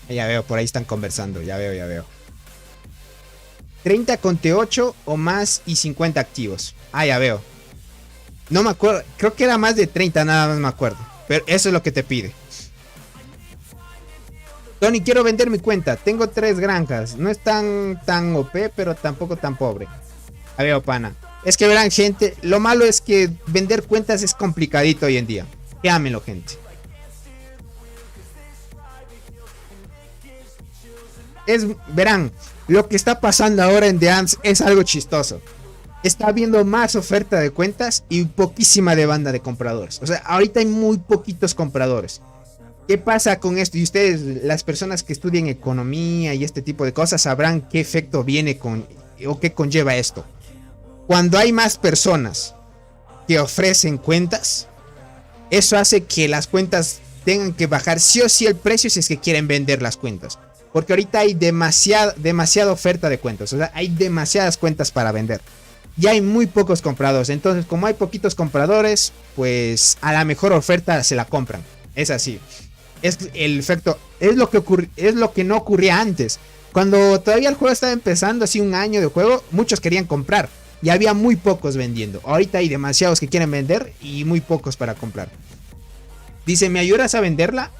Ya veo, por ahí están conversando. Ya veo. 30 con T8 o más y 50 activos. Ya veo. No me acuerdo. Creo que era más de 30, nada más me acuerdo. Pero eso es lo que te pide. Tony, quiero vender mi cuenta. Tengo 3 granjas. No es tan OP, pero tampoco tan pobre. Ya veo, pana. Es que verán, gente. Lo malo es que vender cuentas es complicadito hoy en día. Créanmelo, gente. Verán, lo que está pasando ahora en The Ants es algo chistoso. Está habiendo más oferta de cuentas y poquísima demanda de compradores. O sea, ahorita hay muy poquitos compradores. ¿Qué pasa con esto? Y ustedes, las personas que estudian economía y este tipo de cosas, sabrán qué efecto viene con o qué conlleva esto. Cuando hay más personas que ofrecen cuentas, eso hace que las cuentas tengan que bajar sí o sí el precio si es que quieren vender las cuentas. Porque ahorita hay demasiada oferta de cuentas. O sea, hay demasiadas cuentas para vender. Y hay muy pocos compradores. Entonces, como hay poquitos compradores, pues a la mejor oferta se la compran. Es así. Es el efecto. Es lo que no ocurría antes. Cuando todavía el juego estaba empezando, así un año de juego, muchos querían comprar. Y había muy pocos vendiendo. Ahorita hay demasiados que quieren vender y muy pocos para comprar. Dice, ¿me ayudas a venderla?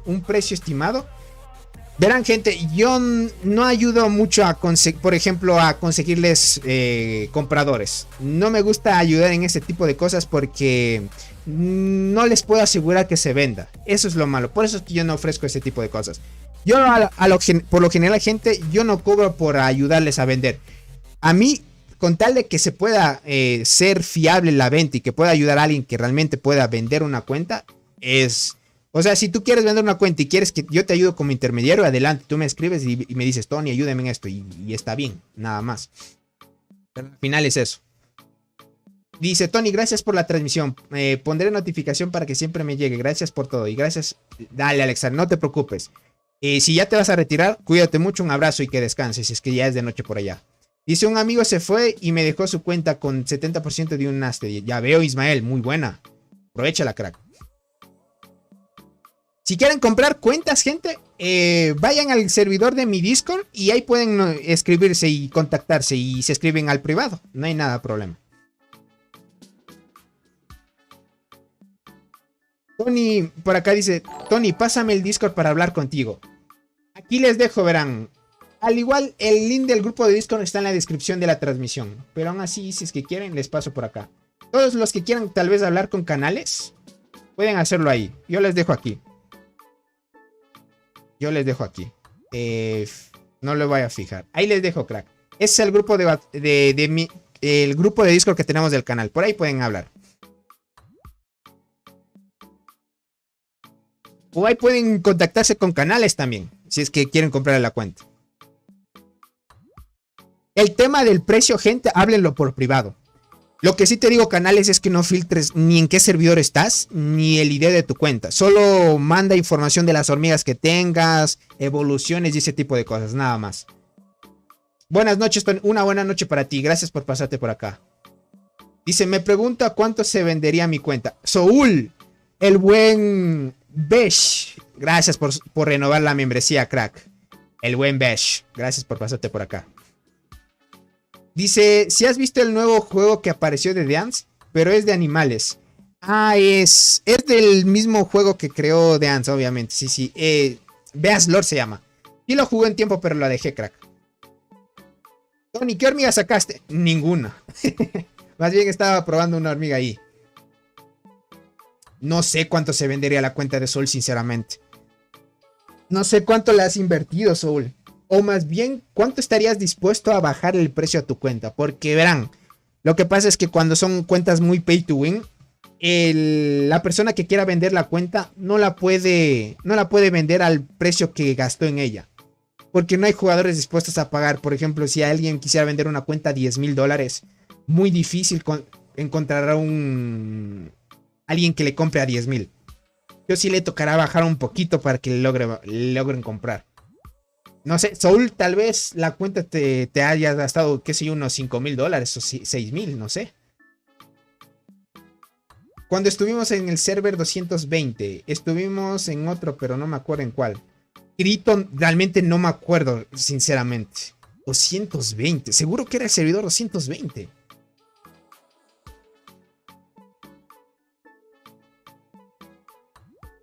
Un precio estimado. Verán, gente, yo no ayudo mucho a por ejemplo, a conseguirles compradores. No me gusta ayudar en ese tipo de cosas porque no les puedo asegurar que se venda. Eso es lo malo. Por eso es que yo no ofrezco ese tipo de cosas. Yo por lo general, gente, yo no cobro por ayudarles a vender. A mí, con tal de que se pueda ser fiable la venta y que pueda ayudar a alguien que realmente pueda vender una cuenta, es... O sea, si tú quieres vender una cuenta y quieres que yo te ayude como intermediario, adelante, tú me escribes y me dices, Tony, ayúdame en esto y está bien, nada más. Pero al final es eso. Dice, Tony, gracias por la transmisión. Pondré notificación para que siempre me llegue. Gracias por todo y gracias. Dale, Alexa, no te preocupes. Si ya te vas a retirar, cuídate mucho, un abrazo y que descanses, es que ya es de noche por allá. Dice, un amigo se fue y me dejó su cuenta con 70% de un Nasty. Ya veo, Ismael, muy buena. Aprovechala, crack. Si quieren comprar cuentas, gente, vayan al servidor de mi Discord y ahí pueden escribirse y contactarse y se escriben al privado. No hay nada de problema. Tony, por acá dice, Tony, pásame el Discord para hablar contigo. Aquí les dejo, verán. Al igual, el link del grupo de Discord está en la descripción de la transmisión. Pero aún así, si es que quieren, les paso por acá. Todos los que quieran tal vez hablar con canales, pueden hacerlo ahí. Yo les dejo aquí. No lo voy a fijar. Ahí les dejo, crack. Ese es el grupo de mi... el grupo de Discord que tenemos del canal. Por ahí pueden hablar. O ahí pueden contactarse con Canales también, si es que quieren comprar la cuenta. El tema del precio, gente, háblenlo por privado. Lo que sí te digo, Canales, es que no filtres ni en qué servidor estás, ni el ID de tu cuenta. Solo manda información de las hormigas que tengas, evoluciones y ese tipo de cosas, nada más. Buenas noches, una buena noche para ti. Gracias por pasarte por acá. Dice, me pregunta cuánto se vendería mi cuenta. Soul, el buen Besh. Gracias por renovar la membresía, crack. El buen Besh. Gracias por pasarte por acá. Dice, si has visto el nuevo juego que apareció de Dance, pero es de animales. Ah, es del mismo juego que creó Dance, obviamente. Sí, sí. Beas Lord se llama. Y lo jugué en tiempo, pero lo dejé, crack. Tony, ¿qué hormiga sacaste? Ninguna. Más bien estaba probando una hormiga ahí. No sé cuánto se vendería la cuenta de Soul, sinceramente. No sé cuánto le has invertido, Soul. O más bien, ¿cuánto estarías dispuesto a bajar el precio a tu cuenta? Porque verán, lo que pasa es que cuando son cuentas muy pay to win, la persona que quiera vender la cuenta no la puede vender al precio que gastó en ella. Porque no hay jugadores dispuestos a pagar. Por ejemplo, si alguien quisiera vender una cuenta a $10,000, muy difícil encontrar a alguien que le compre a 10,000. Yo sí le tocará bajar un poquito para que logren comprar. No sé, Soul, tal vez la cuenta te haya gastado, qué sé yo, unos $5,000 o 6,000, no sé. Cuando estuvimos en el server 220, estuvimos en otro, pero no me acuerdo en cuál. Grito, realmente no me acuerdo, sinceramente. 220, seguro que era el servidor 220.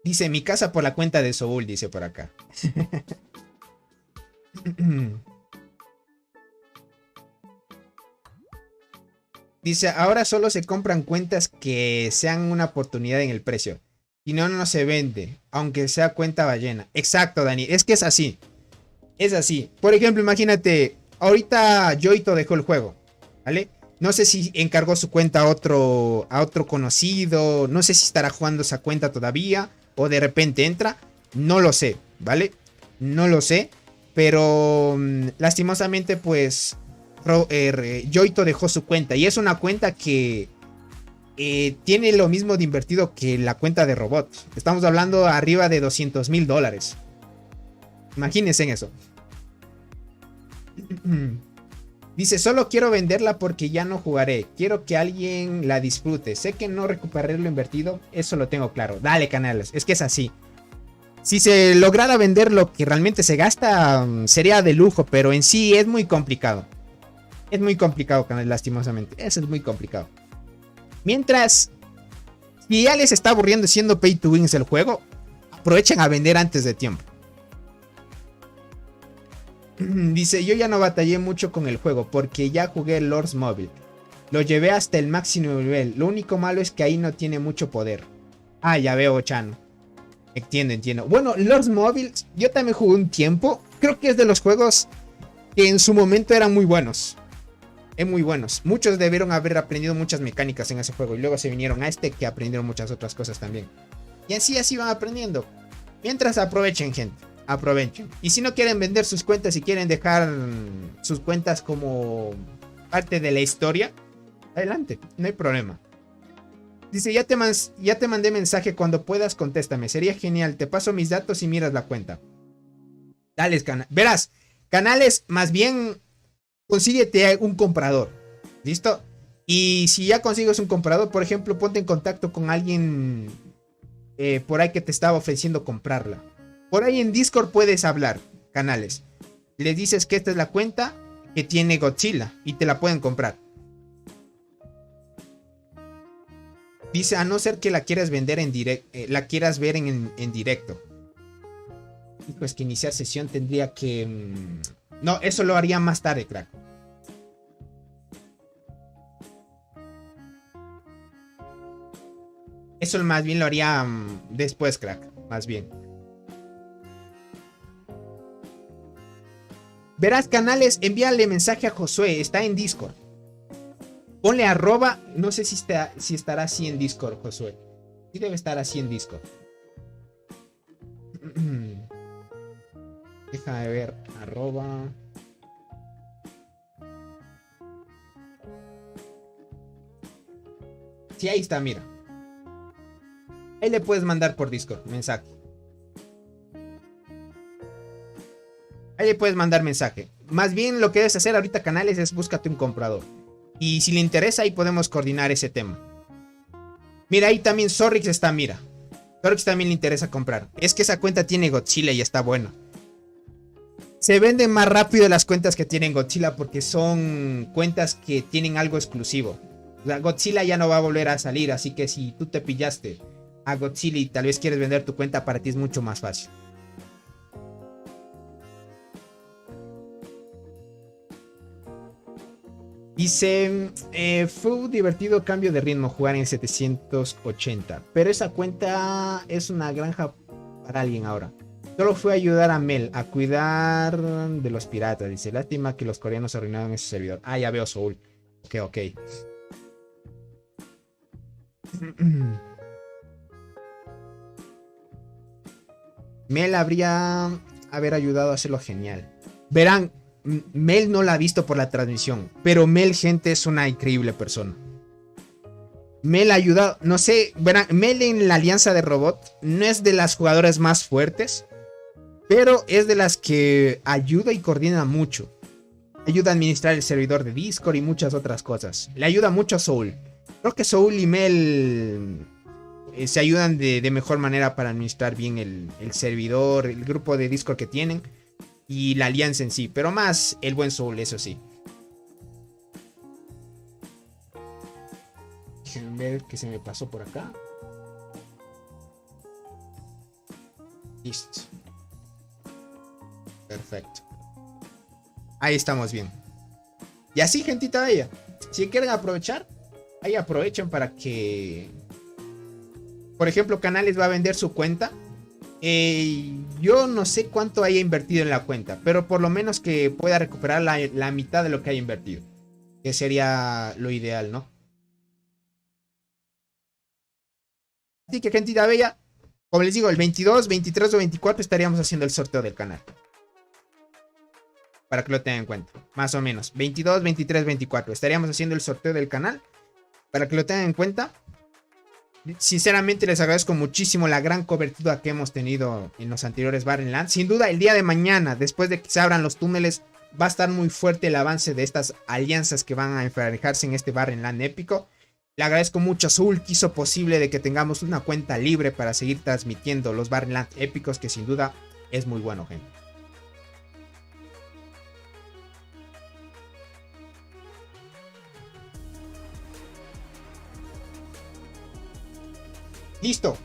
Dice, mi casa por la cuenta de Soul, dice por acá. Dice, ahora solo se compran cuentas que sean una oportunidad en el precio. Si no, no se vende, aunque sea cuenta ballena. Exacto, Dani, es que es así. Es así. Por ejemplo, imagínate, ahorita Yoito dejó el juego, ¿vale? No sé si encargó su cuenta a otro conocido. No sé si estará jugando esa cuenta todavía o de repente entra. No lo sé, ¿vale? No lo sé. Pero lastimosamente, pues, Yoito dejó su cuenta. Y es una cuenta que tiene lo mismo de invertido que la cuenta de robot. Estamos hablando arriba de $200,000. Imagínense en eso. Dice, solo quiero venderla porque ya no jugaré. Quiero que alguien la disfrute. Sé que no recuperaré lo invertido. Eso lo tengo claro. Dale, Canales. Es que es así. Si se lograra vender lo que realmente se gasta, sería de lujo. Pero en sí es muy complicado. Es muy complicado, Canales, lastimosamente. Eso es muy complicado. Mientras, si ya les está aburriendo siendo pay to win el juego, aprovechen a vender antes de tiempo. Dice, yo ya no batallé mucho con el juego porque ya jugué Lords Mobile. Lo llevé hasta el máximo nivel. Lo único malo es que ahí no tiene mucho poder. Ah, ya veo, Chano. Entiendo. Bueno, Lords Mobile, yo también jugué un tiempo. Creo que es de los juegos que en su momento eran muy buenos. Muy buenos. Muchos debieron haber aprendido muchas mecánicas en ese juego. Y luego se vinieron a este que aprendieron muchas otras cosas también. Y así van aprendiendo. Mientras aprovechen, gente. Aprovechen. Y si no quieren vender sus cuentas, si quieren dejar sus cuentas como parte de la historia, adelante, no hay problema. Dice, ya te mandé mensaje, cuando puedas contéstame, sería genial, te paso mis datos y miras la cuenta. Dale, verás, Canales, más bien consíguete un comprador, ¿listo? Y si ya consigues un comprador, por ejemplo, ponte en contacto con alguien por ahí que te estaba ofreciendo comprarla. Por ahí en Discord puedes hablar, Canales. Le dices que esta es la cuenta que tiene Godzilla y te la pueden comprar. Dice, a no ser que la quieras vender en directo, la quieras ver en directo. Y pues que iniciar sesión tendría que... no, eso lo haría más tarde, crack. Eso más bien lo haría después, crack. Más bien. Verás, Canales, envíale mensaje a Josué. Está en Discord. Ponle arroba. No sé si estará así en Discord, Josué. Sí debe estar así en Discord. Déjame ver. Arroba. Sí, ahí está, mira. Ahí le puedes mandar por Discord mensaje. Ahí le puedes mandar mensaje. Más bien lo que debes hacer ahorita, Canales, es búscate un comprador. Y si le interesa, ahí podemos coordinar ese tema. Mira, ahí también Zorrix está, mira. Zorrix también le interesa comprar. Es que esa cuenta tiene Godzilla y está buena. Se venden más rápido las cuentas que tienen Godzilla porque son cuentas que tienen algo exclusivo. O sea, Godzilla ya no va a volver a salir, así que si tú te pillaste a Godzilla y tal vez quieres vender tu cuenta, para ti es mucho más fácil. Dice, fue un divertido cambio de ritmo jugar en 780, pero esa cuenta es una granja para alguien ahora. Solo fue a ayudar a Mel a cuidar de los piratas. Dice, lástima que los coreanos arruinaron ese servidor. Ah, ya veo, Soul. Ok. Mel habría haber ayudado a hacerlo genial. Verán, Mel no la ha visto por la transmisión, pero Mel, gente, es una increíble persona. Mel ha ayudado, no sé, verán, Mel en la alianza de robot no es de las jugadoras más fuertes, pero es de las que ayuda y coordina mucho. Ayuda a administrar el servidor de Discord y muchas otras cosas. Le ayuda mucho a Soul. Creo que Soul y Mel se ayudan de mejor manera para administrar bien el servidor, el grupo de Discord que tienen y la alianza en sí. Pero más el buen Soul, eso sí. Déjenme ver que se me pasó por acá. Listo. Perfecto. Ahí estamos bien. Y así, gentita bella, si quieren aprovechar, ahí aprovechen para que, por ejemplo, Canales va a vender su cuenta. Yo no sé cuánto haya invertido en la cuenta, pero por lo menos que pueda recuperar la mitad de lo que haya invertido, que sería lo ideal, ¿no? Así que, gentita bella, como les digo, el 22, 23 o 24 estaríamos haciendo el sorteo del canal. Para que lo tengan en cuenta. Más o menos. 22, 23, 24. Estaríamos haciendo el sorteo del canal. Para que lo tengan en cuenta. Sinceramente les agradezco muchísimo la gran cobertura que hemos tenido en los anteriores Barrenland. Sin duda el día de mañana, después de que se abran los túneles, va a estar muy fuerte el avance de estas alianzas que van a enfrentarse en este Barrenland épico. Le agradezco mucho a Soul que hizo posible de que tengamos una cuenta libre para seguir transmitiendo los Barrenland épicos, que sin duda es muy bueno, gente. Listo.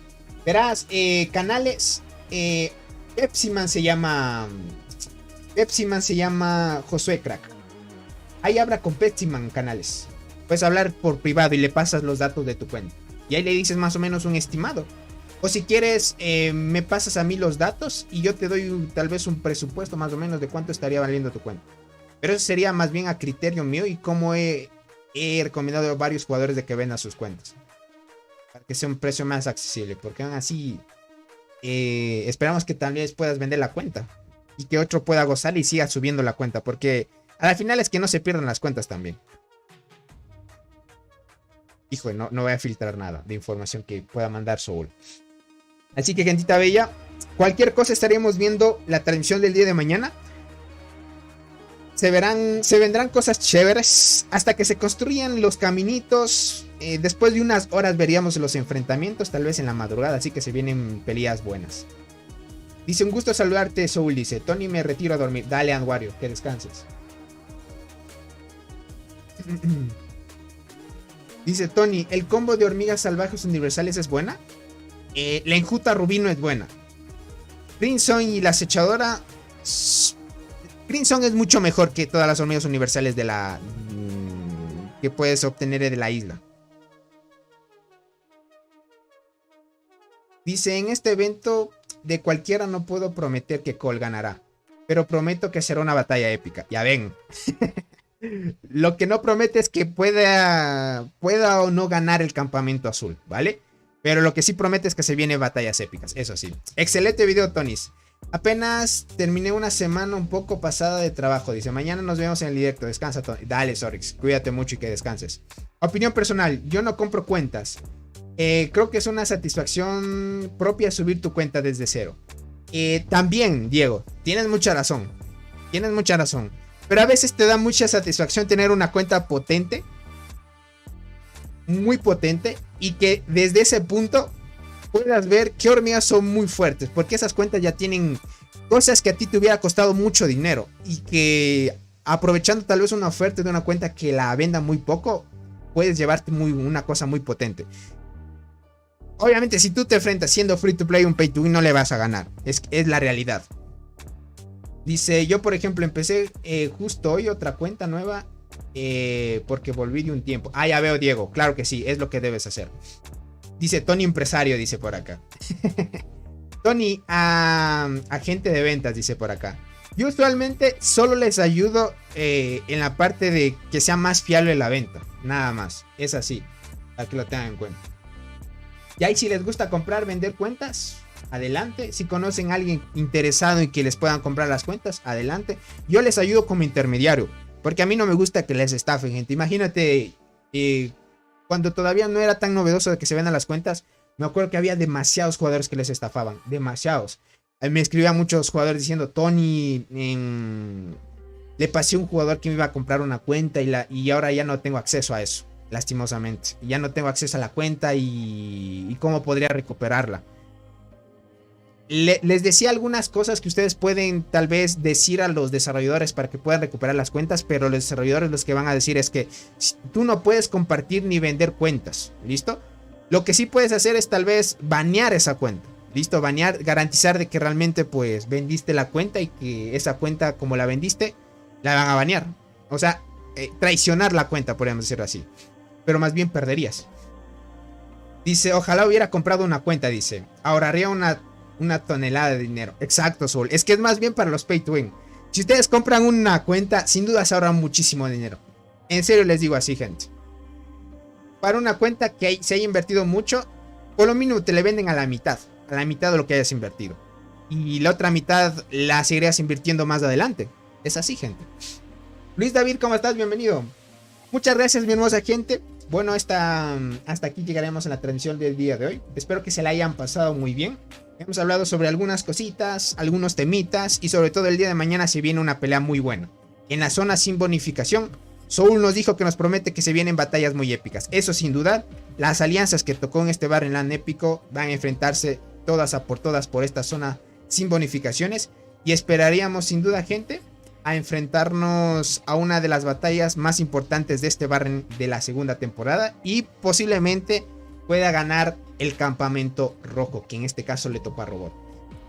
Verás, Canales. Pepsiman se llama. Pepsiman se llama Josué Crack. Ahí habla con Pepsiman, Canales. Puedes hablar por privado y le pasas los datos de tu cuenta. Y ahí le dices más o menos un estimado. O si quieres, me pasas a mí los datos y yo te doy tal vez un presupuesto más o menos de cuánto estaría valiendo tu cuenta. Pero eso sería más bien a criterio mío y como he recomendado a varios jugadores de que vendan sus cuentas. Para que sea un precio más accesible. Porque aún así esperamos que tal vez puedas vender la cuenta. Y que otro pueda gozar y siga subiendo la cuenta. Porque al final es que no se pierdan las cuentas también. Hijo, no voy a filtrar nada de información que pueda mandar Soul. Así que, gentita bella, cualquier cosa estaremos viendo la transmisión del día de mañana. Se vendrán cosas chéveres hasta que se construyan los caminitos. Después de unas horas veríamos los enfrentamientos, tal vez en la madrugada, así que se vienen peleas buenas. Dice, un gusto saludarte, Soul. Dice, Tony, me retiro a dormir. Dale, Anwario, que descanses. Dice Tony, ¿el combo de hormigas salvajes universales es buena? La enjuta rubí no es buena. Crimson y la acechadora. Crimson es mucho mejor que todas las hormigas universales de la que puedes obtener de la isla. Dice, en este evento de cualquiera no puedo prometer que Cole ganará, pero prometo que será una batalla épica. Ya ven. Lo que no promete es que pueda o no ganar el campamento azul, ¿vale? Pero lo que sí promete es que se vienen batallas épicas, eso sí. Excelente video, Tonis. Apenas terminé una semana un poco pasada de trabajo. Dice, mañana nos vemos en el directo. Descansa, Tony. Dale, Sorix. Cuídate mucho y que descanses. Opinión personal. Yo no compro cuentas. Creo que es una satisfacción propia subir tu cuenta desde cero. También, Diego, tienes mucha razón. Tienes mucha razón. Pero a veces te da mucha satisfacción tener una cuenta potente. Muy potente. Y que desde ese punto puedas ver qué hormigas son muy fuertes. Porque esas cuentas ya tienen cosas que a ti te hubiera costado mucho dinero. Y que aprovechando tal vez una oferta de una cuenta que la venda muy poco, puedes llevarte una cosa muy potente. Obviamente si tú te enfrentas siendo free to play un pay to win no le vas a ganar. Es la realidad. Dice, yo por ejemplo empecé justo hoy otra cuenta nueva. Porque volví de un tiempo. Ah, ya veo, Diego. Claro que sí, es lo que debes hacer. Dice Tony empresario, dice por acá. Tony, agente de ventas, dice por acá. Yo usualmente solo les ayudo en la parte de que sea más fiable la venta. Nada más. Es así. Para que lo tengan en cuenta. Y ahí si les gusta comprar, vender cuentas, adelante. Si conocen a alguien interesado y que les puedan comprar las cuentas, adelante. Yo les ayudo como intermediario. Porque a mí no me gusta que les estafen, gente. Imagínate, cuando todavía no era tan novedoso de que se vendan las cuentas, me acuerdo que había demasiados jugadores que les estafaban. Demasiados. Me escribían muchos jugadores diciendo, Tony, le pasé a un jugador que me iba a comprar una cuenta y ahora ya no tengo acceso a eso. Lastimosamente. Ya no tengo acceso a la cuenta y cómo podría recuperarla. Les decía algunas cosas que ustedes pueden tal vez decir a los desarrolladores para que puedan recuperar las cuentas, pero los desarrolladores los que van a decir es que tú no puedes compartir ni vender cuentas, ¿listo? Lo que sí puedes hacer es tal vez banear esa cuenta, ¿listo? Banear, garantizar de que realmente pues vendiste la cuenta y que esa cuenta como la vendiste, la van a banear. O sea, traicionar la cuenta, podríamos decirlo así, pero más bien perderías. Dice, ojalá hubiera comprado una cuenta, dice, ahorraría una tonelada de dinero. Exacto, Soul. Es que es más bien para los pay to win. Si ustedes compran una cuenta, sin duda se ahorran muchísimo dinero. En serio les digo así, gente. Para una cuenta que se haya invertido mucho, por lo mínimo te le venden a la mitad de lo que hayas invertido. Y la otra mitad la seguirías invirtiendo más adelante. Es así, gente. Luis David, ¿cómo estás? Bienvenido. Muchas gracias, mi hermosa gente. Bueno, hasta aquí llegaremos en la transmisión del día de hoy. Espero que se la hayan pasado muy bien. Hemos hablado sobre algunas cositas, algunos temitas y sobre todo el día de mañana se viene una pelea muy buena. En la zona sin bonificación, Soul nos dijo que nos promete que se vienen batallas muy épicas. Eso sin duda, las alianzas que tocó en este Barren Land épico van a enfrentarse todas a por todas por esta zona sin bonificaciones. Y esperaríamos sin duda, gente, a enfrentarnos a una de las batallas más importantes de este Barren de la segunda temporada. Y posiblemente pueda ganar el campamento rojo, que en este caso le tocó a Robot.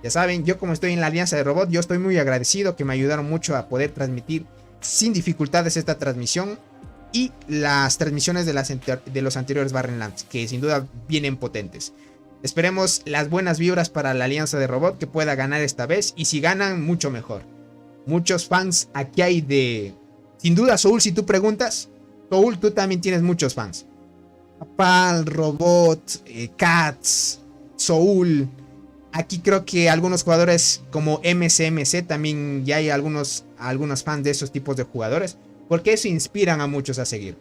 Ya saben, yo como estoy en la alianza de Robot, yo estoy muy agradecido que me ayudaron mucho a poder transmitir sin dificultades esta transmisión y las transmisiones de los anteriores Barren Lands, que sin duda vienen potentes. Esperemos las buenas vibras para la alianza de Robot que pueda ganar esta vez, y si ganan, mucho mejor. Muchos fans aquí hay de... Sin duda, Soul, si tú preguntas, Soul, tú también tienes muchos fans. Pal, Robot, Cats, Soul. Aquí creo que algunos jugadores como MCMC también ya hay algunos fans de esos tipos de jugadores, porque eso inspiran a muchos a seguir.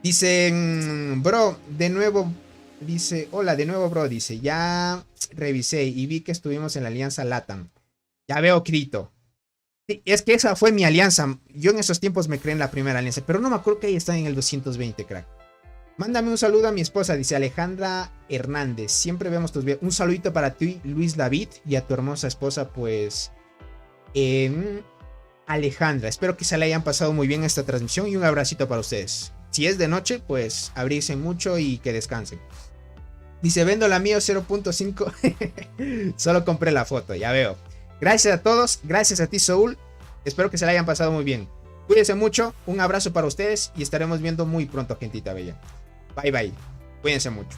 Dicen, bro, de nuevo, dice, hola, de nuevo, bro, dice, ya revisé y vi que estuvimos en la alianza LATAM. Ya veo, Crito. Sí, es que esa fue mi alianza. Yo en esos tiempos me creé en la primera alianza, pero no me acuerdo que ahí está en el 220, crack. Mándame un saludo a mi esposa, dice Alejandra Hernández. Siempre vemos tus videos. Un saludito para ti, Luis David, y a tu hermosa esposa, pues, Alejandra. Espero que se le hayan pasado muy bien esta transmisión y un abracito para ustedes. Si es de noche, pues abrirse mucho y que descansen. Dice, vendo la mía 0.5. Solo compré la foto, ya veo. Gracias a todos, gracias a ti, Soul. Espero que se le hayan pasado muy bien. Cuídense mucho, un abrazo para ustedes y estaremos viendo muy pronto, gentita bella. Bye bye, cuídense mucho.